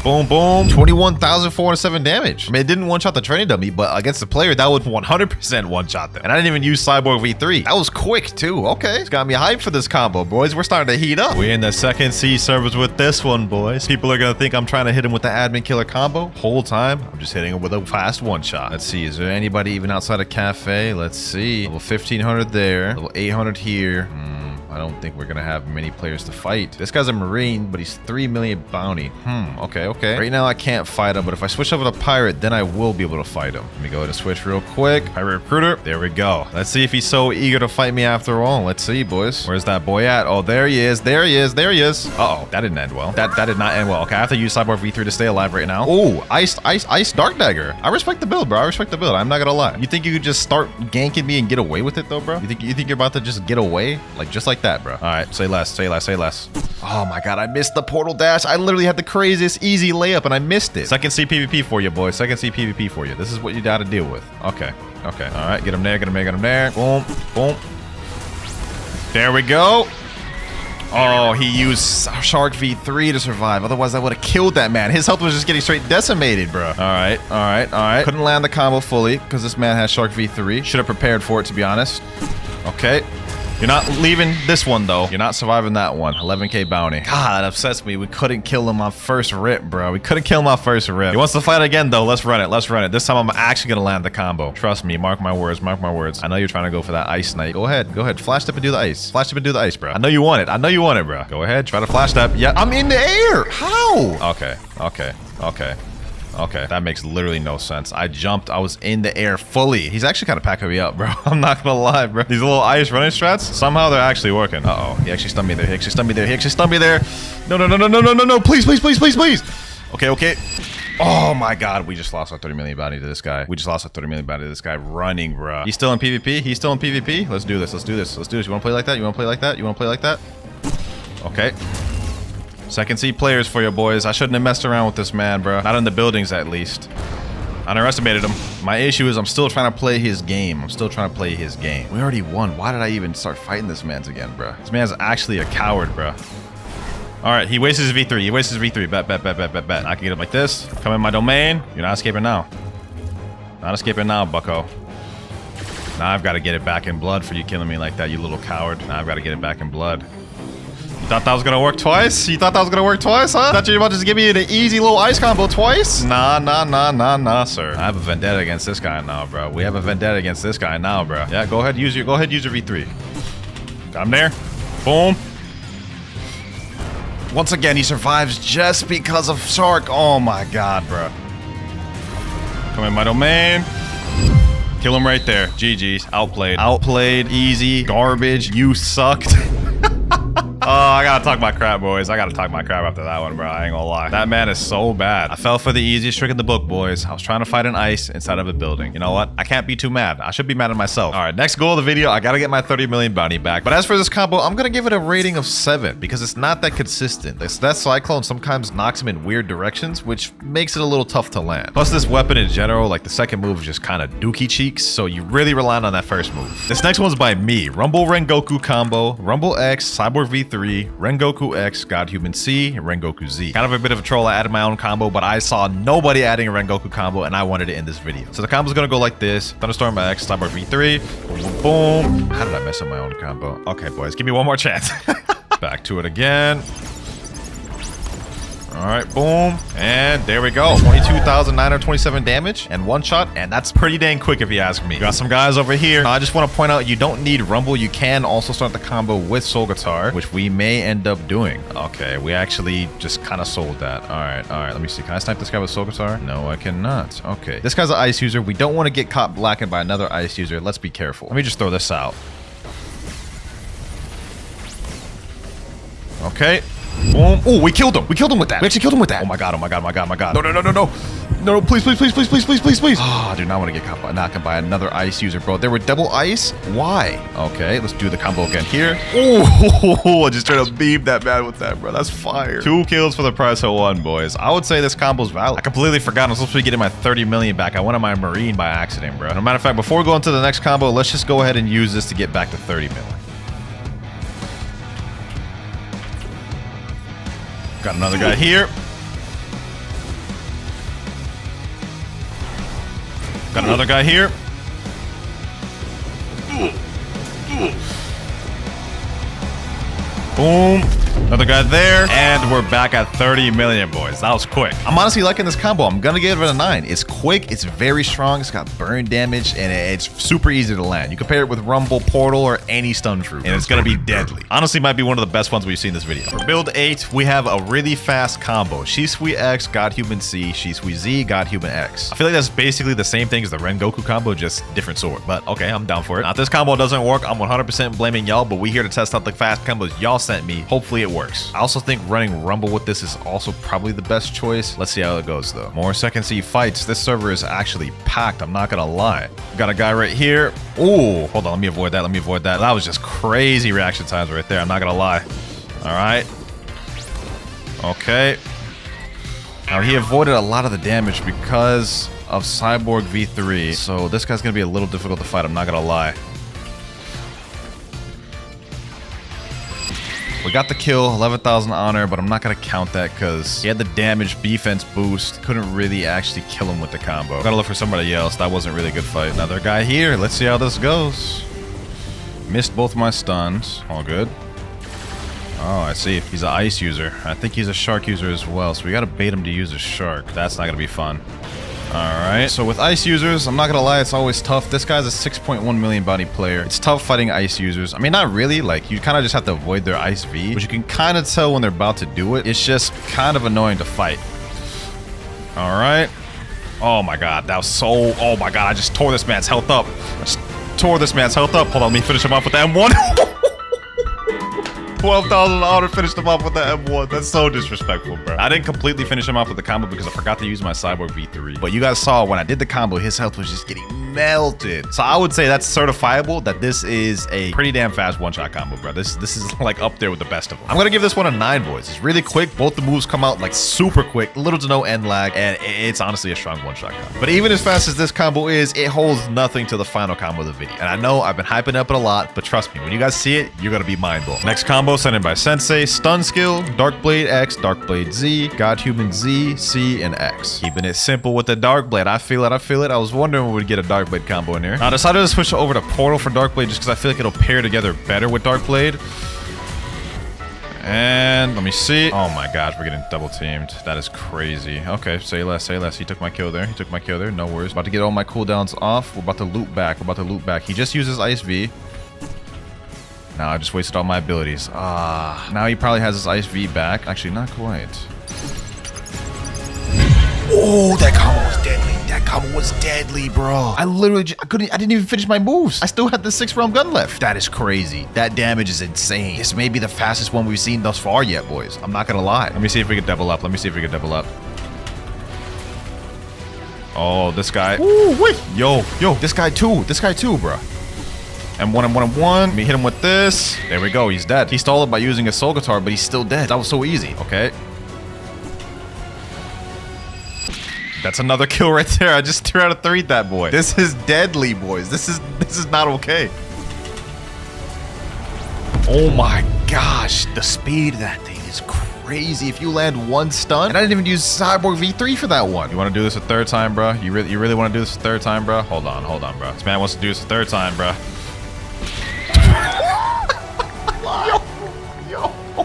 Boom, boom. 21,407 damage. I mean, it didn't one-shot the training dummy, but against the player, that would 100% one-shot them. And I didn't even use Cyborg V3. That was quick, too. Okay. It's got me hyped for this combo, boys. We're starting to heat up. We're in the second C servers with this one, boys. People are going to think I'm trying to hit him with the admin killer combo. Whole time, I'm just hitting him with a fast one-shot. Let's see. Is there anybody even outside of Cafe? Let's see. Level 1,500 there. Level 800 here. I don't think we're gonna have many players to fight. This guy's a Marine, but he's 3 million bounty. Okay, okay. Right now I can't fight him, but if I switch over to Pirate, then I will be able to fight him. Let me go ahead and switch real quick. Pirate Recruiter. There we go. Let's see if he's so eager to fight me after all. Let's see, boys. Where's that boy at? Oh, there he is. There he is. There he is. Uh-oh. That didn't end well. That did not end well. Okay, I have to use Cyborg V3 to stay alive right now. Oh, Ice Dark Dagger. I respect the build, bro. I respect the build. I'm not gonna lie. You think you could just start ganking me and get away with it, though, bro? You think you're about to just get away? Like, just like that, bro. All right. Say less, say less, say less. Oh my god, I missed the portal dash. I literally had the craziest easy layup and I missed it. Second C PvP for you, boys. Second C PvP for you. This is what you gotta deal with. Okay, okay. All right, get him there, get him there, get him there. Boom, boom. There we go. Oh, he used Shark V3 to survive. Otherwise, I would have killed that man. His health was just getting straight decimated, bro. All right, all right, all right. Couldn't land the combo fully because this man has Shark V3. Should have prepared for it, to be honest. Okay. You're not leaving this one, though. You're not surviving that one. 11k bounty. God, that upsets me. We couldn't kill him on first rip, bro. We couldn't kill him on first rip. He wants to fight again, though. Let's run it. Let's run it. This time, I'm actually going to land the combo. Trust me. Mark my words. Mark my words. I know you're trying to go for that ice snipe. Go ahead. Go ahead. Flash step and do the ice. Flash step and do the ice, bro. I know you want it. I know you want it, bro. Go ahead. Try to flash step. Yeah, I'm in the air. How? Okay. Okay. Okay. Okay, that makes literally no sense. I jumped. I was in the air fully. He's actually kind of packing me up, bro. I'm not gonna lie, bro. These little ice running strats, somehow they're actually working. Uh-oh. He actually stunned me there. He actually stunned me there. He actually stunned me there. No, no, no, no, no, no, no, no. Please, please, please, please, please. Okay, okay. Oh my god, we just lost our 30 million bounty to this guy. We just lost our 30 million bounty to this guy running, bro. He's still in PvP. He's still in PvP. Let's do this. Let's do this. Let's do this. You wanna play like that? You wanna play like that? You wanna play like that? Okay. Second C players for you, boys. I shouldn't have messed around with this man, bro. Not in the buildings, at least. I underestimated him. My issue is I'm still trying to play his game. I'm still trying to play his game. We already won. Why did I even start fighting this man's again, bro? This man's actually a coward, bro. All right, he wastes his V3. He wastes his V3. Bet, bet, bet, bet, bet, bet. I can get him like this. Come in my domain. You're not escaping now. Not escaping now, bucko. Now I've got to get it back in blood for you killing me like that, you little coward. Now I've got to get it back in blood. Thought that was gonna work twice? You thought that was gonna work twice, huh? Thought you were about to just give me an easy little ice combo twice? Nah, nah, nah, nah, nah, sir. I have a vendetta against this guy now, bro. We have a vendetta against this guy now, bro. Yeah, go ahead, use your V3. Got him there. Boom. Once again, he survives just because of Shark. Oh my god, bro. Come in my domain. Kill him right there. GG's. Outplayed. Outplayed. Easy. Garbage. You sucked. Oh, I gotta talk my crap, boys. I gotta talk my crap after that one, bro. I ain't gonna lie. That man is so bad. I fell for the easiest trick in the book, boys. I was trying to fight an ice inside of a building. You know what? I can't be too mad. I should be mad at myself. All right, next goal of the video, I gotta get my 30 million bounty back. But as for this combo, I'm gonna give it a rating of 7 because it's not that consistent. That Cyclone sometimes knocks him in weird directions, which makes it a little tough to land. Plus, this weapon in general, like the second move is just kind of dookie cheeks, so you really rely on that first move. This next one's by me. Rumble Rengoku combo, Rumble X, Cyborg V3, Rengoku X, God Human C, and Rengoku Z. Kind of a bit of a troll. I added my own combo, but I saw nobody adding a Rengoku combo, and I wanted it in this video. So the combo's gonna go like this. Thunderstorm X, Cyborg V3, boom, boom, boom. How did I mess up my own combo? Okay, boys, give me one more chance. Back to it again. All right, boom, and there we go. 22,927 damage and one shot, and that's pretty dang quick if you ask me. Got some guys over here. I just want to point out you don't need Rumble. You can also start the combo with Soul Guitar, which we may end up doing. Okay, we actually just kind of sold that. All right, let me see. Can I snipe this guy with Soul Guitar? No, I cannot. Okay, this guy's an ice user. We don't want to get caught blackened by another ice user. Let's be careful. Let me just throw this out. Okay. Boom. Oh, we killed him. We killed him with that. We actually killed him with that. Oh my god, oh my god, oh my god, oh my god. No, no, no, no, no. No, please, please, please, please, please, please, please, please. Oh, I do not want to get knocked by another ice user, bro. There were double ice? Why? Okay, let's do the combo again here. Oh, I just tried to beam that man with that, bro. That's fire. 2 kills for the price of 1, boys. I would say this combo's valid. I completely forgot I'm supposed to be getting my 30 million back. I wanted my Marine by accident, bro. No matter of fact, before we go into the next combo, let's just go ahead and use this to get back to 30 million. Got another guy here. Got another guy here. Boom. Another guy there. And we're back at 30 million, boys. That was quick. I'm honestly liking this combo. I'm going to give it a 9. It's quick. It's very strong. It's got burn damage. And it's super easy to land. You compare it with Rumble, Portal, or any stun troop. And it's going to be deadly. Honestly, might be one of the best ones we've seen in this video. For build 8, we have a really fast combo. Shisui X, God Human C, Shisui Z, God Human X. I feel like that's basically the same thing as the Rengoku combo, just different sword. But okay, I'm down for it. Now, if this combo doesn't work, I'm 100% blaming y'all. But we here to test out the fast combos y'all sent me. Hopefully it works. I also think running Rumble with this is also probably the best choice. Let's see how it goes though. More second C fights. This server is actually packed. I'm not gonna lie. Got a guy right here. Ooh, hold on. Let me avoid that. Let me avoid that. That was just crazy reaction times right there. I'm not gonna lie. All right. Okay. Now he avoided a lot of the damage because of Cyborg V3. So this guy's gonna be a little difficult to fight. I'm not gonna lie. We got the kill, 11,000 honor, but I'm not going to count that because he had the damage defense boost. Couldn't really actually kill him with the combo. Gotta look for somebody else. That wasn't really a good fight. Another guy here. Let's see how this goes. Missed both my stuns. All good. Oh, I see. He's an ice user. I think he's a shark user as well, so we got to bait him to use a shark. That's not going to be fun. Alright, so with ice users, I'm not gonna lie, it's always tough. This guy's a 6.1 million body player. It's tough fighting ice users. I mean, not really. Like, you kind of just have to avoid their ice V, but you can kind of tell when they're about to do it. It's just kind of annoying to fight. Alright. Oh my god, that was so... Oh my god, I just tore this man's health up. I just tore this man's health up. Hold on, let me finish him off with the M1. 12,000 honor, finished him off with the M1. That's so disrespectful, bro. I didn't completely finish him off with the combo because I forgot to use my Cyborg V3. But you guys saw when I did the combo, his health was just getting melted. So I would say that's certifiable that this is a pretty damn fast one-shot combo, bro. This is like up there with the best of them. I'm gonna give this one a 9, boys. It's really quick. Both the moves come out like super quick, little to no end lag, and it's honestly a strong one-shot combo. But even as fast as this combo is, it holds nothing to the final combo of the video. And I know I've been hyping up it a lot, but trust me, when you guys see it, you're gonna be mind blown. Next combo sent in by Sensei, stun skill, Dark Blade X, Dark Blade Z, God Human Z, C, and X. Keeping it simple with the Dark Blade. I feel it. I was wondering when we'd get a Dark Blade combo in here. Now I decided to switch over to Portal for Dark Blade just because I feel like it'll pair together better with Dark Blade. And let me see. Oh my gosh, we're getting double teamed. That is crazy. Okay, say less, say less. He took my kill there. He took my kill there. No worries. About to get all my cooldowns off. We're about to loop back. We're about to loop back. He just uses Ice V. Now I just wasted all my abilities. Now he probably has his Ice V back. Actually, not quite. Oh, that combo was deadly. That combo was deadly, bro. I literally, I didn't even finish my moves. I still had the 6-round gun left. That is crazy. That damage is insane. This may be the fastest one we've seen thus far yet, boys. I'm not gonna lie. Let me see if we can double up. Let me see if we can double up. Oh, this guy. Ooh, wait. Yo, this guy too, bro. M1. Let me hit him with this. There we go. He's dead. He stalled it by using a soul guitar, but he's still dead. That was so easy. Okay. That's another kill right there. I just 2 out of 3'd that boy. This is deadly, boys. This is not okay. Oh my gosh. The speed of that thing is crazy. If you land one stun, and I didn't even use Cyborg V3 for that one. You want to do this a 3rd time, bro? You really want to do this a 3rd time, bro? Hold on, bro. This man wants to do this a 3rd time, bro.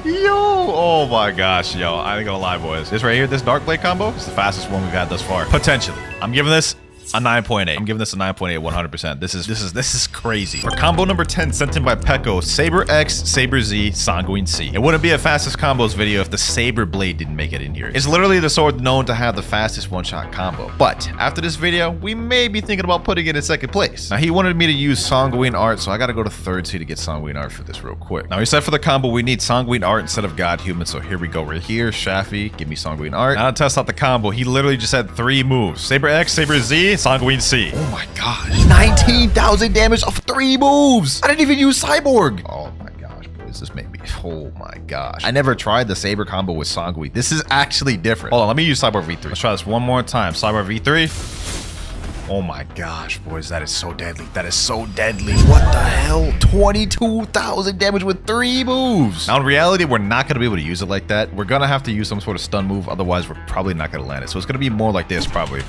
Yo, oh my gosh, yo, I ain't gonna lie, boys. This right here, this Dark Blade combo is the fastest one we've had thus far. Potentially. I'm giving this a 9.8. I'm giving this a 9.8 100%. This is crazy. For combo number 10 sent in by Pecco, Saber X, Saber Z, Sanguine C. It wouldn't be a fastest combos video if the Saber Blade didn't make it in here. It's literally the sword known to have the fastest one-shot combo. But after this video, we may be thinking about putting it in 2nd place. Now he wanted me to use Sanguine Art, so I gotta go to 3rd C to get Sanguine Art for this real quick. Now he said for the combo we need Sanguine Art instead of God Human, so here we go right here. Shafi, give me Sanguine Art. Now to test out the combo, he literally just had 3 moves. Saber X, Saber Z, Sanguine C. Oh my gosh. 19,000 damage off 3 moves. I didn't even use Cyborg. Oh my gosh, boys. This made me... Oh my gosh. I never tried the Saber combo with Sanguine. This is actually different. Hold on, let me use Cyborg V3. Let's try this one more time. Cyborg V3. Oh my gosh, boys. That is so deadly. That is so deadly. What the hell? 22,000 damage with 3 moves. Now, in reality, we're not going to be able to use it like that. We're going to have to use some sort of stun move. Otherwise, we're probably not going to land it. So it's going to be more like this, probably.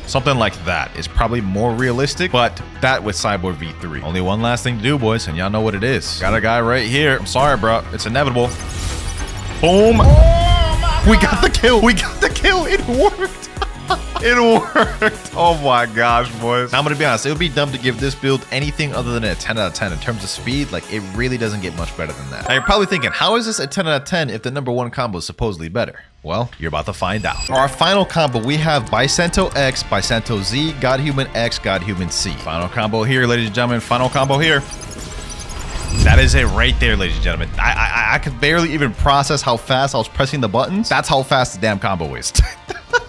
Something like that is probably more realistic, but that with Cyborg V3. Only one last thing to do, boys, and y'all know what it is. Got a guy right here. I'm sorry, bro. It's inevitable. Boom. We got the kill. We got the kill. It worked. It worked. Oh my gosh, boys. Now I'm gonna be honest, it would be dumb to give this build anything other than a 10 out of 10 in terms of speed. Like, it really doesn't get much better than that. Now you're probably thinking, how is this a 10 out of 10 if the #1 combo is supposedly better? Well, you're about to find out. For our final combo, we have Bicento X, Bicento Z, Godhuman X, Godhuman C. Final combo here, ladies and gentlemen. Final combo here. That is it right there, ladies and gentlemen. I could barely even process how fast I was pressing the buttons. That's how fast the damn combo is.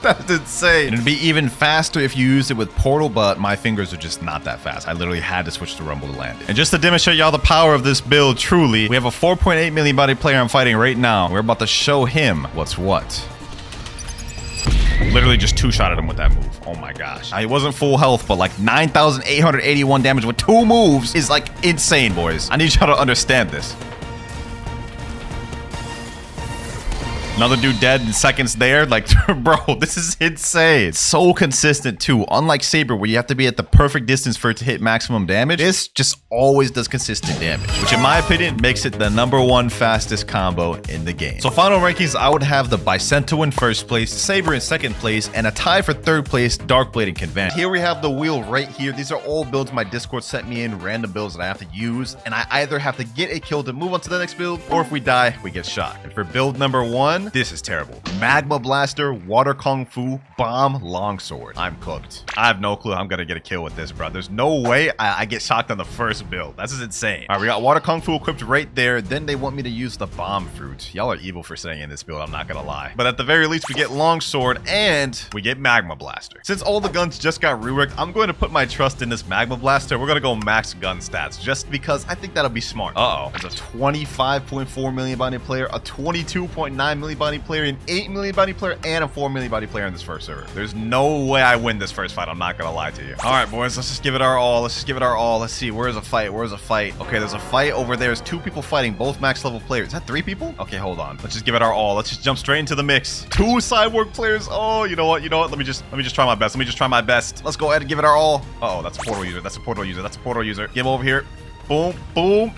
That's insane. It'd be even faster if you used it with Portal, but my fingers are just not that fast. I literally had to switch to Rumble to land it. And just to demonstrate y'all the power of this build, truly, we have a 4.8 million body player I'm fighting right now. We're about to show him what's what. Literally just two-shotted him with that move. Oh my gosh. He wasn't full health, but like 9,881 damage with 2 moves is like insane, boys. I need y'all to understand this. Another dude dead in seconds there. Like, bro, this is insane. It's so consistent too. Unlike Saber, where you have to be at the perfect distance for it to hit maximum damage, this just always does consistent damage, which in my opinion makes it the #1 fastest combo in the game. So final rankings, I would have the Bicento in first place, Saber in second place, and a tie for third place, Darkblade and Convention. Here we have the wheel right here. These are all builds my Discord sent me in, random builds that I have to use, and I either have to get a kill to move on to the next build, or if we die, we get shot. And for build #1, this is terrible. Magma Blaster, Water Kung Fu, Bomb, Longsword. I'm cooked. I have no clue how I'm gonna get a kill with this, bro. There's no way I get shocked on the first build. That's just insane. All right, we got Water Kung Fu equipped right there. Then they want me to use the Bomb Fruit. Y'all are evil for saying in this build, I'm not gonna lie. But at the very least, we get Longsword and we get Magma Blaster. Since all the guns just got reworked, I'm going to put my trust in this Magma Blaster. We're gonna go max gun stats just because I think that'll be smart. Uh-oh. There's a 25.4 million body player, a 22.9 million body player, an 8 million body player, and a 4 million body player in this first server. There's no way I win this first fight. I'm not gonna lie to you. All right, boys, let's just give it our all. Let's just give it our all. Let's see. Where's a fight? Where's a fight? Okay, there's a fight over there. There's 2 people fighting, both max level players. Is that 3 people? Okay, hold on. Let's just give it our all. Let's just jump straight into the mix. 2 Cyborg players. Oh, you know what? You know what? Let me just try my best. Let me just try my best. Let's go ahead and give it our all. Uh oh, that's a portal user. That's a portal user. That's a portal user. Get him over here. Boom, boom,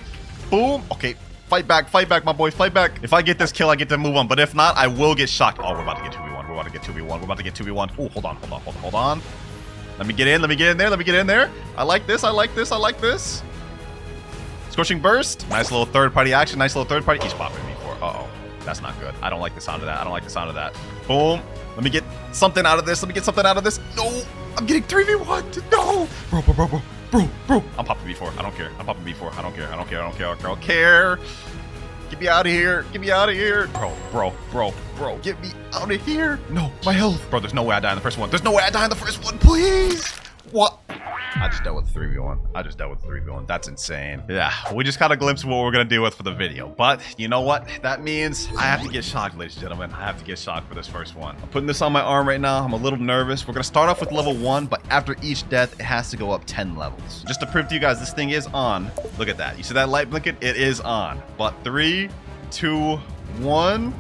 boom. Okay. Fight back, my boy, fight back. If I get this kill, I get to move on. But if not, I will get shocked. Oh, we're about to get 2v1. We're about to get 2v1. We're about to get 2v1. Oh, hold on. Let me get in there. I like this. Scorching Burst. Nice little third-party action. He's popping me for. Uh-oh. That's not good. I don't like the sound of that. Boom. Let me get something out of this. No. I'm getting 3v1. No. Bro. I'm popping B4. I don't care. I don't care. Get me out of here. Bro. Get me out of here. No, my health. Bro, there's no way I die in the first one. Please. What? I just dealt with 3v1. That's insane. Yeah, we just got a glimpse of what we're gonna deal with for the video. But you know what? That means I have to get shocked, ladies and gentlemen. I have to get shocked for this first one. I'm putting this on my arm right now. I'm a little nervous. We're gonna start off with level 1, but after each death, it has to go up 10 levels. Just to prove to you guys, this thing is on. Look at that. You see that light blinking? It is on. But 3, 2, 1.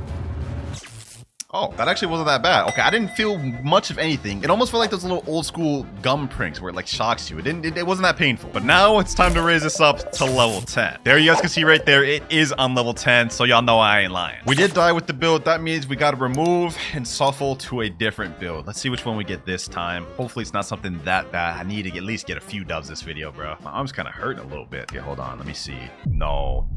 Oh, that actually wasn't that bad. Okay, I didn't feel much of anything. It almost felt like those little old school gum pranks where it like shocks you. It wasn't that painful. But now it's time to raise this up to level 10. There you guys can see right there, it is on level 10, so y'all know I ain't lying. We did die with the build. That means we gotta remove and shuffle to a different build. Let's see which one we get this time. Hopefully it's not something that bad. I need to at least get a few dubs this video, bro. My arm's kind of hurting a little bit. Okay, hold on. Let me see. No,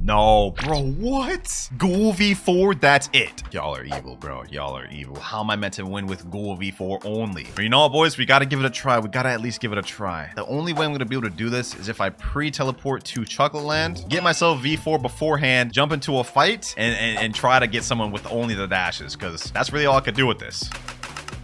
bro, what? Ghoul V4, that's it. Y'all are evil, bro. Y'all are evil. How am I meant to win with Ghoul V4 only? But you know what, boys? We gotta give it a try. We gotta at least give it a try. The only way I'm gonna be able to do this is if I pre-teleport to Chocolate Land, get myself V4 beforehand, jump into a fight, and try to get someone with only the dashes, because that's really all I could do with this.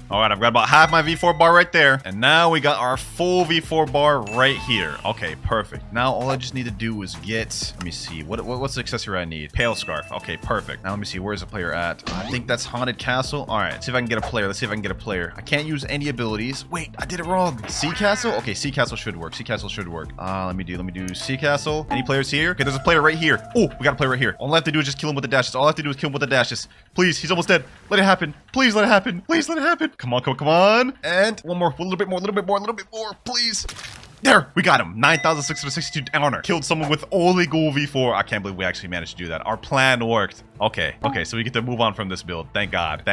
All right, I've got about half my V4 bar right there. And now we got our full V4 bar right here. Okay, perfect. Now all I just need to do is get, let me see, what's the accessory I need? Pale Scarf. Okay, perfect. Now let me see, where's the player at? I think that's Haunted Castle. All right, let's see if I can get a player. I can't use any abilities. Wait, I did it wrong. Sea Castle? Okay, Sea Castle should work. Let me do Sea Castle. Any players here? Okay, there's a player right here. Oh, we got a player right here. All I have to do is just kill him with the dashes. Please, he's almost dead. Let it happen. Please let it happen. Come on, come on, come on. And one more, a little bit more, please. There, we got him. 9,662 honor. Killed someone with only ghoul V4. I can't believe we actually managed to do that. Our plan worked. Okay, so we get to move on from this build. Thank God,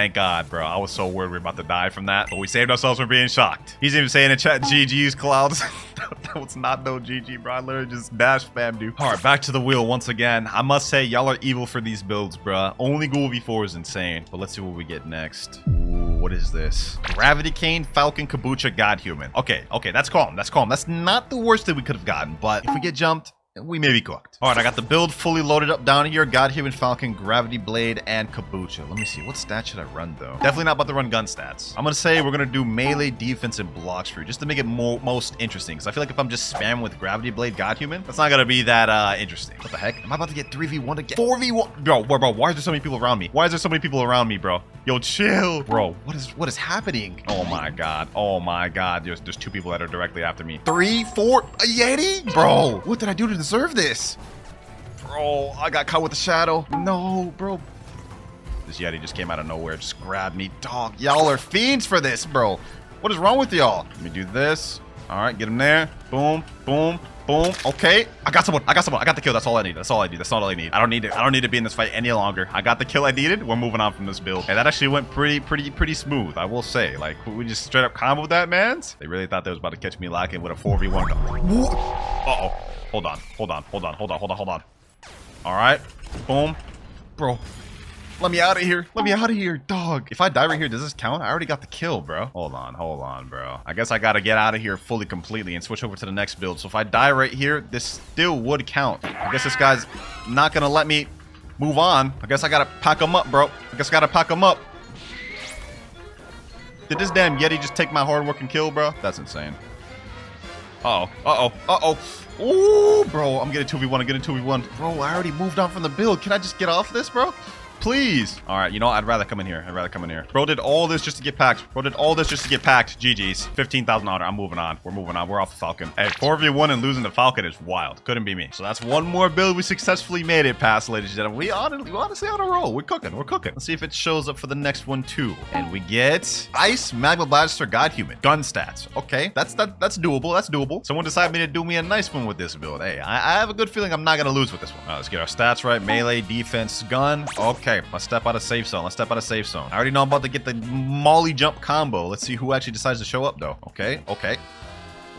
bro. I was so worried we were about to die from that, but we saved ourselves from being shocked. He's even saying in chat, GG's, Clouds. That was not no GG, bro. I literally just dash spammed you. All right, back to the wheel once again. I must say, y'all are evil for these builds, bro. Only ghoul V4 is insane, but let's see what we get next. Ooh, what is this? Gravity Cane, Falcon, Kabucha, God Human. Okay, that's calm. That's not the worst that we could have gotten, but if we get jumped, we may be cooked. All right, I got the build fully loaded up down here. God Human, Falcon, Gravity Blade, and Kabucha. Let me see. What stats should I run, though? Definitely not about to run gun stats. I'm going to say we're going to do melee, defense, and Blox for you, just to make it most interesting. Because I feel like if I'm just spamming with Gravity Blade, God Human, that's not going to be that interesting. What the heck? Am I about to get 3v1 again? 4v1? Bro, why is there so many people around me? Bro? Yo, chill. Bro, what is happening? Oh my God. There's 2 people that are directly after me. 3, 4, a Yeti? Bro, what did I do to deserve this? Bro, I got caught with the shadow. No, bro. This Yeti just came out of nowhere. Just grabbed me. Dog, y'all are fiends for this, bro. What is wrong with y'all? Let me do this. All right, get him there. Boom, boom, boom. Okay, I got someone. I got the kill. That's all I need. That's all I need. I don't need to be in this fight any longer. I got the kill I needed. We're moving on from this build. And that actually went pretty smooth, I will say. Like, we just straight up comboed that, man. They really thought they was about to catch me lacking with a 4v1. Uh-oh. Hold on. All right. Boom. Bro. Let me out of here, dog. If I die right here, does this count? I already got the kill, bro. Hold on, bro. I guess I gotta get out of here fully, completely, and switch over to the next build. So if I die right here, this still would count. I guess this guy's not gonna let me move on. I guess I gotta pack him up, bro. Did this damn Yeti just take my hard work and kill, bro? That's insane. Uh-oh. Ooh, bro, I'm getting 2v1. Bro, I already moved on from the build. Can I just get off this, bro? Please. All right, you know what? I'd rather come in here. Bro did all this just to get packed. GG's. 15,000 honor. I'm moving on. We're off the Falcon. Hey, 4v1 and losing the Falcon is wild. Couldn't be me. So that's one more build we successfully made it past, ladies and gentlemen. We honestly on a roll. We're cooking. Let's see if it shows up for the next one, too. And we get Ice, Magma Blaster, God Human. Gun stats. Okay, that's doable. Someone decided to do me a nice one with this build. Hey, I have a good feeling I'm not going to lose with this one. All right, let's get our stats right. Melee, defense, gun. Okay. Let's step out of safe zone. I already know I'm about to get the molly jump combo. Let's see who actually decides to show up, though. Okay.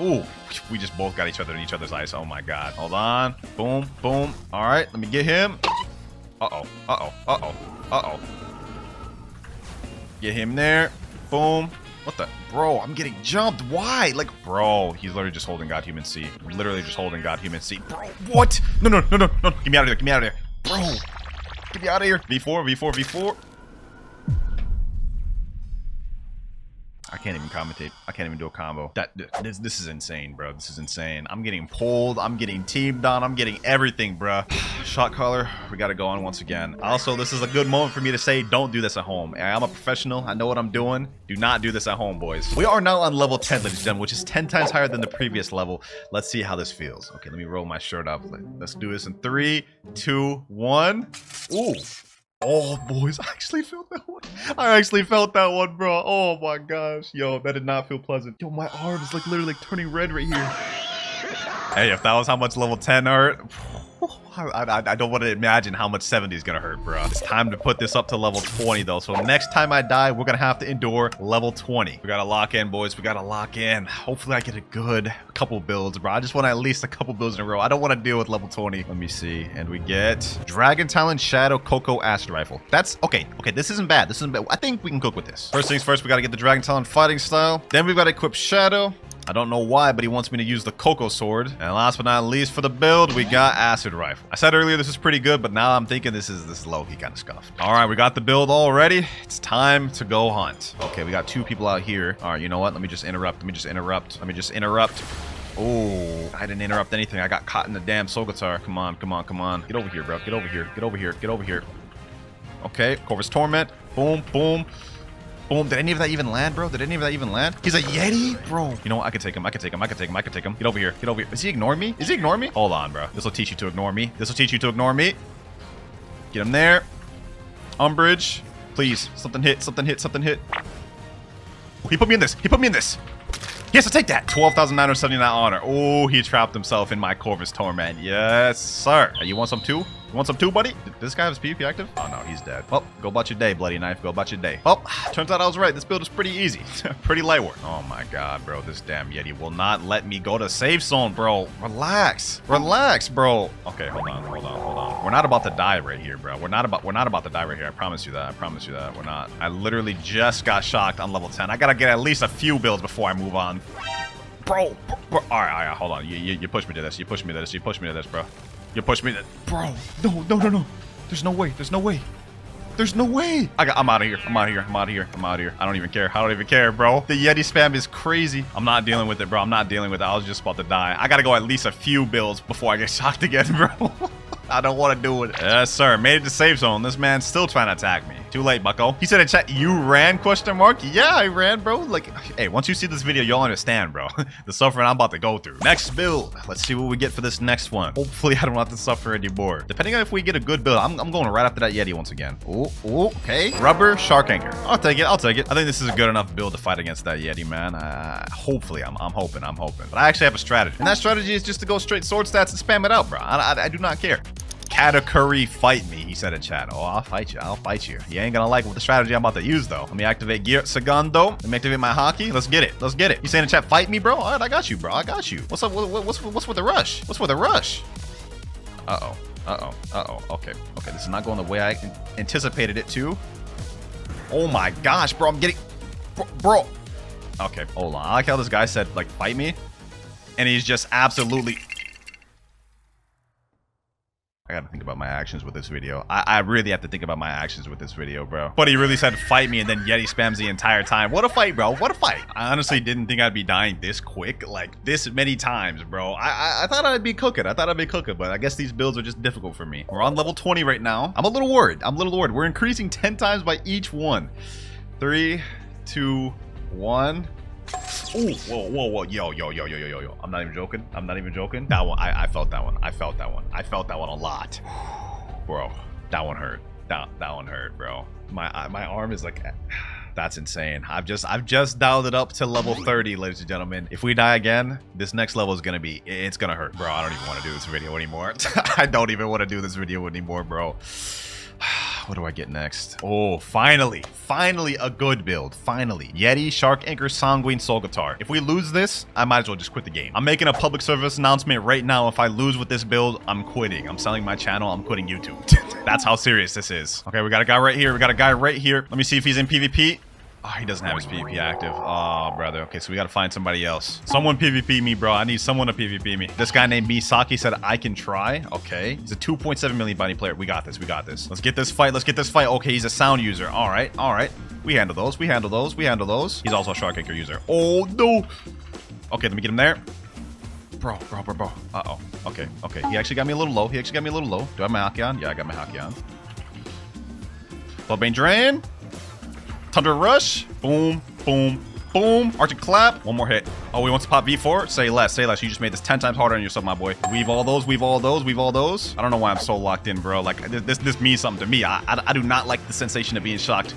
Ooh, we just both got each other in each other's eyes. Oh, my God. Hold on. Boom. All right, let me get him. Uh-oh. Get him there. Boom. What the? Bro, I'm getting jumped. Why? Like, bro, he's literally just holding God Human C. Bro, what? No. Get me out of there. Bro. Get me out of here. V4. I can't even commentate. I can't even do a combo. This is insane, bro. I'm getting pulled. I'm getting teamed on. I'm getting everything, bro. Shot caller. We got to go on once again. Also, this is a good moment for me to say, don't do this at home. I'm a professional. I know what I'm doing. Do not do this at home, boys. We are now on level 10, ladies and gentlemen, which is 10 times higher than the previous level. Let's see how this feels. Okay, let me roll my shirt up. Let's do this in 3, 2, 1. Ooh. Oh, boys, I actually felt that one. Bro. Oh, my gosh. Yo, that did not feel pleasant. Yo, my arm is like literally turning red right here. Hey, if that was how much level 10 hurt, I don't want to imagine how much 70 is going to hurt, bro. It's time to put this up to level 20, though. So next time I die, we're going to have to endure level 20. We got to lock in, boys. Hopefully I get a good couple builds, bro. I just want at least a couple builds in a row. I don't want to deal with level 20. Let me see. And we get Dragon Talon, Shadow, Coco, Acid Rifle. That's okay. Okay, this isn't bad. I think we can cook with this. First things first, we got to get the Dragon Talon fighting style. Then we've got to equip Shadow. I don't know why, but he wants me to use the Coco Sword. And last but not least, for the build, we got Acid Rifle. I said earlier this is pretty good, but now I'm thinking this is low-key kind of scuffed. All right, we got the build all ready. It's time to go hunt. Okay, we got 2 people out here. All right, you know what? Let me just interrupt. Oh, I didn't interrupt anything. I got caught in the damn Soul Guitar. Come on. Get over here, bro. Get over here. Okay, Corvus Torment. Boom. Did any of that even land, bro? He's a Yeti? Bro. You know what? I can take him. Get over here. Is he ignoring me? Hold on, bro. This will teach you to ignore me. Get him there. Umbrage. Please. Something hit. He put me in this. He put me in this. He has to take that. 12,979 honor. Oh, he trapped himself in my Corvus Torment. Yes, sir. Hey, you want some too? You want some too, buddy? Did this guy have his PvP active? Oh, no, he's dead. Well, go about your day, bloody knife. Go about your day. Oh, turns out I was right. This build is pretty easy. Pretty light work. Oh, my God, bro. This damn Yeti will not let me go to safe zone, bro. Relax. Relax, bro. Okay, hold on. We're not about to die right here, bro. We're not about to die right here. I promise you that. I promise you that. We're not. I literally just got shocked on level 10. I gotta get at least a few builds before I move on. Bro. All right, hold on. You pushed me to this. You pushed me to this. You pushed me to this, bro. You pushed me to... Bro, no. There's no way. There's no way. There's no way. I'm out of here. I'm out of here. I don't even care, bro. The Yeti spam is crazy. I'm not dealing with it, bro. I'm not dealing with it. I was just about to die. I gotta go at least a few builds before I get shocked again, bro. I don't want to do it. Yes, sir. Made it to safe zone. This man's still trying to attack me. Too late, bucko. He said in chat, you ran, question mark? Yeah, I ran, bro. Like, hey, once you see this video, you'll understand, bro. The suffering I'm about to go through. Next build. Let's see what we get for this next one. Hopefully, I don't have to suffer anymore. Depending on if we get a good build, I'm going right after that Yeti once again. Oh, okay. Rubber shark anchor. I'll take it. I think this is a good enough build to fight against that Yeti, man. Hopefully, I'm hoping. But I actually have a strategy. And that strategy is just to go straight sword stats and spam it out, bro. I do not care. Katakuri, fight me, he said in chat. Oh, I'll fight you. You ain't gonna like what the strategy I'm about to use, though. Let me activate Gear Segundo. Let me activate my hockey. Let's get it. You saying in chat, fight me, bro? All right, I got you, bro. What's up? What's with the rush? Uh-oh. Okay. This is not going the way I anticipated it to. Oh my gosh, bro. I'm getting... Bro. Okay, hold on. I like how this guy said, like, fight me. And he's just absolutely... I gotta think about my actions with this video. I really have to think about my actions with this video, bro. But he really said fight me and then Yeti spams the entire time. What a fight, bro. What a fight. I honestly didn't think I'd be dying this quick, like this many times, bro. I thought I'd be cooking. But I guess these builds are just difficult for me. We're on level 20 right now. I'm a little worried. We're increasing 10 times by each one. 3, 2, 1. Ooh, whoa, yo. I'm not even joking. That one, I felt that one. I felt that one a lot. Bro, that one hurt. That one hurt, bro. My arm is like, that's insane. I've just dialed it up to level 30, ladies and gentlemen. If we die again, this next level is gonna be, it's gonna hurt. Bro, I don't even want to do this video anymore. I don't even want to do this video anymore, bro. What do I get next? Oh, finally a good build. Finally. Yeti, Shark Anchor, Sanguine, Soul Guitar. If we lose this, I might as well just quit the game. I'm making a public service announcement right now. If I lose with this build, I'm quitting. I'm selling my channel. I'm quitting YouTube. That's how serious this is. Okay, we got a guy right here. Let me see if he's in PvP. Oh, he doesn't have his PvP active. Oh, brother. Okay, so we gotta find somebody else. Someone PvP me, bro. I need someone to PvP me. This guy named Misaki said I can try. Okay. He's a 2.7 million bounty player. We got this. Let's get this fight. Okay, he's a sound user. All right. We handle those. He's also a Shark Anchor user. Oh, no. Okay, let me get him there. Bro. Uh-oh. Okay. He actually got me a little low. Do I have my hockey on? Yeah, I got my hockey on. Bloodbane Drain. Thunder Rush. Boom. Arctic Clap. One more hit. Oh, he wants to pop V4? Say less. You just made this 10 times harder on yourself, my boy. Weave all those. I don't know why I'm so locked in, bro. Like, this means something to me. I do not like the sensation of being shocked.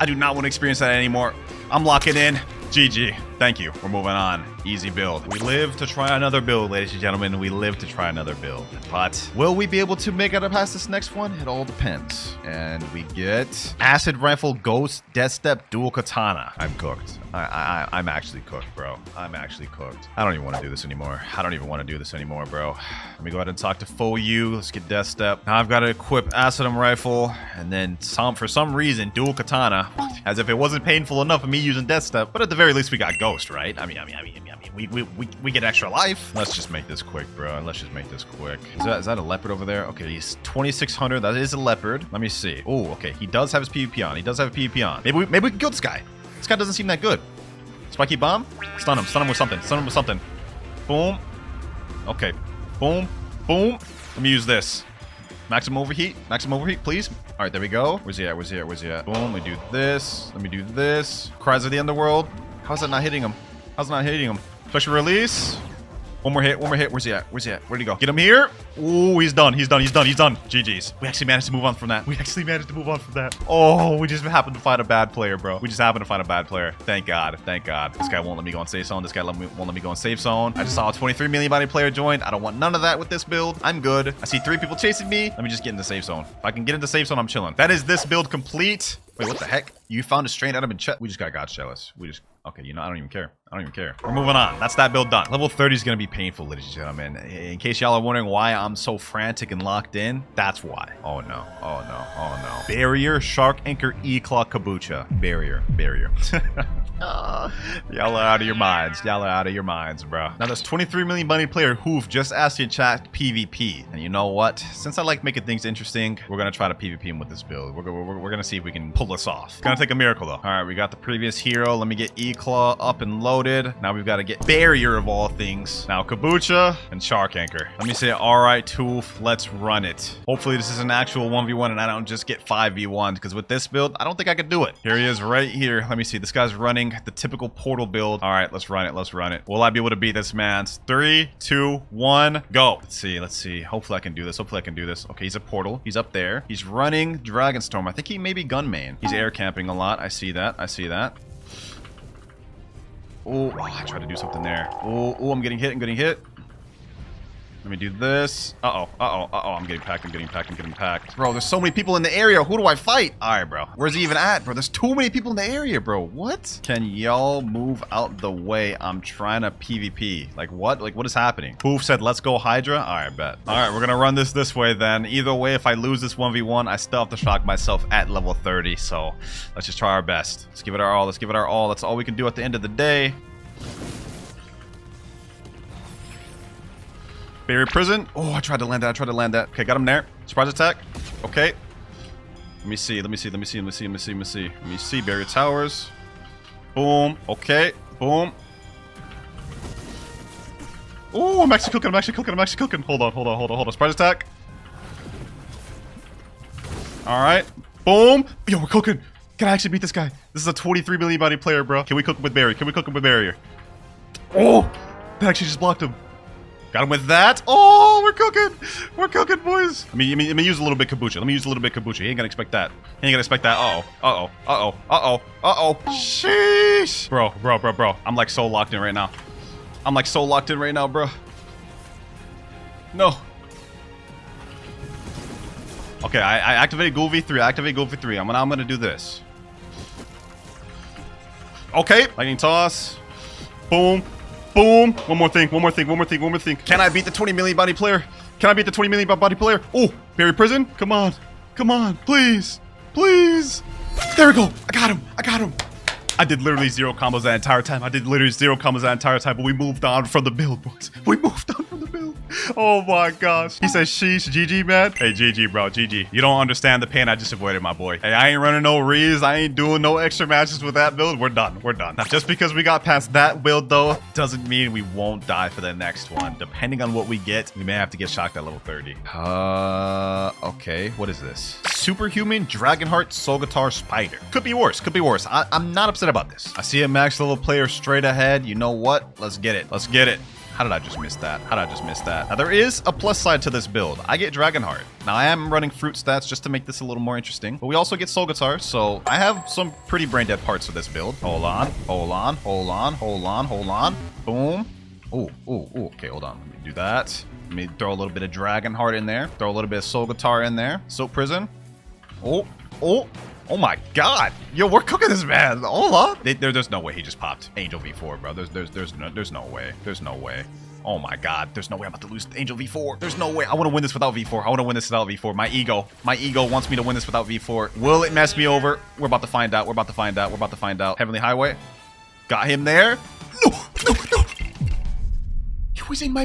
I do not want to experience that anymore. I'm locking in. GG. Thank you. We're moving on. Easy build. We live to try another build, ladies and gentlemen. But will we be able to make it past this next one? It all depends. And we get Acid Rifle, Ghost, Death Step, Dual Katana. I'm cooked. I'm actually cooked, bro. I don't even want to do this anymore. Bro. Let me go ahead and talk to Full U. Let's get Death Step. Now I've got to equip Acid Rifle and then for some reason, Dual Katana. As if it wasn't painful enough for me using Death Step. But at the very least, we got Ghost, right? I mean, we get extra life. Let's just make this quick, bro. Is that a leopard over there? Okay, he's 2,600. That is a leopard. Let me see. Oh, okay. He does have his PvP on. Maybe we can kill this guy. This guy doesn't seem that good. Spiky bomb. Stun him with something. Boom. Okay. Boom. Let me use this. Maximum overheat, please. All right, there we go. Where's he at? Boom. Let me do this. Cries of the Underworld. How's that not hitting him? Special release. One more hit. Where's he at? Where'd he go? Get him here. Ooh, he's done. GG's. We actually managed to move on from that. Oh, we just happened to find a bad player, bro. Thank God. This guy won't let me go on safe zone. Won't let me go on safe zone. I just saw a 23 million body player join. I don't want none of that with this build. I'm good. I see 3 people chasing me. Let me just get into safe zone. If I can get into safe zone, I'm chilling. That is this build complete. Wait, what the heck? You found a strain out of chest. We just got God jealous. Okay, you know, I don't even care. We're moving on. That's that build done. Level 30 is going to be painful, ladies and gentlemen. In case y'all are wondering why I'm so frantic and locked in, that's why. Oh no. Barrier, Shark Anchor, E-Claw, Kabucha. Barrier. Y'all are out of your minds, bro. Now, there's 23 million bunny player who've just asked you to chat PvP. And you know what? Since I like making things interesting, we're going to try to PvP him with this build. We're going to see if we can pull this off. Gonna take a miracle, though. All right, we got the previous hero. Let me get E-Claw up and loaded. Now we've got to get Barrier of all things. Now Kabucha and Shark Anchor. Let me say, all right, Toof, let's run it. Hopefully this is an actual 1v1 and I don't just get 5v1, because with this build, I don't think I could do it. Here he is right here. Let me see. This guy's running the typical portal build. All right, let's run it. Will I be able to beat this man? 3, 2, 1, go. Let's see. Hopefully I can do this. Okay, he's a portal. He's up there. He's running Dragonstorm. I think he may be gun main. He's air camping a lot. I see that. Oh, I tried to do something there. Oh, I'm getting hit. Let me do this. Uh-oh. I'm getting packed. Bro, there's so many people in the area. Who do I fight? All right, bro. Where's he even at, bro? There's too many people in the area, bro. What? Can y'all move out the way? I'm trying to PvP. Like, what? Like, what is happening? Poof said, let's go Hydra. All right, bet. All right, we're going to run this way then. Either way, if I lose this 1v1, I still have to shock myself at level 30. So let's just try our best. Let's give it our all. That's all we can do at the end of the day. Barrier prison. Oh, I tried to land that. Okay, got him there. Surprise attack. Okay. Let me see. Barrier towers. Boom. Okay. Boom. Oh, I'm actually cooking. Hold on. Surprise attack. All right. Boom. Yo, we're cooking. Can I actually beat this guy? This is a 23 million body player, bro. Can we cook him with barrier? Oh, that actually just blocked him. Got him with that. Oh, we're cooking, boys. Let me use a little bit Kabucha. He ain't gonna expect that. Uh-oh. Sheesh. Bro. I'm like so locked in right now. Bro. No. Okay, I activated Ghoul V3. I'm gonna do this. Okay, lightning toss. Boom. One more thing. Can I beat the 20 million body player? Oh, Barrier prison. Come on. Please. There we go. I got him. I did literally 0 combos that entire time. But we moved on from the build, boys. Oh my gosh. He says, sheesh, GG, man. Hey, GG, bro. GG. You don't understand the pain I just avoided, my boy. Hey, I ain't running no rees. I ain't doing no extra matches with that build. We're done. Now, just because we got past that build, though, doesn't mean we won't die for the next one. Depending on what we get, we may have to get shocked at level 30. Okay. What is this? Superhuman, Dragonheart, Soul Guitar, Spider. Could be worse. I'm not upset about this. I see a max level player straight ahead. You know what? Let's get it. How did I just miss that? Now, there is a plus side to this build. I get Dragonheart. Now, I am running fruit stats just to make this a little more interesting. But we also get Soul Guitar, so I have some pretty brain-dead parts of this build. Hold on. Boom. Oh, okay, hold on. Let me do that. Let me throw a little bit of Dragonheart in there. Throw a little bit of Soul Guitar in there. Soap Prison. Oh my god. Yo, we're cooking this, man. Hold on. There's no way he just popped Angel V4, bro. There's no way. Oh my god. There's no way I'm about to lose Angel V4. There's no way. I want to win this without V4. My ego wants me to win this without V4. Will it mess me over? We're about to find out. Heavenly Highway. Got him there. No. He was in my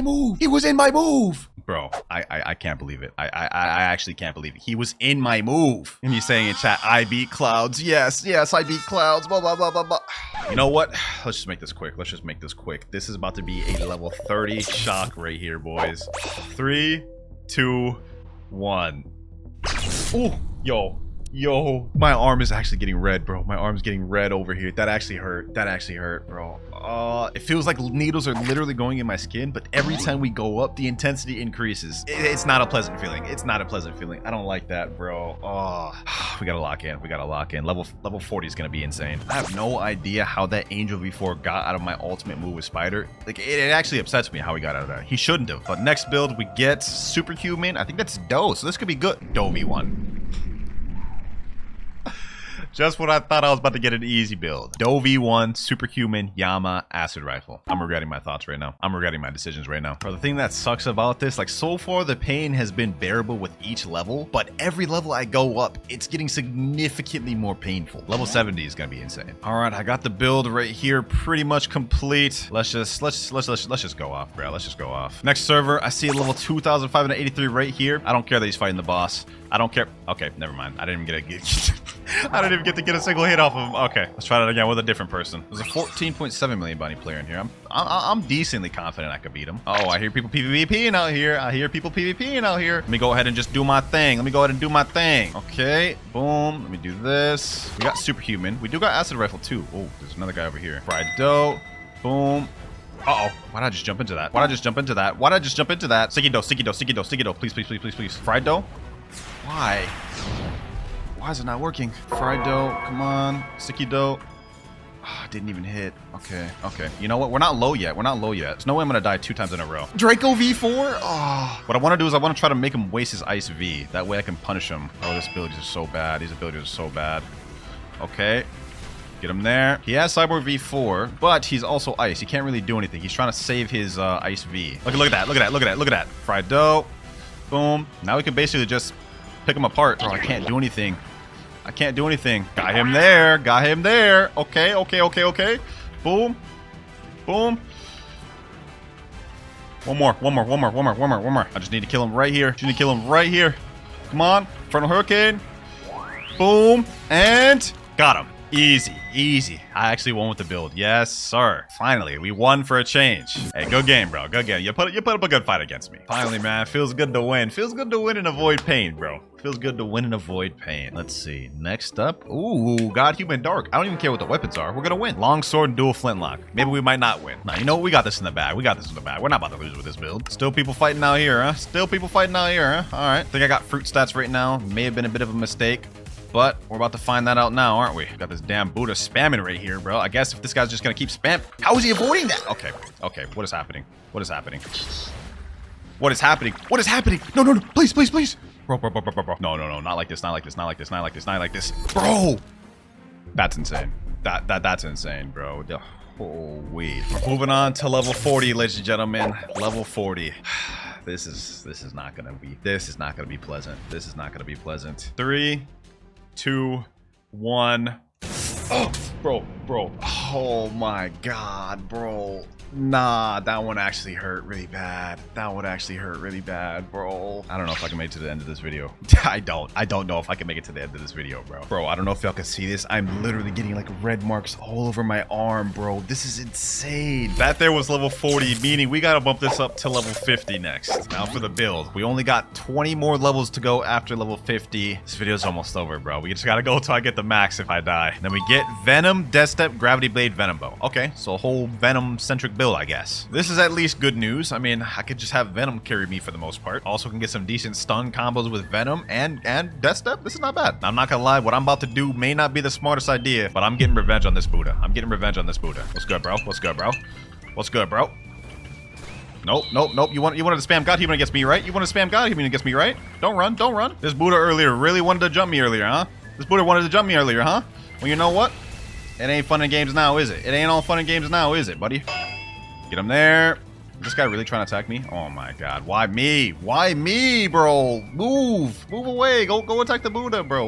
move. Bro, I can't believe it. I actually can't believe it. He was in my move. And he's saying in chat, I beat Clouds. Yes, I beat Clouds. Blah, blah, blah, blah, blah. You know what? Let's just make this quick. This is about to be a level 30 shock right here, boys. 3, 2, 1. Oh, yo. My arm is actually getting red, bro. My arm's getting red over here. That actually hurt, bro. It feels like needles are literally going in my skin, but every time we go up, the intensity increases. It's not a pleasant feeling. It's not a pleasant feeling. I don't like that, bro. Oh, we gotta lock in. We gotta lock in. Level 40 is gonna be insane. I have no idea how that Angel V4 got out of my ultimate move with Spider. Like, it actually upsets me how he got out of that. He shouldn't have. But next build, we get Superhuman. I think that's Doe, so this could be good. Doe V1. Just when I thought I was about to get an easy build. Doe V1, Superhuman, Yama, Acid Rifle. I'm regretting my thoughts right now. I'm regretting my decisions right now. Bro, the thing that sucks about this, like, so far the pain has been bearable with each level, but every level I go up, it's getting significantly more painful. Level 70 is gonna be insane. All right, I got the build right here pretty much complete. Let's just go off, bro. Let's just go off. Next server, I see a level 2,583 right here. I don't care that he's fighting the boss. I don't care. Okay, never mind. I didn't even get I didn't even get to get a single hit off of him. Okay, let's try that again with a different person. There's a 14.7 million bounty player in here. I'm decently confident I could beat him. Oh, I hear people PvPing out here. I hear people PvPing out here. Let me go ahead and just do my thing. Let me go ahead and do my thing. Okay, boom. Let me do this. We got Superhuman. We do got Acid Rifle too. Oh, there's another guy over here. Fried Doe. Boom. Uh-oh. Why'd I just jump into that? Why'd I just jump into that? Why'd I just jump into that? Sticky Doe, Sticky Doe, Sticky Doe, Sticky Doe. Please, please, please, please, please. Fried Doe? Why? Why is it not working? Fried Doe, come on. Sticky Doe. Oh, didn't even hit. Okay, okay. You know what? We're not low yet. We're not low yet. There's no way I'm gonna die 2 times in a row. Draco V4? Oh. What I want to do is I want to try to make him waste his Ice V. That way I can punish him. Oh, this abilities are so bad. These abilities are so bad. Okay. Get him there. He has Cyborg V4, but he's also Ice. He can't really do anything. He's trying to save his Ice V. Look at that. Look at that. Look at that. Look at that. Fried Doe. Boom. Now we can basically just pick him apart. Bro, I can't do anything. I can't do anything. Got him there. Got him there. Okay, okay, okay, okay. Boom. Boom. One more. One more. One more. One more. One more. One more. I just need to kill him right here. Just need to kill him right here. Come on. Frontal Hurricane. Boom. And got him. Easy, easy. I actually won with the build. Yes, sir. Finally, we won for a change. Hey, good game, bro. Good game. You put up a good fight against me. Finally, man. Feels good to win. Feels good to win and avoid pain, bro. Feels good to win and avoid pain. Let's see. Next up. Ooh, God, Human Dark. I don't even care what the weapons are. We're gonna win. Long sword and dual flintlock. Maybe we might not win. Nah, you know what? We got this in the bag. We got this in the bag. We're not about to lose with this build. Still people fighting out here, huh? Still people fighting out here, huh? All right. Think I got fruit stats right now. May have been a bit of a mistake. But we're about to find that out now, aren't we? Got this damn Buddha spamming right here, bro. I guess if this guy's just gonna keep spam. How is he avoiding that? Okay, okay. What is happening? What is happening? What is happening? What is happening? No, no, no. Please, please, please. Bro. No, no, no. Not like this. Not like this. Not like this. Not like this. Not like this. Bro. That's insane. That's insane, bro. Oh, wait. We're moving on to level 40, ladies and gentlemen. Level 40. This is not gonna be pleasant. This is not gonna be pleasant. 3, 2, 1. Oh, bro. Oh my God, bro. Nah, that one actually hurt really bad. That one actually hurt really bad, bro. I don't know if I can make it to the end of this video. I don't know if I can make it to the end of this video, bro. Bro, I don't know if y'all can see this. I'm literally getting like red marks all over my arm, bro. This is insane. That there was level 40, meaning we gotta bump this up to level 50 next. Now for the build. We only got 20 more levels to go after level 50. This video's almost over, bro. We just gotta go till I get the max if I die. Then we get Venom, Death Step, Gravity Blade, Venom Bow. Okay, so a whole Venom-centric build, I guess. This is at least good news. I mean, I could just have Venom carry me for the most part. Also can get some decent stun combos with Venom and Death Step. This is not bad. I'm not gonna lie, what I'm about to do may not be the smartest idea, but I'm getting revenge on this Buddha. I'm getting revenge on this Buddha. What's good, bro? What's good, bro? What's good, bro? Nope. You wanted to spam God Human against me, right? You wanted to spam God Human against me, right? Don't run. This Buddha earlier really wanted to jump me earlier, huh? This Buddha wanted to jump me earlier, huh? Well, you know what? It ain't fun and games now, is it? It ain't all fun and games now, is it, buddy? Get him there. Is this guy really trying to attack me? Oh my God. Why me? Why me, bro? Move away. Go attack the Buddha, bro.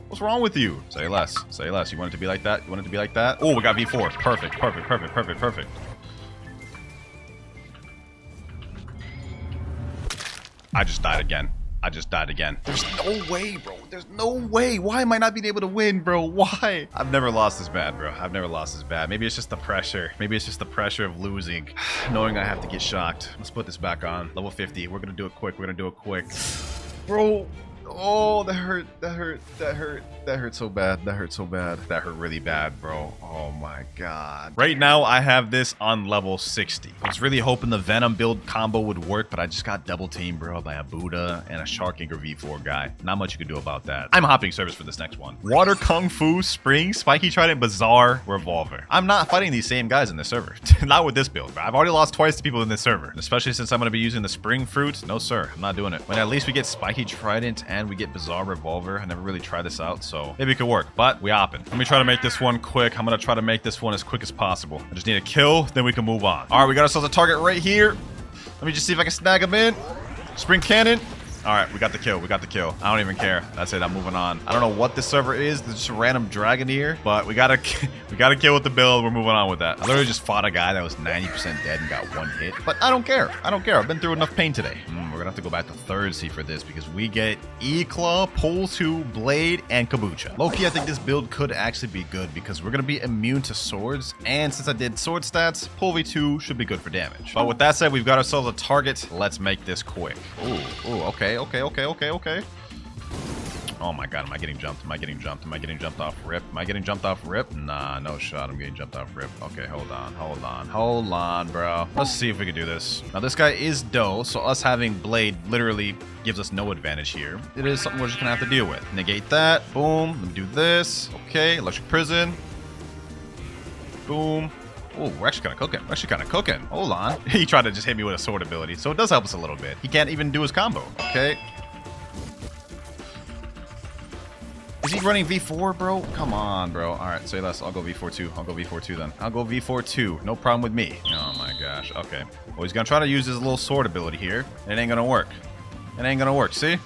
What's wrong with you? Say less. Say less. You want it to be like that? You want it to be like that? Oh, we got V4. Perfect. I just died again. There's no way, bro. There's no way. Why am I not being able to win, bro? Why? I've never lost this bad, bro. I've never lost this bad. Maybe it's just the pressure. Maybe it's just the pressure of losing. Knowing I have to get shocked. Let's put this back on. Level 50. We're gonna do it quick. Bro, Oh, that hurt. That hurt. That hurt. That hurt so bad. That hurt so bad. That hurt really bad, bro. Oh my god. Right now, I have this on level 60. I was really hoping the Venom build combo would work, but I just got double teamed, bro, by a Buddha and a Shark Anchor V4 guy. Not much you can do about that. I'm hopping service for this next one. Water Kung Fu, Spring, Spiky Trident, Bizarre, Revolver. I'm not fighting these same guys in this server. Not with this build, bro. I've already lost twice to people in this server, especially since I'm going to be using the Spring Fruit. No, sir. I'm not doing it. When at least we get Spiky Trident and we get Bizarre Revolver. I never really tried this out, so maybe it could work, but we hopping. Let me try to make this one quick. I'm gonna try to make this one as quick as possible. I just need a kill, then we can move on. All right, we got ourselves a target right here. Let me just see if I can snag him in. Spring Cannon. All right, we got the kill. We got the kill. I don't even care. That's it. I'm moving on. I don't know what this server is. There's just a random dragon here, but we got a kill with the build. We're moving on with that. I literally just fought a guy that was 90% dead and got one hit, but I don't care. I don't care. I've been through enough pain today. We're gonna have to go back to third C for this because we get E-Claw, Pole 2, Blade, and Kabucha. Low-key, I think this build could actually be good because we're gonna be immune to swords, and since I did sword stats, Pole V2 should be good for damage. But with that said, we've got ourselves a target. Let's make this quick. Ooh, okay. Oh my god, am I getting jumped? Am I getting jumped? Am I getting jumped off rip? Am I getting jumped off rip? Nah, no shot. I'm getting jumped off rip. Okay, hold on, bro. Let's see if we can do this. Now, this guy is Doe, so us having Blade literally gives us no advantage here. It is something we're just gonna have to deal with. Negate that. Boom. Let me do this. Okay, Electric Prison. Boom. Oh, we're actually kind of cooking. Hold on. He tried to just hit me with a sword ability, so it does help us a little bit. He can't even do his combo. Okay. Is he running V4, bro? Come on, bro. All right, say less. I'll go V4 too. I'll go V4 too then. I'll go V4 too. No problem with me. Oh my gosh. Okay. Well, he's gonna try to use his little sword ability here. It ain't gonna work. It ain't gonna work. See?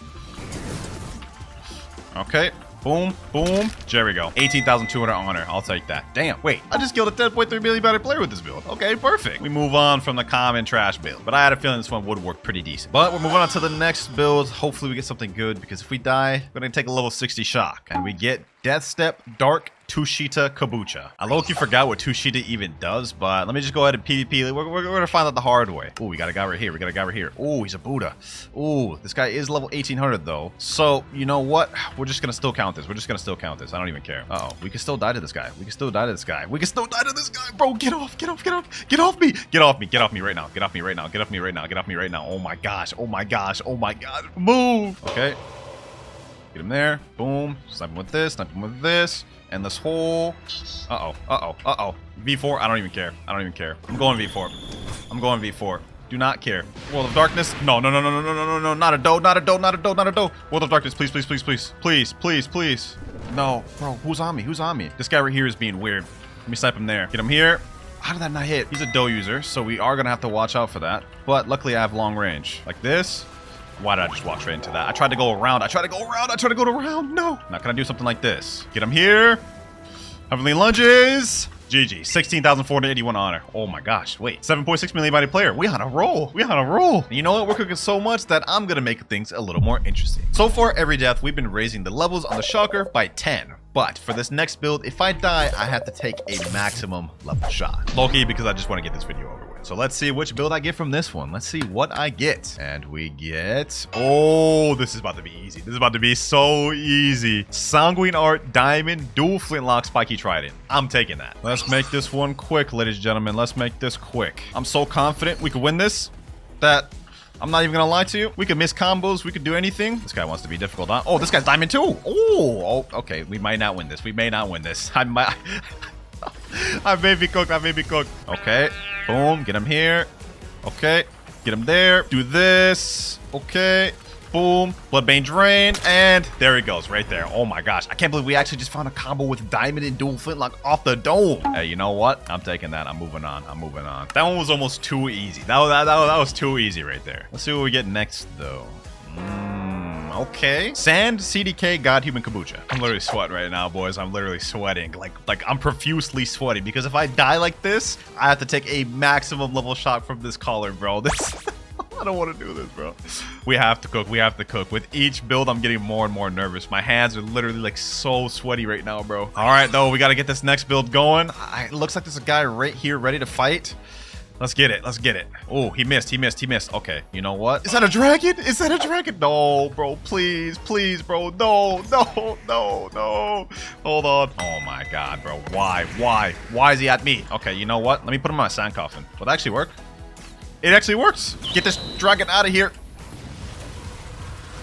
Okay. Boom, boom. There we go. 18,200 honor. I'll take that. Damn. Wait, I just killed a 10.3 million battery player with this build. Okay, perfect. We move on from the common trash build, but I had a feeling this one would work pretty decent. But we're moving on to the next build. Hopefully we get something good because if we die, we're gonna take a level 60 shock and we get Death Step, Dark, Tushita, Kabucha. I low-key forgot what Tushita even does, but let me just go ahead and PvP. We're gonna find out the hard way. Oh, we got a guy right here. Oh, he's a Buddha. Oh, this guy is level 1800 though. So, you know what? We're just gonna still count this. I don't even care. Uh-oh, we can still die to this guy. We can still die to this guy. Bro, get off me. Get off me right now. Oh my gosh. Move. Okay. Get him there. Boom. Snipe him with this. And this whole... Uh-oh. V4, I don't even care. I'm going V4. Do not care. World of Darkness. No. Not a doe. World of Darkness, please. No, bro, who's on me? This guy right here is being weird. Let me snipe him there. Get him here. How did that not hit? He's a doe user, so we are gonna have to watch out for that. But luckily I have long range. Like this. Why did I just walk straight into that? I tried to go around. No. Now, can I do something like this? Get him here. Heavenly Lunges. GG. 16,481 honor. Oh my gosh. Wait. 7.6 million body player. We on a roll. And you know what? We're cooking so much that I'm going to make things a little more interesting. So far, every death, we've been raising the levels on the Shocker by 10. But for this next build, if I die, I have to take a maximum level shot. Low-key, because I just want to get this video over with. So let's see which build I get from this one. Let's see what I get. And we get... Oh, this is about to be easy. This is about to be so easy. Sanguine Art, Diamond, Dual Flintlock, Spiky Trident. I'm taking that. Let's make this one quick, ladies and gentlemen. Let's make this quick. I'm so confident we could win this that... I'm not even gonna lie to you. We could miss combos. We could do anything. This guy wants to be difficult, huh? Oh, this guy's diamond too. Oh, okay. We might not win this. I may be cooked. Okay. Boom. Get him here. Okay. Get him there. Do this. Okay. Boom. Bloodbane Drain. And there he goes right there. Oh my gosh. I can't believe we actually just found a combo with Diamond and Dual Flintlock off the dome. Hey, you know what? I'm taking that. I'm moving on. That one was almost too easy. That was too easy right there. Let's see what we get next, though. Okay. Sand, CDK, God, Human, Kabucha. I'm literally sweating right now, boys. I'm literally sweating. Like I'm profusely sweating because if I die like this, I have to take a maximum level shot from this collar, bro. I don't want to do this, bro. We have to cook. With each build, I'm getting more and more nervous. My hands are literally like so sweaty right now, bro. All right, though, we got to get this next build going. It looks like there's a guy right here ready to fight. Let's get it. Let's get it. Oh, he missed. He missed. He missed. Okay. You know what? Is that a dragon? Is that a dragon? No, bro. Please. Please, bro. No. No. No. No. Hold on. Oh, my God, bro. Why? Why? Why is he at me? Okay. You know what? Let me put him in my sand coffin. Will that actually work? It actually works. Get this dragon out of here.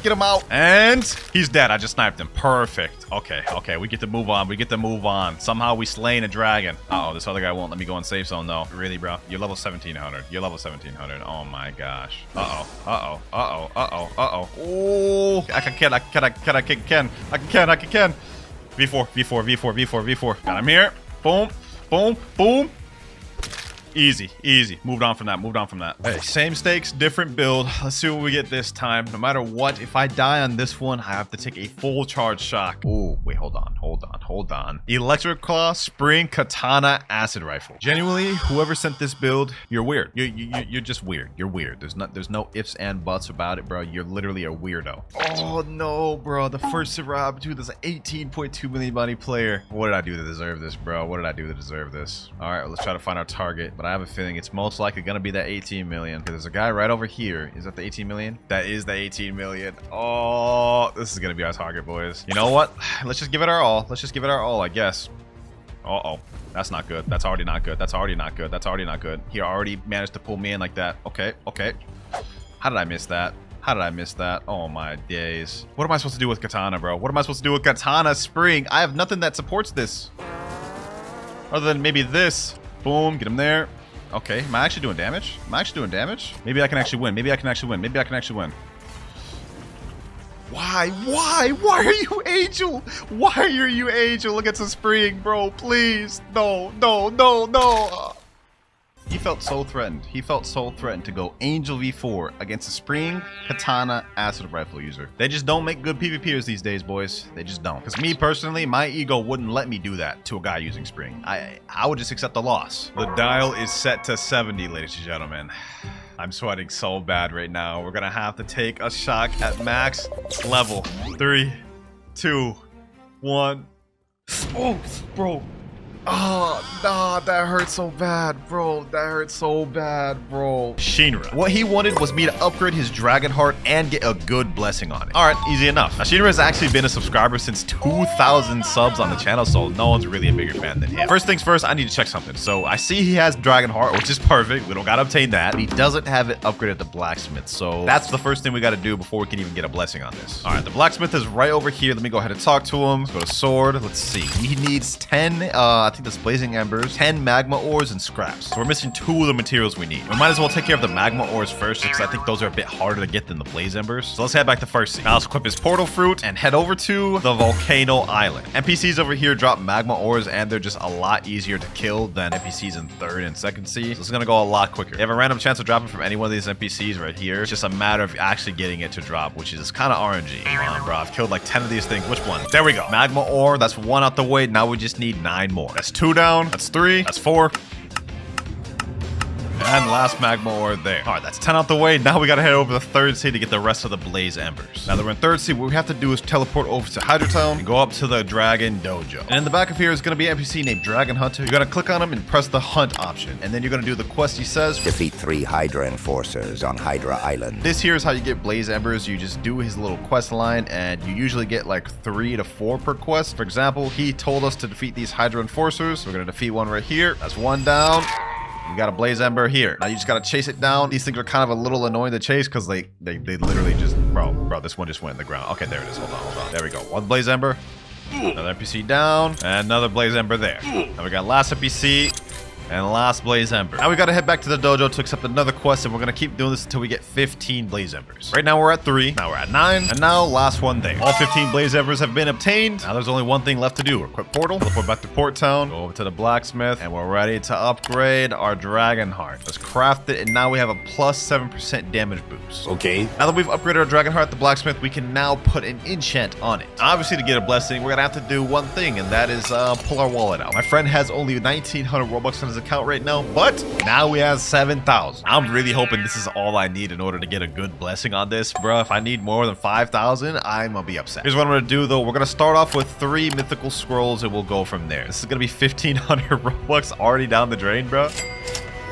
Get him out. And he's dead. I just sniped him. Perfect. Okay. Okay. We get to move on. We get to move on. Somehow we slain a dragon. Uh-oh. This other guy won't let me go in safe zone, though. Really, bro? You're level 1700. You're level 1700. Oh, my gosh. Uh-oh. Uh-oh. Uh-oh. Uh-oh. Uh-oh. Oh. I can. V4. V4. V4. V4. V4. Got him here. Boom. Boom. Boom. Easy, easy. Moved on from that, moved on from that. Hey, same stakes, different build. Let's see what we get this time. No matter what, if I die on this one, I have to take a full charge shock. Oh, wait, hold on, hold on, hold on. Electric Claw, Spring, Katana, Acid Rifle. Genuinely, whoever sent this build, you're weird. You're just weird. You're weird. There's no ifs and buts about it, bro. You're literally a weirdo. Oh, no, bro. The first server opportunity is an 18.2 million body player. What did I do to deserve this, bro? What did I do to deserve this? All right, let's try to find our target. But I have a feeling it's most likely gonna be that 18 million. There's a guy right over here. Is that the 18 million? That is the 18 million. Oh, this is gonna be our target, boys. You know what? Let's just give it our all. Let's just give it our all, I guess. Uh-oh. That's not good. That's already not good. That's already not good. That's already not good. He already managed to pull me in like that. Okay, okay. How did I miss that? How did I miss that? Oh my days. What am I supposed to do with Katana, bro? What am I supposed to do with Katana Spring? I have nothing that supports this. Other than maybe this. Boom, get him there. Okay, am I actually doing damage? Am I actually doing damage? Maybe I can actually win. Maybe I can actually win. Maybe I can actually win. Why? Why? Why are you Angel? Why are you Angel? Look at the Spring, bro. Please. No, no, no, no. He felt so threatened. He felt so threatened to go Angel v4 against a Spring, Katana, Acid Rifle user. They just don't make good PvPers these days, boys. They just don't. Because me personally, my ego wouldn't let me do that to a guy using Spring. I would just accept the loss. The dial is set to 70, ladies and gentlemen. I'm sweating so bad right now. We're gonna have to take a shock at max level. 3, 2, 1. Oh, bro. Oh, nah, that hurt so bad, bro. That hurt so bad, bro. Shinra. What he wanted was me to upgrade his Dragon Heart and get a good blessing on it. All right, easy enough. Now, Shinra has actually been a subscriber since 2,000 subs on the channel, so no one's really a bigger fan than him. First things first, I need to check something. So I see he has Dragon Heart, which is perfect. We don't gotta obtain that. But he doesn't have it upgraded to Blacksmith, so that's the first thing we gotta do before we can even get a blessing on this. All right, the Blacksmith is right over here. Let me go ahead and talk to him. Let's go to Sword. Let's see. He needs 10, I think that's Blazing Embers, 10 Magma Ores, and Scraps. So we're missing 2 of the materials we need. We might as well take care of the Magma Ores first, because I think those are a bit harder to get than the Blaze Embers. So let's head back to First Sea. Now let's equip his Portal Fruit and head over to the Volcano Island. NPCs over here drop Magma Ores, and they're just a lot easier to kill than NPCs in Third and Second Sea. So it's gonna go a lot quicker. You have a random chance of dropping from any one of these NPCs right here. It's just a matter of actually getting it to drop, which is kind of RNG. Come on, bro. I've killed like 10 of these things. Which one? There we go. Magma Ore. That's 1 out the way. Now we just need 9 more. That's 2 down. That's 3. That's 4. And last Magma Ore there. All right, that's 10 out the way. Now we gotta head over to the Third Sea to get the rest of the Blaze Embers. Now that we're in Third Sea, what we have to do is teleport over to Hydra Town and go up to the Dragon Dojo. And in the back of here is gonna be an NPC named Dragon Hunter. You're gonna click on him and press the Hunt option. And then you're gonna do the quest he says. Defeat 3 Hydra Enforcers on Hydra Island. This here is how you get Blaze Embers. You just do his little quest line, and you usually get like 3 to 4 per quest. For example, he told us to defeat these Hydra Enforcers. We're gonna defeat one right here. That's 1 down. You got a Blaze Ember here. Now you just gotta chase it down. These things are kind of a little annoying to chase because they literally just, bro, this one just went in the ground. Okay, there it is. Hold on. There we go. 1 Blaze Ember. Another NPC down. And another Blaze Ember there. Now we got last NPC. And last Blaze Ember. Now we gotta head back to the dojo to accept another quest, and we're gonna keep doing this until we get 15 Blaze Embers. Right now we're at 3, now we're at 9, and now last one there. All 15 Blaze Embers have been obtained. Now there's only one thing left to do. Equip Portal, teleport back to Port Town, go over to the Blacksmith, and we're ready to upgrade our Dragon Heart. Let's craft it, and now we have a plus 7% damage boost. Okay. Now that we've upgraded our Dragon Heart at the Blacksmith, we can now put an enchant on it. Obviously, to get a blessing, we're gonna have to do one thing, and that is pull our wallet out. My friend has only 1,900 Robux on his account right now, but now we have 7,000. I'm really hoping this is all I need in order to get a good blessing on this, bro. If I need more than 5,000, I'm gonna be upset. Here's what I'm gonna do, though. We're gonna start off with 3 mythical scrolls, and we'll go from there. This is gonna be 1,500 Robux already down the drain, bro.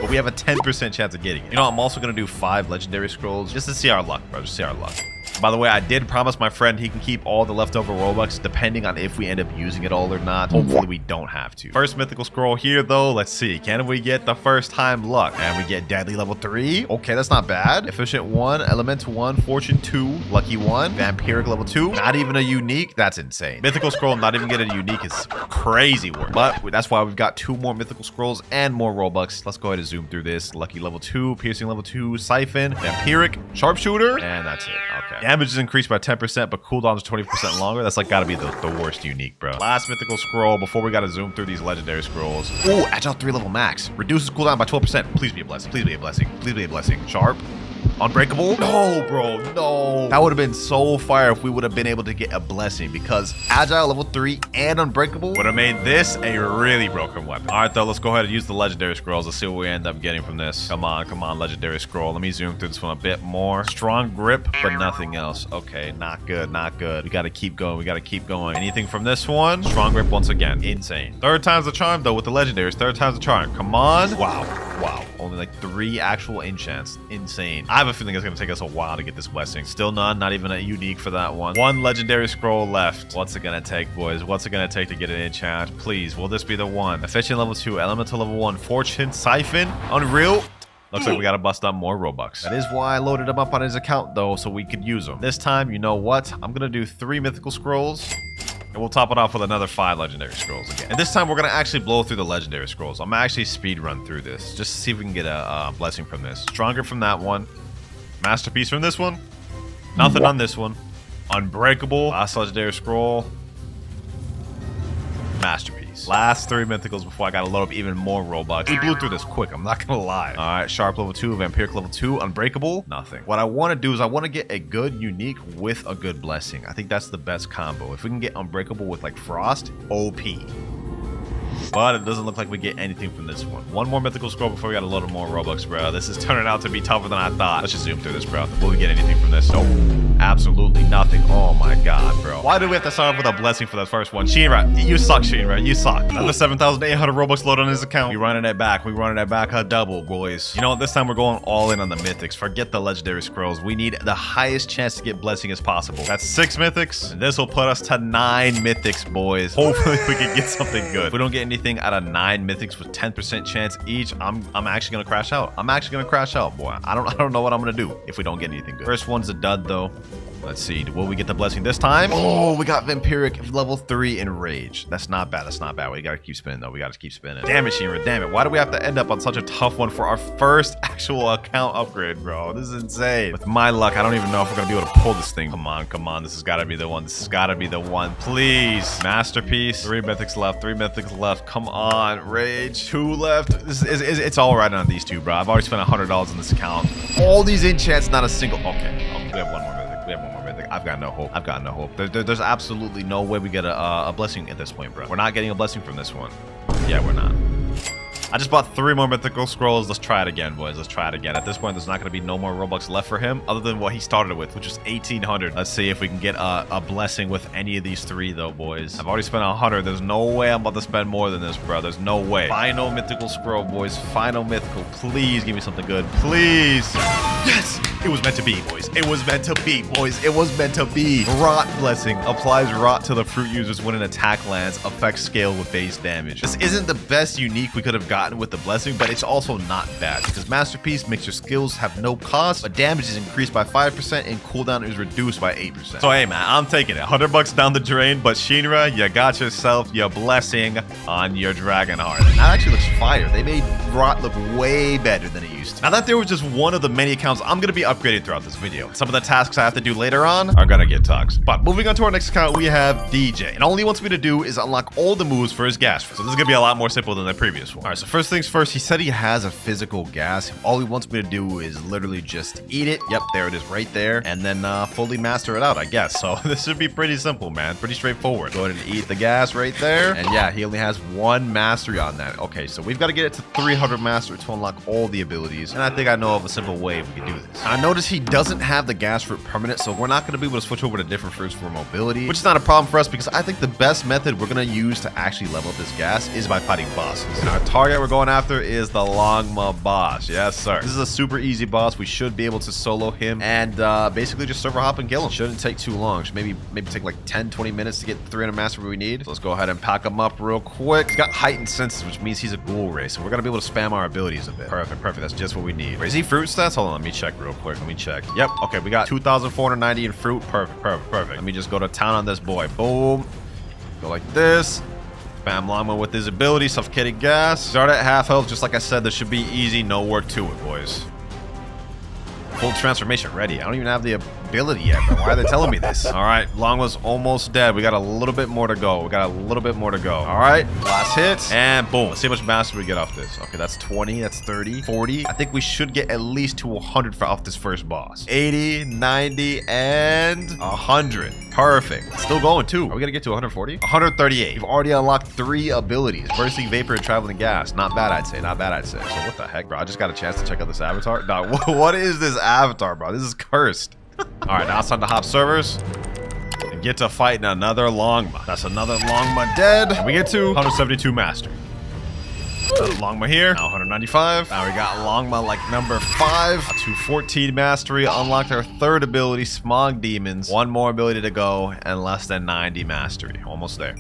but we have a 10% chance of getting it. You know, I'm also going to do 5 legendary scrolls just to see our luck, bro. Just see our luck. By the way, I did promise my friend he can keep all the leftover Robux depending on if we end up using it all or not. Hopefully we don't have to. First mythical scroll here though. Let's see. Can we get the first time luck? And we get deadly level 3. Okay, that's not bad. Efficient 1, element 1, fortune 2, lucky 1, vampiric level 2. Not even a unique. That's insane. Mythical scroll, not even get a unique is crazy work. But that's why we've got 2 more mythical scrolls and more Robux. Let's go ahead and zoom through this. Lucky level 2, piercing level 2, siphon, vampiric, sharpshooter, and that's it. Okay. Damage is increased by 10%, but cooldowns are 20% longer. That's like gotta be the worst unique, bro. Last mythical scroll before we gotta zoom through these legendary scrolls. Ooh, agile 3 level max. Reduces cooldown by 12%. Please be a blessing. Please be a blessing. Please be a blessing. Sharp. Unbreakable? No, bro, no. That would have been so fire if we would have been able to get a blessing, because agile level 3 and unbreakable would have made this a really broken weapon. All right, though, let's go ahead and use the legendary scrolls. Let's see what we end up getting from this. Come on, legendary scroll. Let me zoom through this one a bit more. Strong grip, but nothing else. Okay, not good, not good. We got to keep going. We got to keep going. Anything from this one? Strong grip once again. Insane. 3rd time's the charm, though, with the legendaries. 3rd time's the charm. Come on. Wow. Wow. Only like 3 actual enchants. Insane. I have a feeling it's going to take us a while to get this blessing. Still none. Not even a unique for that one. 1 legendary scroll left. What's it going to take, boys? What's it going to take to get an enchant? Please, will this be the one? Efficient level 2, elemental level 1, fortune, siphon, unreal. Looks like we got to bust up more Robux. That is why I loaded them up on his account, though, so we could use them. This time, you know what? I'm going to do 3 mythical scrolls. And we'll top it off with another 5 legendary scrolls again. And this time we're going to actually blow through the legendary scrolls. I'm actually speed run through this just to see if we can get a blessing from this. Stronger from that one. Masterpiece from this one. Nothing on this one. Unbreakable. Last legendary scroll. Masterpiece. Last 3 mythicals before I got to load up even more Robux. We blew through this quick, I'm not gonna lie. All right, sharp level 2, vampiric level 2, unbreakable, nothing. What I want to do is I want to get a good unique with a good blessing. I think that's the best combo. If we can get unbreakable with like frost, OP. But it doesn't look like we get anything from this one. 1 more mythical scroll before we got a load of more Robux, bro. This is turning out to be tougher than I thought. Let's just zoom through this, bro. Will we get anything from this? Nope. Absolutely nothing. Oh my god, bro. Why do we have to start off with a blessing for that first one? Shinra, you suck, Shinra. You suck. Another 7,800 Robux load on his account. We running it back. We running it back a double, boys. You know what? This time we're going all in on the mythics. Forget the legendary scrolls. We need the highest chance to get blessing as possible. That's 6 mythics. And this will put us to 9 mythics, boys. Hopefully we can get something good. If we don't get anything out of 9 mythics with 10% chance each, I'm actually gonna crash out. I'm actually gonna crash out, boy. I don't know what I'm gonna do if we don't get anything good. First one's a dud, though. Let's see. Will we get the blessing this time? Oh, we got vampiric level 3 in rage. That's not bad. That's not bad. We gotta keep spinning, though. We gotta keep spinning. Damn it, Shinra. Damn it. Why do we have to end up on such a tough one for our first actual account upgrade, bro? This is insane. With my luck, I don't even know if we're gonna be able to pull this thing. Come on, come on. This has gotta be the one. This has gotta be the one. Please. Masterpiece. 3 mythics left. 3 mythics left. Come on. Rage. 2 left. It's all right on these 2, bro. I've already spent $100 on this account. All these enchants, not a single. Okay. We have 1 more mythic. We have 1 more mythic. I've got no hope. I've got no hope. There's absolutely no way we get a blessing at this point, bro. We're not getting a blessing from this one. Yeah, we're not. I just bought 3 more mythical scrolls. Let's try it again, boys. Let's try it again. At this point, there's not going to be no more Robux left for him other than what he started with, which is 1,800. Let's see if we can get a blessing with any of these 3, though, boys. I've already spent 100. There's no way I'm about to spend more than this, bro. There's no way. Final mythical scroll, boys. Final mythical. Please give me something good. Please. Yes! It was meant to be, boys. It was meant to be, boys. It was meant to be. Rot blessing. Applies rot to the fruit users when an attack lands. Affects scale with base damage. This isn't the best unique we could have gotten with the blessing, but it's also not bad because Masterpiece makes your skills have no cost, but damage is increased by 5% and cooldown is reduced by 8%. So hey man, I'm taking it. $100 down the drain, but Shinra, you got yourself your blessing on your Dragon Heart. That actually looks fire. They made rot look way better than it used to. Now that there was just one of the many accounts, I'm gonna be upgraded throughout this video. Some of the tasks I have to do later on are gonna get tugs. But moving on to our next account, we have DJ, and all he wants me to do is unlock all the moves for his gas. So this is gonna be a lot more simple than the previous one. All right, so first things first, he said he has a physical gas. All he wants me to do is literally just eat it. Yep, there it is right there. And then fully master it out, I guess. So this should be pretty simple, man. Pretty straightforward. Go ahead and eat the gas right there. And yeah, he only has 1 mastery on that. Okay, so we've got to get it to 300 mastery to unlock all the abilities. And I think I know of a simple way we can do this. I notice he doesn't have the gas fruit permanent, so we're not going to be able to switch over to different fruits for mobility, which is not a problem for us because I think the best method we're going to use to actually level up this gas is by fighting bosses. And our target we're going after is the Longma boss. Yes, sir. This is a super easy boss. We should be able to solo him and basically just server hop and kill him. Shouldn't take too long. Should maybe take like 10-20 minutes to get 300 mastery we need. So let's go ahead and pack him up real quick. He's got heightened senses, which means he's a ghoul race, so we're going to be able to spam our abilities a bit. Perfect, perfect. That's just what we need. Wait, is he fruit stats? Hold on, let me check real quick. Let me check. Yep, okay, we got 2,490 in fruit. Perfect, perfect, perfect. Let me just go to town on this boy. Boom. Go like this. Spam Longma with his ability, suffocating gas. Start at half health, just like I said. This should be easy, no work to it, boys. Full transformation ready. I don't even have the ability yet, bro. Why are they telling me this? All right, Longma's almost dead. We got a little bit more to go. All right, last hit, and boom. Let's see how much mastery we get off this. Okay, that's 20, that's 30, 40. I think we should get at least to 100 off this first boss. 80, 90, and 100. Perfect. Still going too. Are we gonna get to 140? 138. We've already unlocked 3 abilities. Bursting Vapor and Traveling Gas. Not bad, I'd say. Not bad, I'd say. So what the heck, bro? I just got a chance to check out this avatar. Nah, what is this avatar, bro? This is cursed. All right, now it's time to hop servers and get to fighting another Longma. That's another Longma dead. And we get to 172 mastery. Another Longma here. Now 195. Now we got Longma like number 5. 214 mastery. Unlocked our 3rd ability, Smog Demons. 1 more ability to go and less than 90 mastery. Almost there.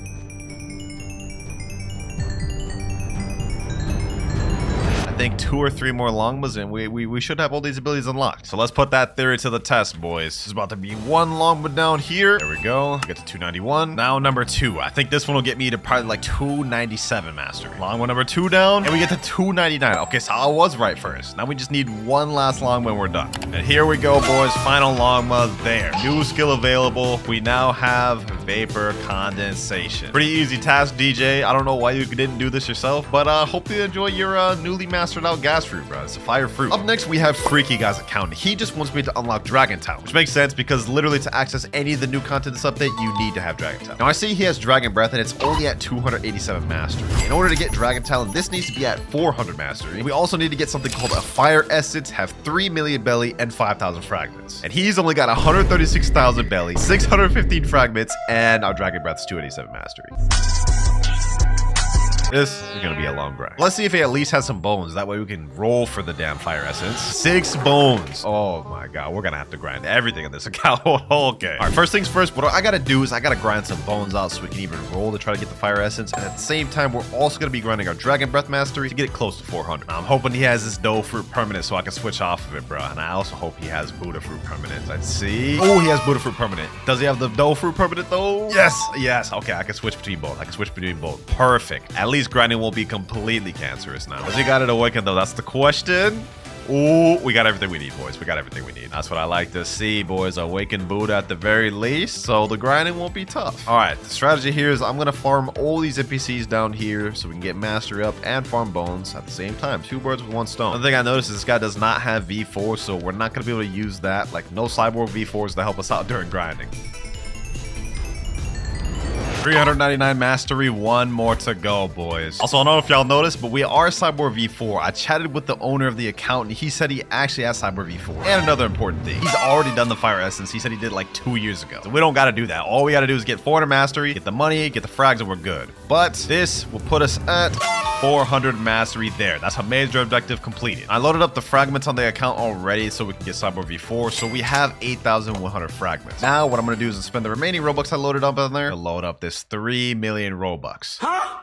I think 2 or 3 more Longmas and we should have all these abilities unlocked. So let's put that theory to the test, boys. There's about to be 1 Longma down here. There we go. Get to 291. Now number 2. I think this one will get me to probably like 297 mastery. Longma number 2 down, and we get to 299. Okay, so I was right first. Now we just need 1 last Longma and we're done. And here we go, boys. Final Longma there. New skill available. We now have Vapor Condensation. Pretty easy task, DJ. I don't know why you didn't do this yourself, but hope you enjoy your newly mastered out gas fruit, bro. It's a fire fruit. Up next, we have Freaky Guy's account. He just wants me to unlock Dragon Talent, which makes sense because literally to access any of the new content this update, you need to have Dragon Talent. Now I see he has Dragon Breath and it's only at 287 mastery. In order to get Dragon Talent, this needs to be at 400 mastery. We also need to get something called a Fire Essence, have 3 million belly and 5,000 fragments. And he's only got 136,000 belly, 615 fragments, and our Dragon Breath is 287 mastery. This is gonna be a long grind. Let's see if he at least has some bones. That way we can roll for the damn Fire Essence. 6 bones. Oh my god, we're gonna have to grind everything in this account. Okay. All right, first things first, what I gotta do is I gotta grind some bones out so we can even roll to try to get the Fire Essence. And at the same time, we're also gonna be grinding our Dragon Breath Mastery to get it close to 400. Now, I'm hoping he has this Dough Fruit permanent so I can switch off of it, bro. And I also hope he has Buddha Fruit permanent. Let's see. Oh, he has Buddha Fruit permanent. Does he have the Dough Fruit permanent though? Yes, yes. Okay, I can switch between both. Perfect. At least grinding won't be completely cancerous now. Does he got it awakened though? That's the question. Oh, we got everything we need, boys. We got everything we need. That's what I like to see, boys. Awaken Buddha at the very least, so the grinding won't be tough. All right, the strategy here is I'm going to farm all these NPCs down here so we can get mastery up and farm bones at the same time. 2 birds with 1 stone. Another thing I noticed is this guy does not have V4, so we're not going to be able to use that. Like, no Cyborg V4s to help us out during grinding. 399 mastery, 1 more to go, boys. Also, I don't know if y'all noticed, but we are Cyborg V4. I chatted with the owner of the account, and he said he actually has Cyborg V4. And another important thing, he's already done the Fire Essence. He said he did like 2 years ago. So we don't got to do that. All we got to do is get 400 mastery, get the money, get the frags, and we're good. But this will put us at 400 mastery there. That's a major objective completed. I loaded up the fragments on the account already so we can get Cyborg V4. So we have 8,100 fragments. Now what I'm going to do is spend the remaining Robux I loaded up on there to load up this 3 million Robux. Huh?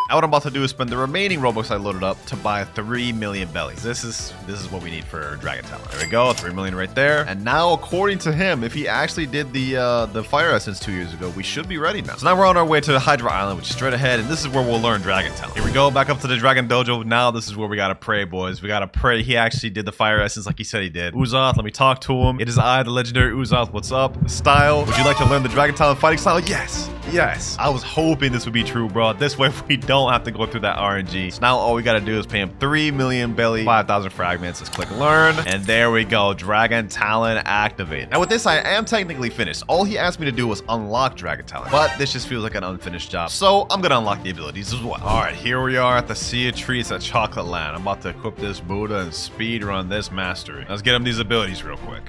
Now what I'm about to do is spend the remaining Robux I loaded up to buy 3 million bellies. This is what we need for Dragon Talent. There we go, 3 million right there. And now, according to him, if he actually did the Fire Essence 2 years ago, we should be ready now. So now we're on our way to Hydra Island, which is straight ahead, and this is where we'll learn Dragon Talent. Here we go, back up to the Dragon Dojo. Now this is where we gotta pray, boys. We gotta pray he actually did the Fire Essence like he said he did. Uzoth, let me talk to him. It is I, the legendary Uzoth. What's up? Style, would you like to learn the Dragon Talent fighting style? Yes. Yes. I was hoping this would be true, bro. This way, if we don't don't have to go through that RNG. So now all we gotta do is pay him 3 million belly, 5,000 fragments. Let's click learn. And there we go. Dragon Talent activated. Now with this, I am technically finished. All he asked me to do was unlock Dragon Talent. But this just feels like an unfinished job. So I'm gonna unlock the abilities as well. All right, here we are at the Sea of Trees at Chocolate Land. I'm about to equip this Buddha and speed run this mastery. Let's get him these abilities real quick.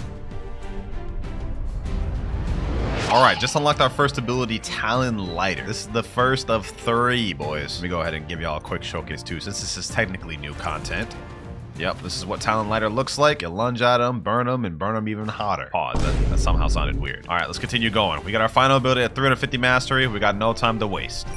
All right, just unlocked our first ability, Talon Lighter. This is the first of 3, boys. Let me go ahead and give y'all a quick showcase too, since this is technically new content. Yep, this is what Talon Lighter looks like. You lunge at them, and burn them even hotter. Pause, that somehow sounded weird. All right, let's continue going. We got our final ability at 350 mastery. We got no time to waste.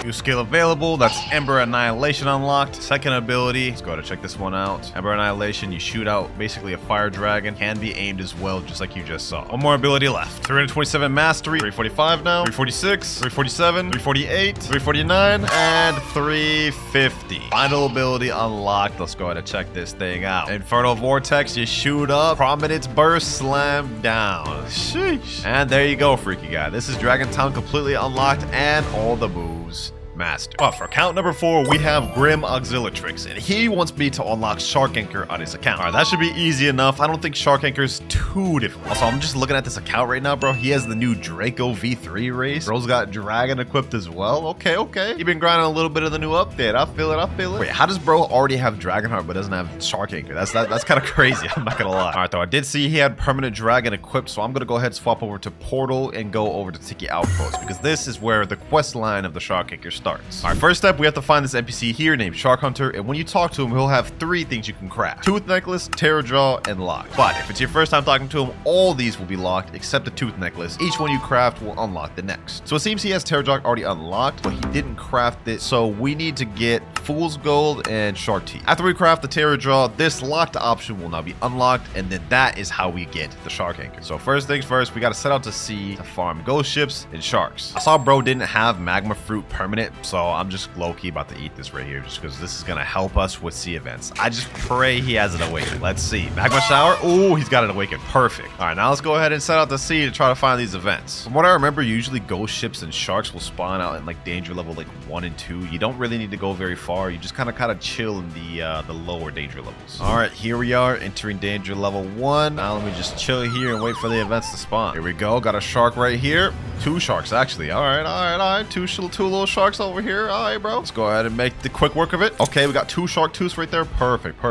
New skill available. That's Ember Annihilation unlocked. Second ability. Let's go ahead and check this one out. Ember Annihilation. You shoot out basically a fire dragon. Can be aimed as well, just like you just saw. One more ability left. 327 mastery. 345 now. 346. 347. 348. 349. And 350. Final ability unlocked. Let's go ahead and check this thing out. Infernal Vortex. You shoot up. Prominence Burst. Slam down. Sheesh. And there you go, freaky guy. This is Dragon Town completely unlocked and all the moves master. For account number 4, we have Grim Auxiliatrix, and he wants me to unlock Shark Anchor on his account. All right, that should be easy enough. I don't think Shark Anchor is too difficult. Also, I'm just looking at this account right now, bro. He has the new Draco V3 race. Bro's got Dragon equipped as well. Okay. You've been grinding a little bit of the new update. I feel it. Wait, how does bro already have Dragonheart but doesn't have Shark Anchor? That's kind of crazy. I'm not gonna lie. All right, though, I did see he had permanent Dragon equipped, so I'm gonna go ahead and swap over to Portal and go over to Tiki Outpost, because this is where the quest line of the Shark Anchor starts. All right, first step, we have to find this NPC here named Shark Hunter, and when you talk to him, he'll have 3 things you can craft: Tooth Necklace, Terror Jaw, and Lock. But if it's your first time talking to him, all these will be locked except the Tooth Necklace. Each one you craft will unlock the next. So it seems he has Terror Jaw already unlocked, but he didn't craft it, so we need to get Fool's Gold and Shark Teeth. After we craft the Terror Jaw, this locked option will now be unlocked, and then that is how we get the Shark Anchor. So first things first, we got to set out to sea to farm ghost ships and sharks. I saw bro didn't have Magma Fruit permanent, so I'm just low-key about to eat this right here just because this is going to help us with sea events. I just pray he has it awakened. Let's see. Magma Shower. Oh, he's got it awakened. Perfect. All right, now let's go ahead and set out to sea to try to find these events. From what I remember, usually ghost ships and sharks will spawn out in like danger level like 1 and 2. You don't really need to go very far. You just kind of chill in the lower danger levels. All right, here we are entering danger level 1. Now let me just chill here and wait for the events to spawn. Here we go. Got a shark right here. 2 sharks actually. All right. Two little sharks over here. All right, bro. Let's go ahead and make the quick work of it. Okay, we got 2 shark tooths right there. Perfect.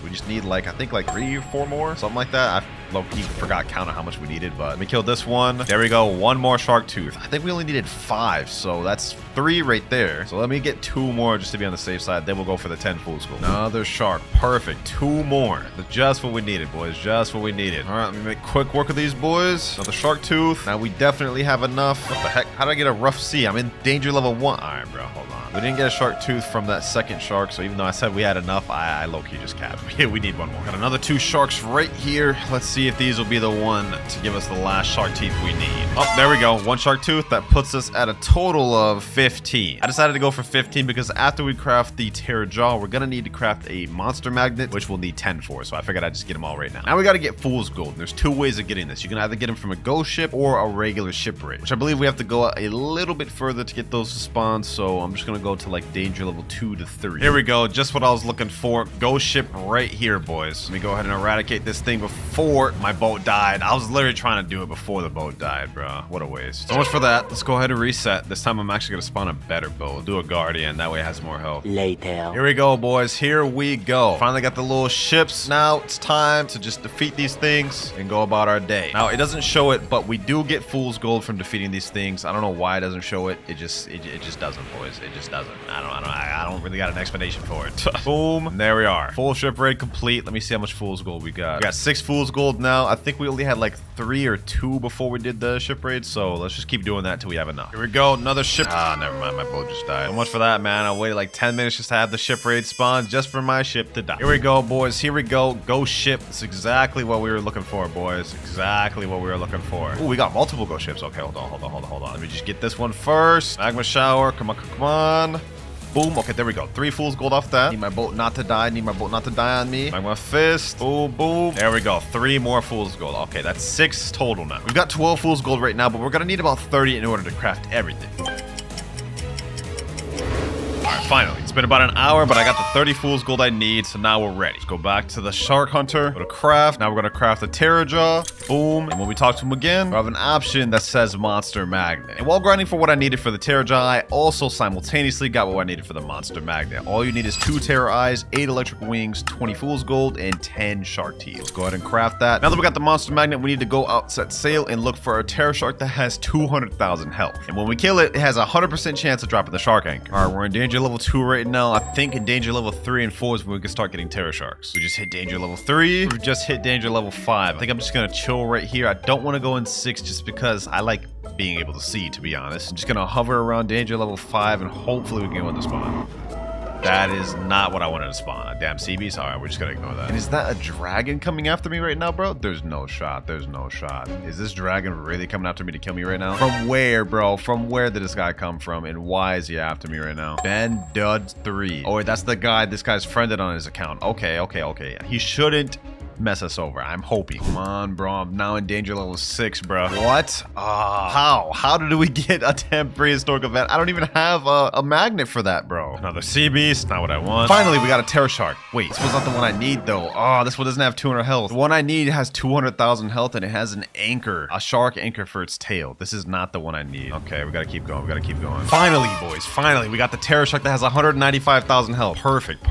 We just need I think 3 or 4 more, something like that. I low-key forgot counting how much we needed, but let me kill this one. There we go. 1 more shark tooth. I think we only needed 5, so that's 3 right there. So let me get 2 more just to be on the safe side. Then we'll go for the 10 Fool's Gold. Another shark. Perfect. 2 more. That's just what we needed, boys. Just what we needed. All right, let me make quick work of these boys. Another shark tooth. Now we definitely have enough. What the heck? How did I get a rough sea? I'm in danger level 1. All right, bro. Hold on. We didn't get a shark tooth from that second shark, so even though I said we had enough, I low-key just capped. We need 1 more. Got another 2 sharks right here. Let's see if these will be the one to give us the last shark teeth we need. Oh, there we go. 1 shark tooth. That puts us at a total of 15. I decided to go for 15 because after we craft the Terror Jaw, we're gonna need to craft a monster magnet, which we'll need 10 for. So I figured I'd just get them all right now. Now we gotta get Fool's Gold. There's 2 ways of getting this. You can either get them from a ghost ship or a regular shipwright, which I believe we have to go a little bit further to get those to spawn. So I'm just gonna go to like danger level 2 to 3. Here we go. Just what I was looking for. Ghost ship right here, boys. Let me go ahead and eradicate this thing before my boat died. I was literally trying to do it before the boat died, bro. What a waste. So much for that. Let's go ahead and reset. This time I'm actually gonna spawn a better boat. We'll do a guardian. That way it has more health. Later. Here we go, boys. Here we go. Finally got the little ships. Now it's time to just defeat these things and go about our day. Now it doesn't show it, but we do get Fool's Gold from defeating these things. I don't know why it doesn't show it. It just doesn't, boys. It just doesn't. I don't really got an explanation for it. Boom. There we are. Full shipwright complete. Let me see how much Fool's Gold we got. We got 6 Fool's Gold now. I think we only had like 3 or 2 before we did the shipwright, so let's just keep doing that till we have enough. Here we go. Another ship. Ah, never mind. My boat just died. So much for that, man. I waited like 10 minutes just to have the shipwright spawn just for my ship to die. Here we go, boys. Here we go. Ghost ship. It's exactly what we were looking for, boys. Exactly what we were looking for. Oh, we got multiple ghost ships. Okay, hold on. Let me just get this one first. Magma shower. Come on. Boom. Okay, there we go. 3 Fool's Gold off that. Need my boat not to die. On me. Magma fist. Boom. There we go. 3 more Fool's Gold. Okay, that's 6 total now. We've got 12 Fool's Gold right now, but we're gonna need about 30 in order to craft everything. finally. It's been about an hour, but I got the 30 fool's gold I need, so now we're ready. Let's go back to the shark hunter, go to craft. Now we're gonna craft the terror jaw, boom. And when we talk to him again, we have an option that says monster magnet. And while grinding for what I needed for the terror jaw, I also simultaneously got what I needed for the monster magnet. All you need is 2 terror eyes, 8 electric wings, 20 fool's gold, and 10 shark teeth. Let's go ahead and craft that. Now that we got the monster magnet, we need to go out, set sail, and look for a terror shark that has 200,000 health. And when we kill it, it has a 100% chance of dropping the shark anchor. All right, we're in danger level 2 right now. I think in danger level 3 and 4 is when we can start getting terror sharks. We just hit danger level 3. We just hit danger level 5. I think I'm just gonna chill right here. I don't want to go in 6 just because I like being able to see, to be honest. I'm just gonna hover around danger level 5 and hopefully we can go into spawn. That is not what I wanted to spawn. A damn sea beast? Alright, we're just gonna ignore that. And is that a dragon coming after me right now, bro? There's no shot. There's no shot. Is this dragon really coming after me to kill me right now? From where, bro? From where did this guy come from? And why is he after me right now? Ben Dud 3. Oh, wait, that's the guy this guy's friended on his account. Okay. He shouldn't mess us over. I'm hoping. Come on, bro. I'm now in danger level 6, bro. What? How did we get a damn prehistoric event? I don't even have a magnet for that, bro. Another sea beast. Not what I want. Finally, we got a terror shark. Wait, this was not the one I need, though. Oh, this one doesn't have 200 health. The one I need has 200,000 health, and it has an anchor. A shark anchor for its tail. This is not the one I need. Okay, we gotta keep going. Finally, boys. Finally, we got the terror shark that has 195,000 health. Perfect.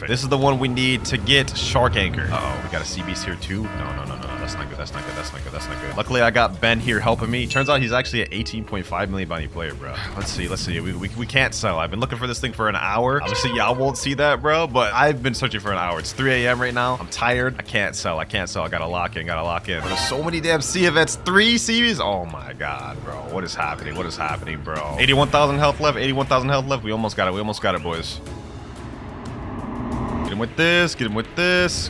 This is the one we need to get shark anchor. Uh-oh, we got a sea beast here too. No. That's not good. Luckily, I got Ben here helping me. Turns out he's actually an 18.5 million bounty player, bro. Let's see. We can't sell. I've been looking for this thing for an hour. Obviously, y'all won't see that, bro, but I've been searching for an hour. It's 3 a.m. right now. I'm tired. I can't sell. I gotta lock in. There's so many damn sea events. 3 series. Oh my god, bro. What is happening, bro? 81,000 health left. We almost got it, boys. Get him with this.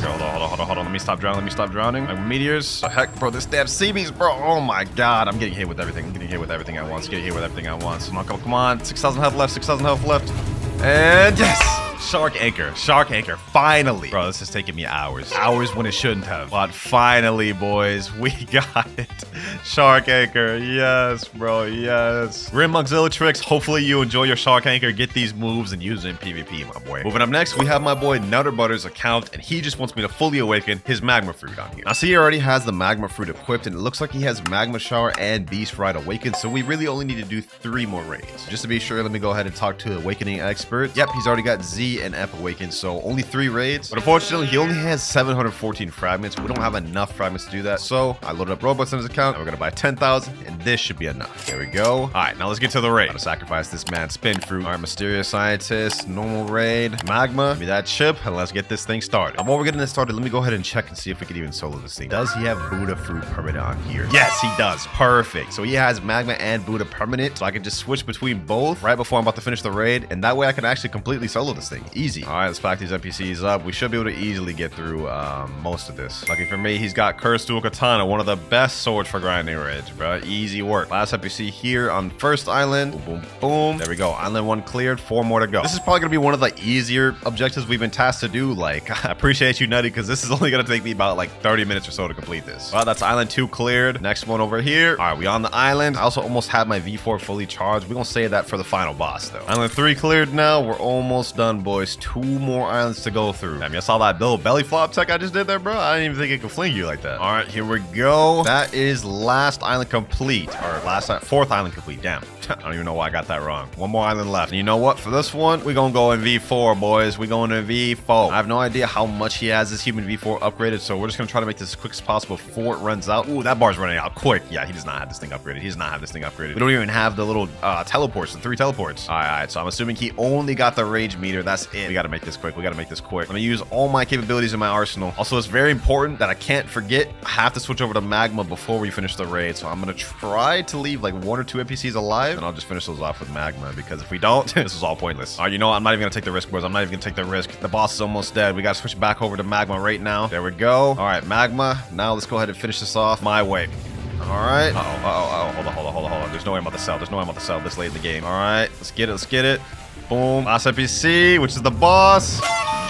Hold on. Let me stop drowning. Like meteors. The heck, bro, this damn sea beast, bro. Oh my god. I'm getting hit with everything. I want. Come on. 6,000 health left. And yes! Shark anchor. Finally. Bro, this has taken me hours. Hours when it shouldn't have. But finally, boys, we got it. Shark anchor. Yes, bro. Yes. Rim Auxiliary tricks. Hopefully you enjoy your shark anchor. Get these moves and use it in PvP, my boy. Moving up next, we have my boy Nutter Butter's account, and he just wants me to fully awaken his magma fruit on here. Now, see, he already has the magma fruit equipped, and it looks like he has magma shower and beast ride awakened, so we really only need to do 3 more raids. Just to be sure, let me go ahead and talk to the awakening expert. Yep, he's already got Z and F awakened, so only 3 raids. But unfortunately, he only has 714 fragments. We don't have enough fragments to do that, so I loaded up Robux in his account, and we're gonna buy 10,000, and this should be enough. There we go. All right, now let's get to the raid. Gotta sacrifice this man spin fruit. All right, mysterious scientist, normal raid, magma. Give me that chip, and let's get this thing started. While we're getting this started, let me go ahead and check and see if we can even solo this thing. Does he have Buddha fruit permanent on here? Yes, he does. Perfect. So he has magma and Buddha permanent, so I can just switch between both right before I'm about to finish the raid, and that way I can actually completely solo this thing. Easy. All right, let's pack these NPCs up. We should be able to easily get through most of this. Lucky for me, he's got Cursed Dual Katana, one of the best swords for grinding raids, bro. Easy work. Last NPC here on first island. Boom. There we go. Island 1 cleared. 4 more to go. This is probably gonna be one of the easier objectives we've been tasked to do. Like, I appreciate you, Nutty, because this is only gonna take me about like 30 minutes or so to complete this. Well, that's island 2 cleared. Next one over here. All right, we on the island. I also almost have my V4 fully charged. We're gonna save that for the final boss, though. Island 3 cleared now. We're almost done, boys. 2 more islands to go through. Damn, you saw that little belly flop tech I just did there, bro? I didn't even think it could fling you like that. All right, here we go. That is last island complete, or 4th island complete. Damn, I don't even know why I got that wrong. 1 more island left. And you know what? For this one, we're gonna go in V4, boys. We're going in V4. I have no idea how much he has this human V4 upgraded, so we're just gonna try to make this as quick as possible before it runs out. Ooh, that bar's running out quick. Yeah, he does not have this thing upgraded. We don't even have the little teleports, the 3 teleports. All right, so I'm assuming he only got the rage meter. That's it. We gotta make this quick. Let me use all my capabilities in my arsenal. Also, it's very important that I can't forget. I have to switch over to magma before we finish the raid, so I'm gonna try to leave like 1 or 2 NPCs alive, and I'll just finish those off with magma, because if we don't, this is all pointless. All right, you know what? I'm not even gonna take the risk, boys. The boss is almost dead. We gotta switch back over to magma right now. There we go. All right, magma. Now let's go ahead and finish this off my way. All right. Hold on. There's no way I'm about to sell this late in the game. All right, let's get it. Boom. Last NPC, which is the boss.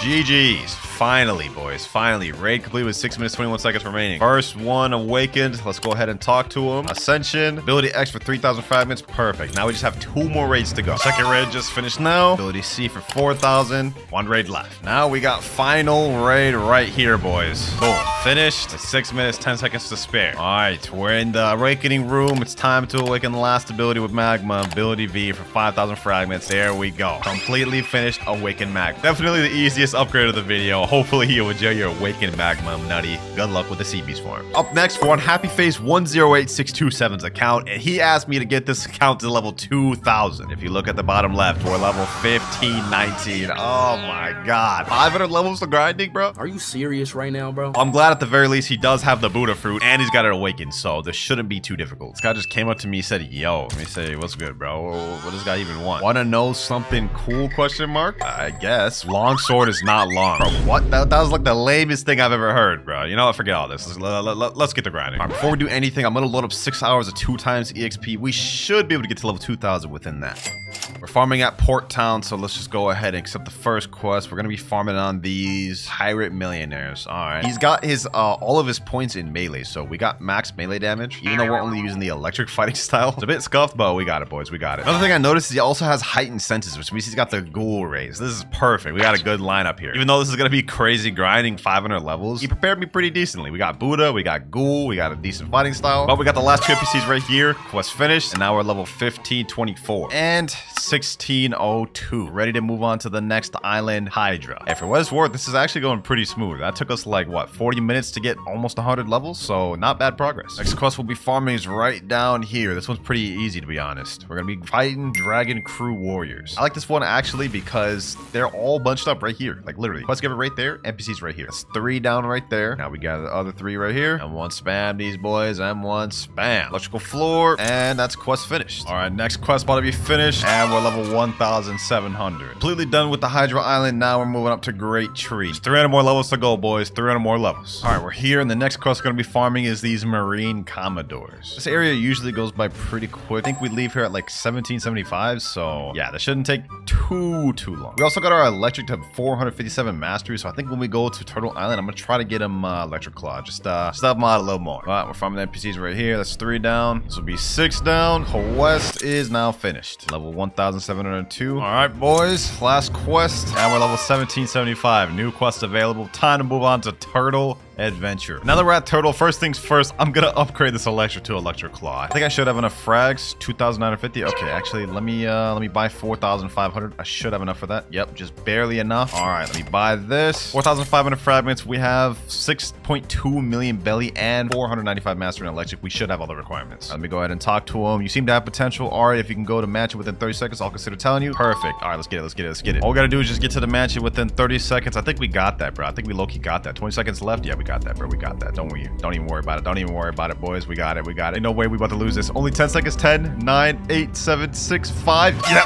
GG's. finally, boys. Finally. Raid complete with 6 minutes, 21 seconds remaining. First one awakened. Let's go ahead and talk to him. Ascension. Ability X for 3,000 fragments. Perfect. Now we just have 2 more raids to go. Second raid just finished now. Ability C for 4,000. 1 raid left. Now we got final raid right here, boys. Boom. Finished. 6 minutes, 10 seconds to spare. All right. We're in the awakening room. It's time to awaken the last ability with Magma. Ability V for 5,000 fragments. There we go. Completely finished Awaken Magma. Definitely the easiest upgrade of the video. Hopefully you enjoy your Awaken Magma, Nutty. Good luck with the sea beast farm. Up next, we're on HappyFace108627's account, and he asked me to get this account to level 2,000. If you look at the bottom left, we're level 1519. Oh my god. 500 levels to grinding, bro? Are you serious right now, bro? I'm glad at the very least he does have the Buddha fruit, and he's got it awakened, so this shouldn't be too difficult. This guy just came up to me, said, yo, let me say, what's good, bro? What does this guy even want? Want to know something cool, question mark? I guess. Longsword is not long. Bro, what? That was like the lamest thing I've ever heard, bro. You know what? Forget all this. Let's get to grinding. All right, before we do anything, I'm going to load up 6 hours of 2 times EXP. We should be able to get to level 2,000 within that. We're farming at Port Town, so let's just go ahead and accept the first quest. We're going to be farming on these pirate millionaires. All right. He's got his all of his points in melee, so we got max melee damage, even though we're only using the electric fighting style. It's a bit scuffed, but we got it, boys. We got it. Another thing I noticed is he also has heightened senses, which means he's got the ghoul rays. This is perfect. We got a good lineup here. Even though this is going to be crazy grinding 500 levels, he prepared me pretty decently. We got Buddha, we got ghoul, we got a decent fighting style, but we got the last 2 NPCs right here. Quest finished, and now we're level 1524 and 1602. Ready to move on to the next island, Hydra. And for what it's worth, this is actually going pretty smooth. That took us like, what, 40 minutes to get almost 100 levels, so not bad progress. Next quest we'll be farming is right down here. This one's pretty easy, to be honest. We're gonna be fighting Dragon Crew Warriors. I like this one actually because they're all bunched up right here. Like literally, quest giver right there, NPCs right here. That's 3 down right there. Now we got the other 3 right here. M1 spam these boys, M1 spam. Electrical floor, and that's quest finished. All right, next quest about to be finished, and we're level 1,700. Completely done with the Hydra Island. Now we're moving up to Great Tree. 300 more levels to go, boys. 300 more levels. All right, we're here, and the next quest we're gonna be farming is these Marine Commodores. This area usually goes by pretty quick. I think we leave here at like 1775, so yeah, that shouldn't take too long. We also got our electric to 457 mastery, so I think when we go to Turtle Island, I'm gonna try to get him WinterKloudz. Just help him out a little more. All right, we're farming the NPCs right here. That's 3 down. This will be 6 down. Quest is now finished. Level 1,702. All right, boys, last quest, and we're level 1775. New quest available. Time to move on to Turtle Adventure. Now that we're at Turtle, first things first, I'm gonna upgrade this electric to Electric Claw. I think I should have enough frags. 2,950. Okay, actually, let me buy 4,500. I should have enough for that. Yep, just barely enough. All right, let me buy this. 4,500 fragments. We have 6.2 million belly and 495 mastery in electric. We should have all the requirements. Let me go ahead and talk to him. You seem to have potential. All right, if you can go to mansion within 30 seconds, I'll consider telling you. Perfect. All right, let's get it. All we gotta do is just get to the mansion within 30 seconds. I think we got that, bro. I think we low-key got that. 20 seconds left. Yeah, we got that, bro. We got that. Don't even worry about it. Don't even worry about it, boys. We got it. Ain't no way we about to lose this. Only 10 seconds. 10, 9, 8, 7, 6, 5. Yep.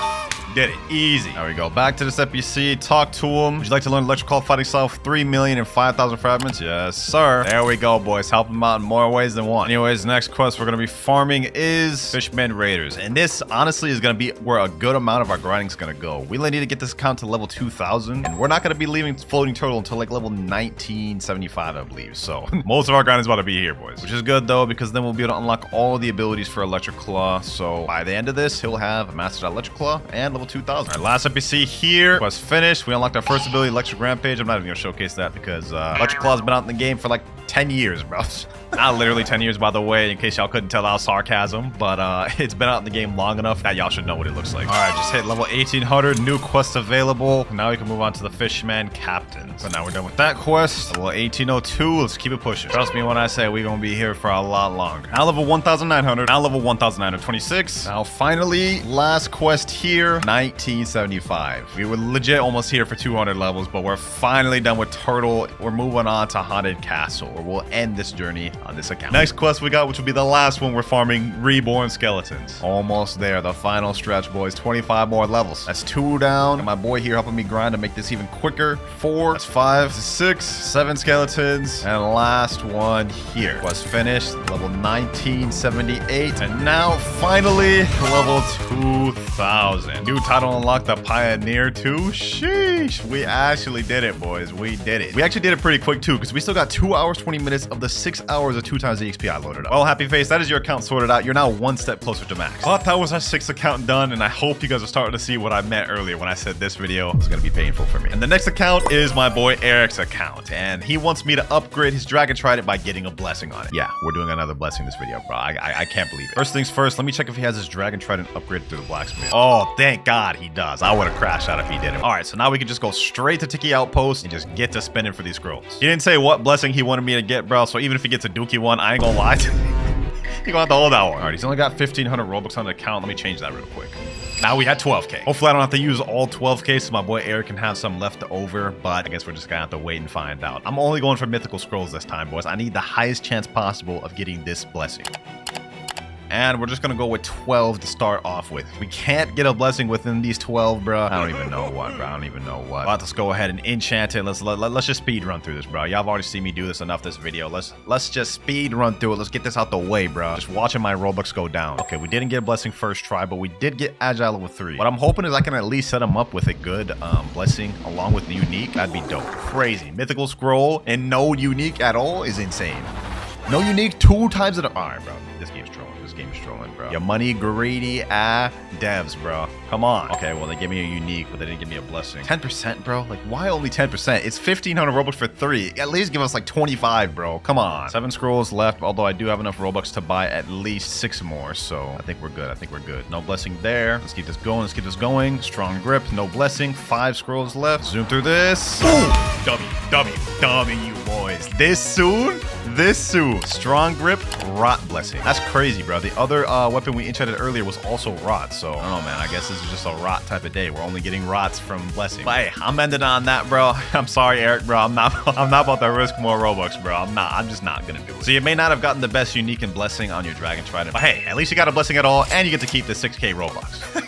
Did it. Easy. There we go. Back to this NPC. Talk to him. Would you like to learn electrical fighting style? 3 million and 5,000 fragments? Yes, sir. There we go, boys. Help him out in more ways than one. Anyways, next quest we're going to be farming is Fishmen Raiders. And this, honestly, is going to be where a good amount of our grinding is going to go. We only need to get this account to level 2,000. And we're not going to be leaving Floating Turtle until like level 1975, I believe. So most of our grinding is about to be here, boys. Which is good, though, because then we'll be able to unlock all the abilities for Electric Claw. So by the end of this, he'll have mastered Electric Claw and level 2,000. All right, last NPC here. Quest finished. We unlocked our first ability, Electric Rampage. I'm not even gonna showcase that because Electric Claw's been out in the game for like 10 years, bro. Not literally 10 years, by the way, in case y'all couldn't tell that was sarcasm, but it's been out in the game long enough that y'all should know what it looks like. All right, just hit level 1800, new quest available. Now we can move on to the Fishman Captain. So now we're done with that quest. Level 1802, let's keep it pushing. Trust me when I say we're gonna be here for a lot longer. Now level 1900, now level 1926. Now finally, last quest here, 1975. We were legit almost here for 200 levels, but we're finally done with Turtle. We're moving on to Haunted Castle. where we'll end this journey on this account. Next quest we got, which will be the last one, we're farming reborn skeletons. Almost there, the final stretch, boys. 25 more levels. That's 2 down. And my boy here helping me grind to make this even quicker. 4, that's 5, 6, 7 skeletons. And last one here. Quest finished, level 1978. And now, finally, level 2000. New title unlocked, the Pioneer 2. Sheesh. We actually did it, boys. We did it. We actually did it pretty quick, too, because we still got 2 hours, 20 minutes of the 6 hours of 2 times the XP I loaded up. Well, Happy Face, that is your account sorted out. You're now 1 step closer to max. But that was our 6th account done, and I hope you guys are starting to see what I meant earlier when I said this video was going to be painful for me. And the next account is my boy Eric's account, and he wants me to upgrade his Dragon Trident by getting a blessing on it. Yeah, we're doing another blessing this video, bro. I can't believe it. First things first, let me check if he has his Dragon Trident upgraded through the blacksmith. Oh, thank God he does. I would have crashed out if he didn't. All right, so now we can just go straight to Tiki Outpost and just get to spending for these scrolls. He didn't say what blessing he wanted me to get, bro, so even if he gets a Dookie one, I ain't gonna lie to you. You're gonna have to hold that one. All right, he's only got 1,500 Robux on the account. Let me change that real quick. Now we had 12K. Hopefully I don't have to use all 12K so my boy Eric can have some left over, but I guess we're just gonna have to wait and find out. I'm only going for mythical scrolls this time, boys. I need the highest chance possible of getting this blessing. And we're just gonna go with 12 to start off with. We can't get a blessing within these 12, bro. I don't even know what, bro. I don't even know what. Let's go ahead and enchant it. Let's just speed run through this, bro. Y'all have already seen me do this enough this video. Let's just speed run through it. Let's get this out the way, bro. Just watching my Robux go down. Okay, we didn't get a blessing first try, but we did get agile level 3. What I'm hoping is I can at least set him up with a good blessing along with the unique. That'd be dope. Crazy. Mythical scroll and no unique at all is insane. No unique 2 times in a... All right, bro. This game's trolling. This game's trolling, bro. Your money greedy devs, bro. Come on. Okay, well, they gave me a unique, but they didn't give me a blessing. 10%, bro? Like, why only 10%? It's 1,500 Robux for 3. At least give us like 25, bro. Come on. 7 scrolls left, although I do have enough Robux to buy at least 6 more, so I think we're good. I think we're good. No blessing there. Let's keep this going. Let's keep this going. Strong grip. No blessing. 5 scrolls left. Zoom through this. Ooh. W, boys. This soon? This soon. Strong grip, rot blessing. That's crazy, bro. The other weapon we enchanted earlier was also rot. So I don't know, man. I guess this is just a rot type of day. We're only getting rots from blessing. But hey, I'm ending on that, bro. I'm sorry, Eric, bro. I'm not about to risk more Robux, bro. I'm just not gonna do it. So you may not have gotten the best unique and blessing on your Dragon Trident, but hey, at least you got a blessing at all, and you get to keep the 6K Robux.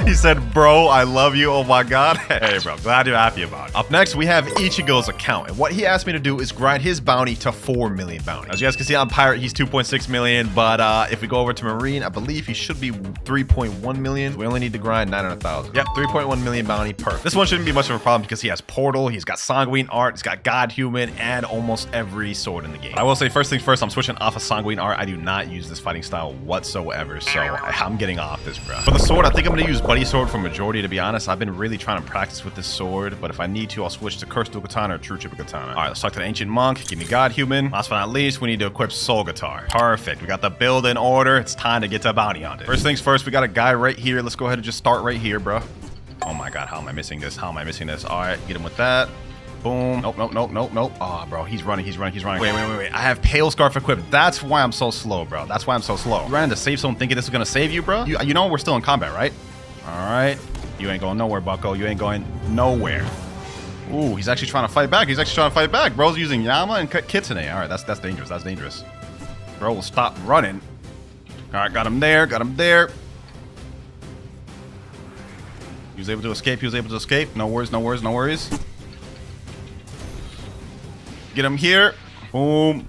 He said, bro, I love you. Oh my God. Hey, bro, glad you're happy about it. Up next, we have Ichigo's account. And what he asked me to do is grind his bounty to 4 million bounty. As you guys can see on Pirate, he's 2.6 million. But if we go over to Marine, I believe he should be 3.1 million. We only need to grind 900,000. Yep, 3.1 million bounty. Perfect. This one shouldn't be much of a problem because he has Portal, he's got Sanguine Art, he's got God Human, and almost every sword in the game. I will say, first things first, I'm switching off of Sanguine Art. I do not use this fighting style whatsoever. So I'm getting off this, bro. For the sword, I think I'm going to use Buddy Sword for majority, to be honest. I've been really trying to practice with this sword, but if I need to, I'll switch to Cursed Dual Katana or True Chipper Katana. All right, let's talk to the Ancient Monk. Give me God Human. Last but not least, we need to equip Soul Guitar. Perfect. We got the build in order. It's time to get to bounty on it. First things first, we got a guy right here. Let's go ahead and just start right here, bro. Oh my God, how am I missing this? How am I missing this? All right, get him with that. Boom. Nope. Oh, bro, he's running. Wait. I have Pale Scarf equipped. That's why I'm so slow, bro. That's why I'm so slow. You ran into safe zone thinking this is gonna save you, bro? You know we're still in combat, right? All right. You ain't going nowhere, bucko. You ain't going nowhere. Ooh, he's actually trying to fight back. Bro's using Yama and Kitsune. All right, that's dangerous. Bro will stop running. All right, got him there. He was able to escape. No worries. Get him here. Boom.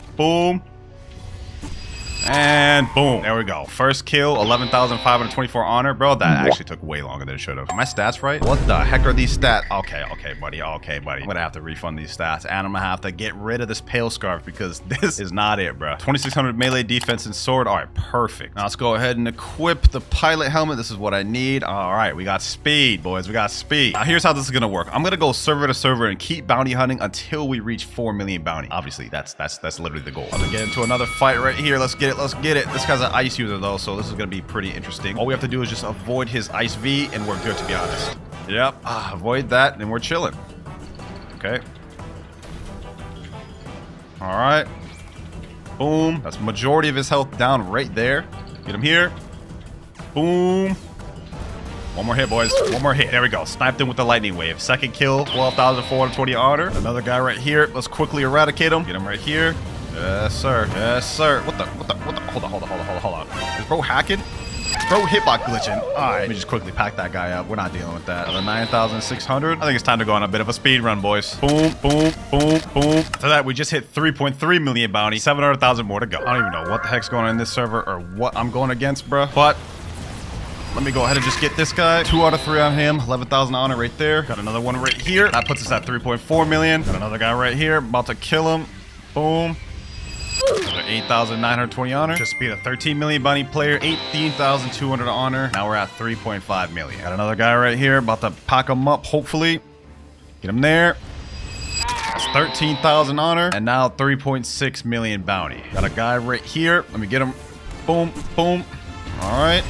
And boom. There we go. First kill, 11,524 honor. Bro, that actually took way longer than it should have. Are my stats right? What the heck are these stats? Okay, buddy. I'm gonna have to refund these stats. And I'm gonna have to get rid of this Pale Scarf because this is not it, bro. 2,600 melee defense and sword. All right, perfect. Now let's go ahead and equip the pilot helmet. This is what I need. All right, we got speed, boys. We got speed. Now here's how this is gonna work. I'm gonna go server to server and keep bounty hunting until we reach 4 million bounty. Obviously, that's literally the goal. I'm gonna get into another fight right here. Let's get it. This guy's an ice user though, so this is gonna be pretty interesting. All we have to do is just avoid his ice V and we're good, to be honest. Yep, avoid that and we're chilling. Okay. All right. Boom. That's majority of his health down right there. Get him here. Boom. One more hit, boys. One more hit. There we go. Sniped him with the lightning wave. Second kill, 12,420 honor. Another guy right here. Let's quickly eradicate him. Get him right here. Yes, sir. Yes, sir. What the? Hold on. Is bro hacking? Bro hitbox glitching. All right, let me just quickly pack that guy up. We're not dealing with that. Another 9,600. I think it's time to go on a bit of a speed run, boys. Boom, boom, boom, boom. After that, we just hit 3.3 million bounty. 700,000 more to go. I don't even know what the heck's going on in this server or what I'm going against, bro. But let me go ahead and just get this guy. 2 out of 3 on him. 11,000 honor right there. Got another one right here. That puts us at 3.4 million. Got another guy right here. About to kill him. Boom. 8,920 honor. Just beat a 13 million bounty player. 18,200 honor. Now we're at 3.5 million. Got another guy right here. About to pack him up, hopefully. Get him there. That's 13,000 honor. And now 3.6 million bounty. Got a guy right here. Let me get him. Boom, boom. All right.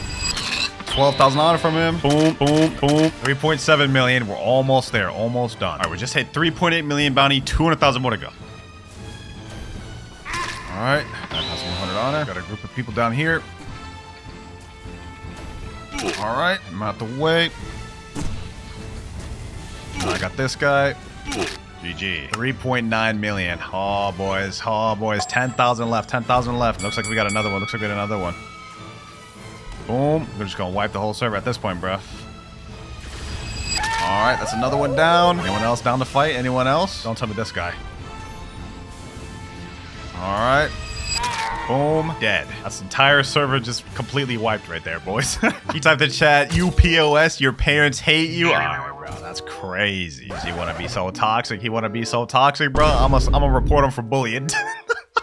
12,000 honor from him. Boom, boom, boom. 3.7 million. We're almost there. Almost done. All right, we just hit 3.8 million bounty. 200,000 more to go. All right, 9,100 honor. Got a group of people down here. All right, I'm out the way. I got this guy. GG. 3.9 million. Oh, boys. Oh, boys. 10,000 left. 10,000 left. Looks like we got another one. Looks like we got another one. Boom. We're just going to wipe the whole server at this point, bro. All right, that's another one down. Anyone else down to fight? Anyone else? Don't tell me this guy. All right. Boom. Dead. That's the entire server just completely wiped right there, boys. You typed in chat, you POS, your parents hate you. All right, bro. That's crazy. You want to be so toxic? He want to be so toxic, bro? I'm gonna report him for bullying.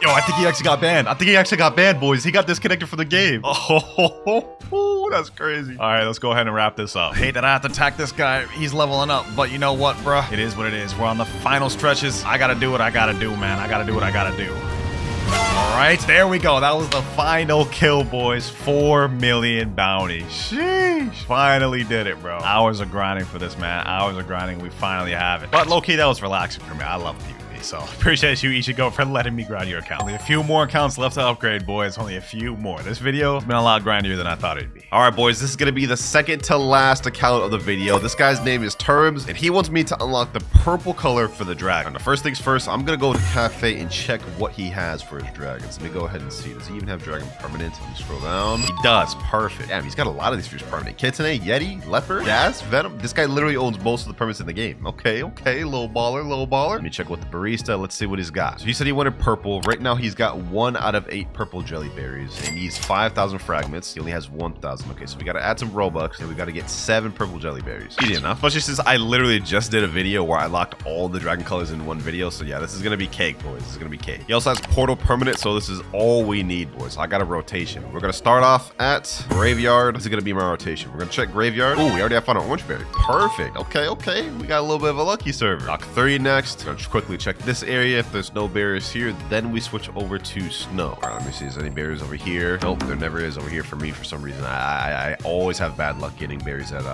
Yo, I think he actually got banned. I think he actually got banned, boys. He got disconnected from the game. Oh, that's crazy. All right, let's go ahead and wrap this up. Hate that I have to attack this guy. He's leveling up, but you know what, bro? It is what it is. We're on the final stretches. I gotta do what I gotta do, man. I gotta do what I gotta do. All right, there we go. That was the final kill, boys. 4 million bounty. Sheesh. Finally did it, bro. Hours of grinding for this, man. Hours of grinding. We finally have it. But low-key, that was relaxing for me. I love PvP. So appreciate you, Ichigo, for letting me grind your account. Only a few more accounts left to upgrade, boys. Only a few more. This video has been a lot grindier than I thought it'd be. All right, boys, this is going to be the second to last account of the video. This guy's name is Terms, and he wants me to unlock the purple color for the dragon. Now, first things first, I'm going to go to Cafe and check what he has for his dragons. Let me go ahead and see. Does he even have dragon permanent? Let me scroll down. He does. Perfect. Damn, he's got a lot of these for his permanent. Kitsune, Yeti, Leopard, Gas, Venom. This guy literally owns most of the permanents in the game. Okay, little baller. Let me check with the barista. Let's see what he's got. So he said he wanted purple. Right now, he's got 1 out of 8 purple jelly berries. And he needs 5,000 fragments. He only has 1,000. Okay, so we got to add some Robux, and we got to get 7 purple jelly berries. Easy enough. Especially since I literally just did a video where I locked all the dragon colors in one video. So yeah, this is going to be cake, boys. This is going to be cake. He also has portal permanent, so this is all we need, boys. I got a rotation. We're going to start off at Graveyard. This is going to be my rotation. We're going to check Graveyard. Oh, we already have found an orange berry. Perfect. Okay. We got a little bit of a lucky server. Knock 3 next. Going to quickly check this area. If there's no barriers here, then we switch over to snow. All right, let me see. Is there any barriers over here? Nope, there never is over here for me for some reason. I always have bad luck getting berries at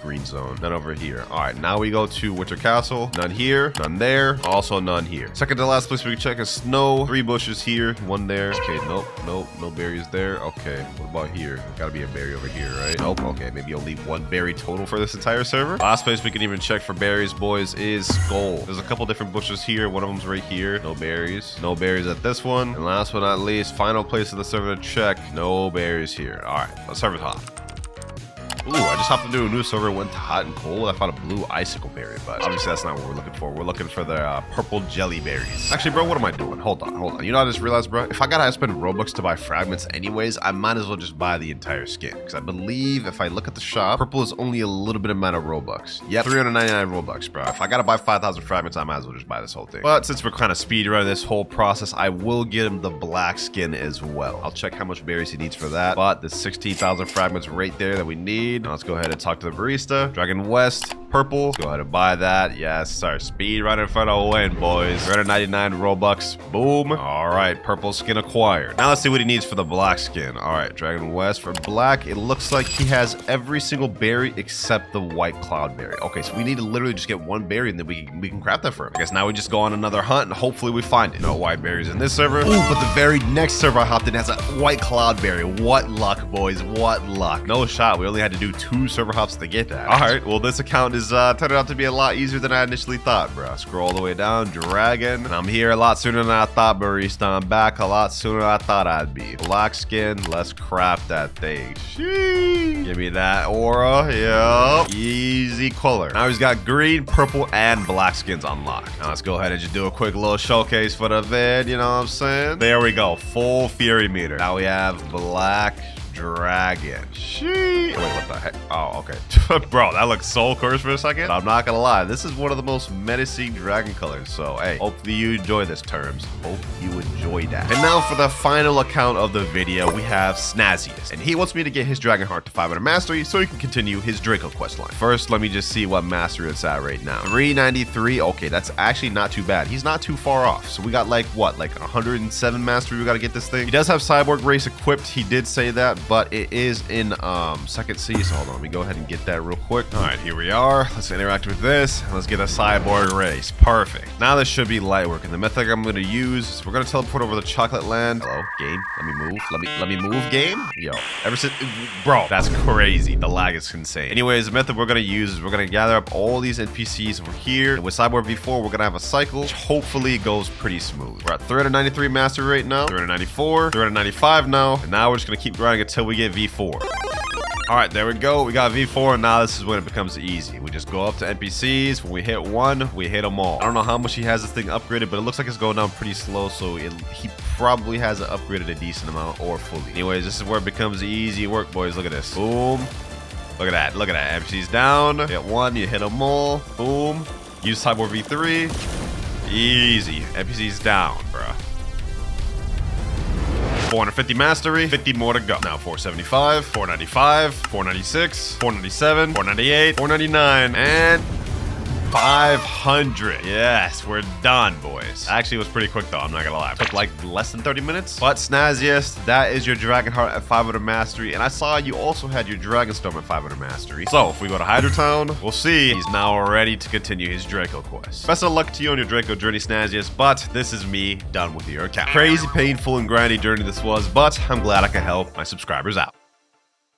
green zone. None over here. All right, now we go to Winter Castle. None here, none there, also none here. Second to last place we can check is snow. 3 bushes here, 1 there. Okay, nope, no berries there. Okay, what about here? Gotta be a berry over here, right? Nope. Okay, maybe you'll leave 1 berry total for this entire server. Last place we can even check for berries, boys, is Skull. There's a couple different bushes here. One of them's right here. No berries. No berries at this one. And last but not least, final place of the server to check. No berries here. All right, let's server's hot. Ooh, I just hopped into a new server, went to hot and cold. I found a blue icicle berry, but obviously that's not what we're looking for. We're looking for the purple jelly berries. Actually, bro, what am I doing? Hold on. You know, I just realized, bro, if I gotta spend Robux to buy fragments anyways, I might as well just buy the entire skin. Because I believe if I look at the shop, purple is only a little bit amount of Robux. Yep, 399 Robux, bro. If I gotta buy 5,000 fragments, I might as well just buy this whole thing. But since we're kind of speedrunning this whole process, I will get him the black skin as well. I'll check how much berries he needs for that. But there's 16,000 fragments right there that we need. Now let's go ahead and talk to the barista. Dragon West, purple. Let's go ahead and buy that. Yes, our speed right in front of win, boys. 399 Robux. Boom. All right, purple skin acquired. Now let's see what he needs for the black skin. All right, Dragon West for black. It looks like he has every single berry except the white cloud berry. Okay, so we need to literally just get 1 berry and then we can craft that for him. I guess now we just go on another hunt and hopefully we find it. No white berries in this server. Ooh, but the very next server I hopped in has a white cloud berry. What luck, boys. What luck. No shot. We only had to do 2 server hops to get that. All right, well, this account is is turning out to be a lot easier than I initially thought, bro. Scroll all the way down, dragon. And I'm here a lot sooner than I thought, barista. I'm back a lot sooner than I thought I'd be. Black skin, let's craft that thing. Sheesh. Give me that aura, yep. Easy color. Now he's got green, purple, and black skins unlocked. Now let's go ahead and just do a quick little showcase for the vid, you know what I'm saying? There we go, full fury meter. Now we have black dragon. Wait, what the heck? Oh, okay. Bro, that looks so cursed for a second. But I'm not gonna lie, this is one of the most menacing dragon colors. So, hey, hopefully you enjoy this, terms. Hope you enjoy that. And now for the final account of the video, we have Snazziest. And he wants me to get his dragon heart to 500 mastery so he can continue his Draco questline. First, let me just see what mastery it's at right now. 393. Okay, that's actually not too bad. He's not too far off. So we got like, what, like 107 mastery we gotta get this thing? He does have Cyborg Race equipped. He did say that, but it is in second C. So hold on, let me go ahead and get that real quick. All right, here we are. Let's interact with this. Let's get a Cyborg Race. Perfect. Now this should be light work. And the method I'm going to use, we're going to teleport over to Chocolate Land. Hello, game. Let me move. Let me move, game. Yo, ever since, bro, that's crazy. The lag is insane. Anyways, the method we're going to use is we're going to gather up all these NPCs over here. And with Cyborg V4, we're going to have a cycle, which hopefully goes pretty smooth. We're at 393 mastery right now, 394, 395 now, and now we're just going to keep grinding until we get V4. All right, there we go. We got V4, and now this is when it becomes easy. We just go up to NPCs. When we hit one, we hit them all. I don't know how much he has this thing upgraded, but it looks like it's going down pretty slow, so he probably has it upgraded a decent amount or fully. Anyways, this is where it becomes easy work, boys. Look at this. Boom. Look at that. Look at that. NPCs down. Hit one, you hit them all. Boom. Use Cyborg V3. Easy. NPCs down, bruh. 450 mastery, 50 more to go. Now 475, 495, 496, 497, 498, 499, and 500. Yes, we're done, boys. Actually, it was pretty quick, though. I'm not gonna lie. It took like less than 30 minutes. But Snazziest, that is your Dragon Heart at 500 mastery. And I saw you also had your Dragon Storm at 500 mastery. So if we go to Hydra Town, we'll see he's now ready to continue his Draco quest. Best of luck to you on your Draco journey, Snazziest. But this is me done with your account. Crazy, painful, and grindy journey this was, but I'm glad I could help my subscribers out.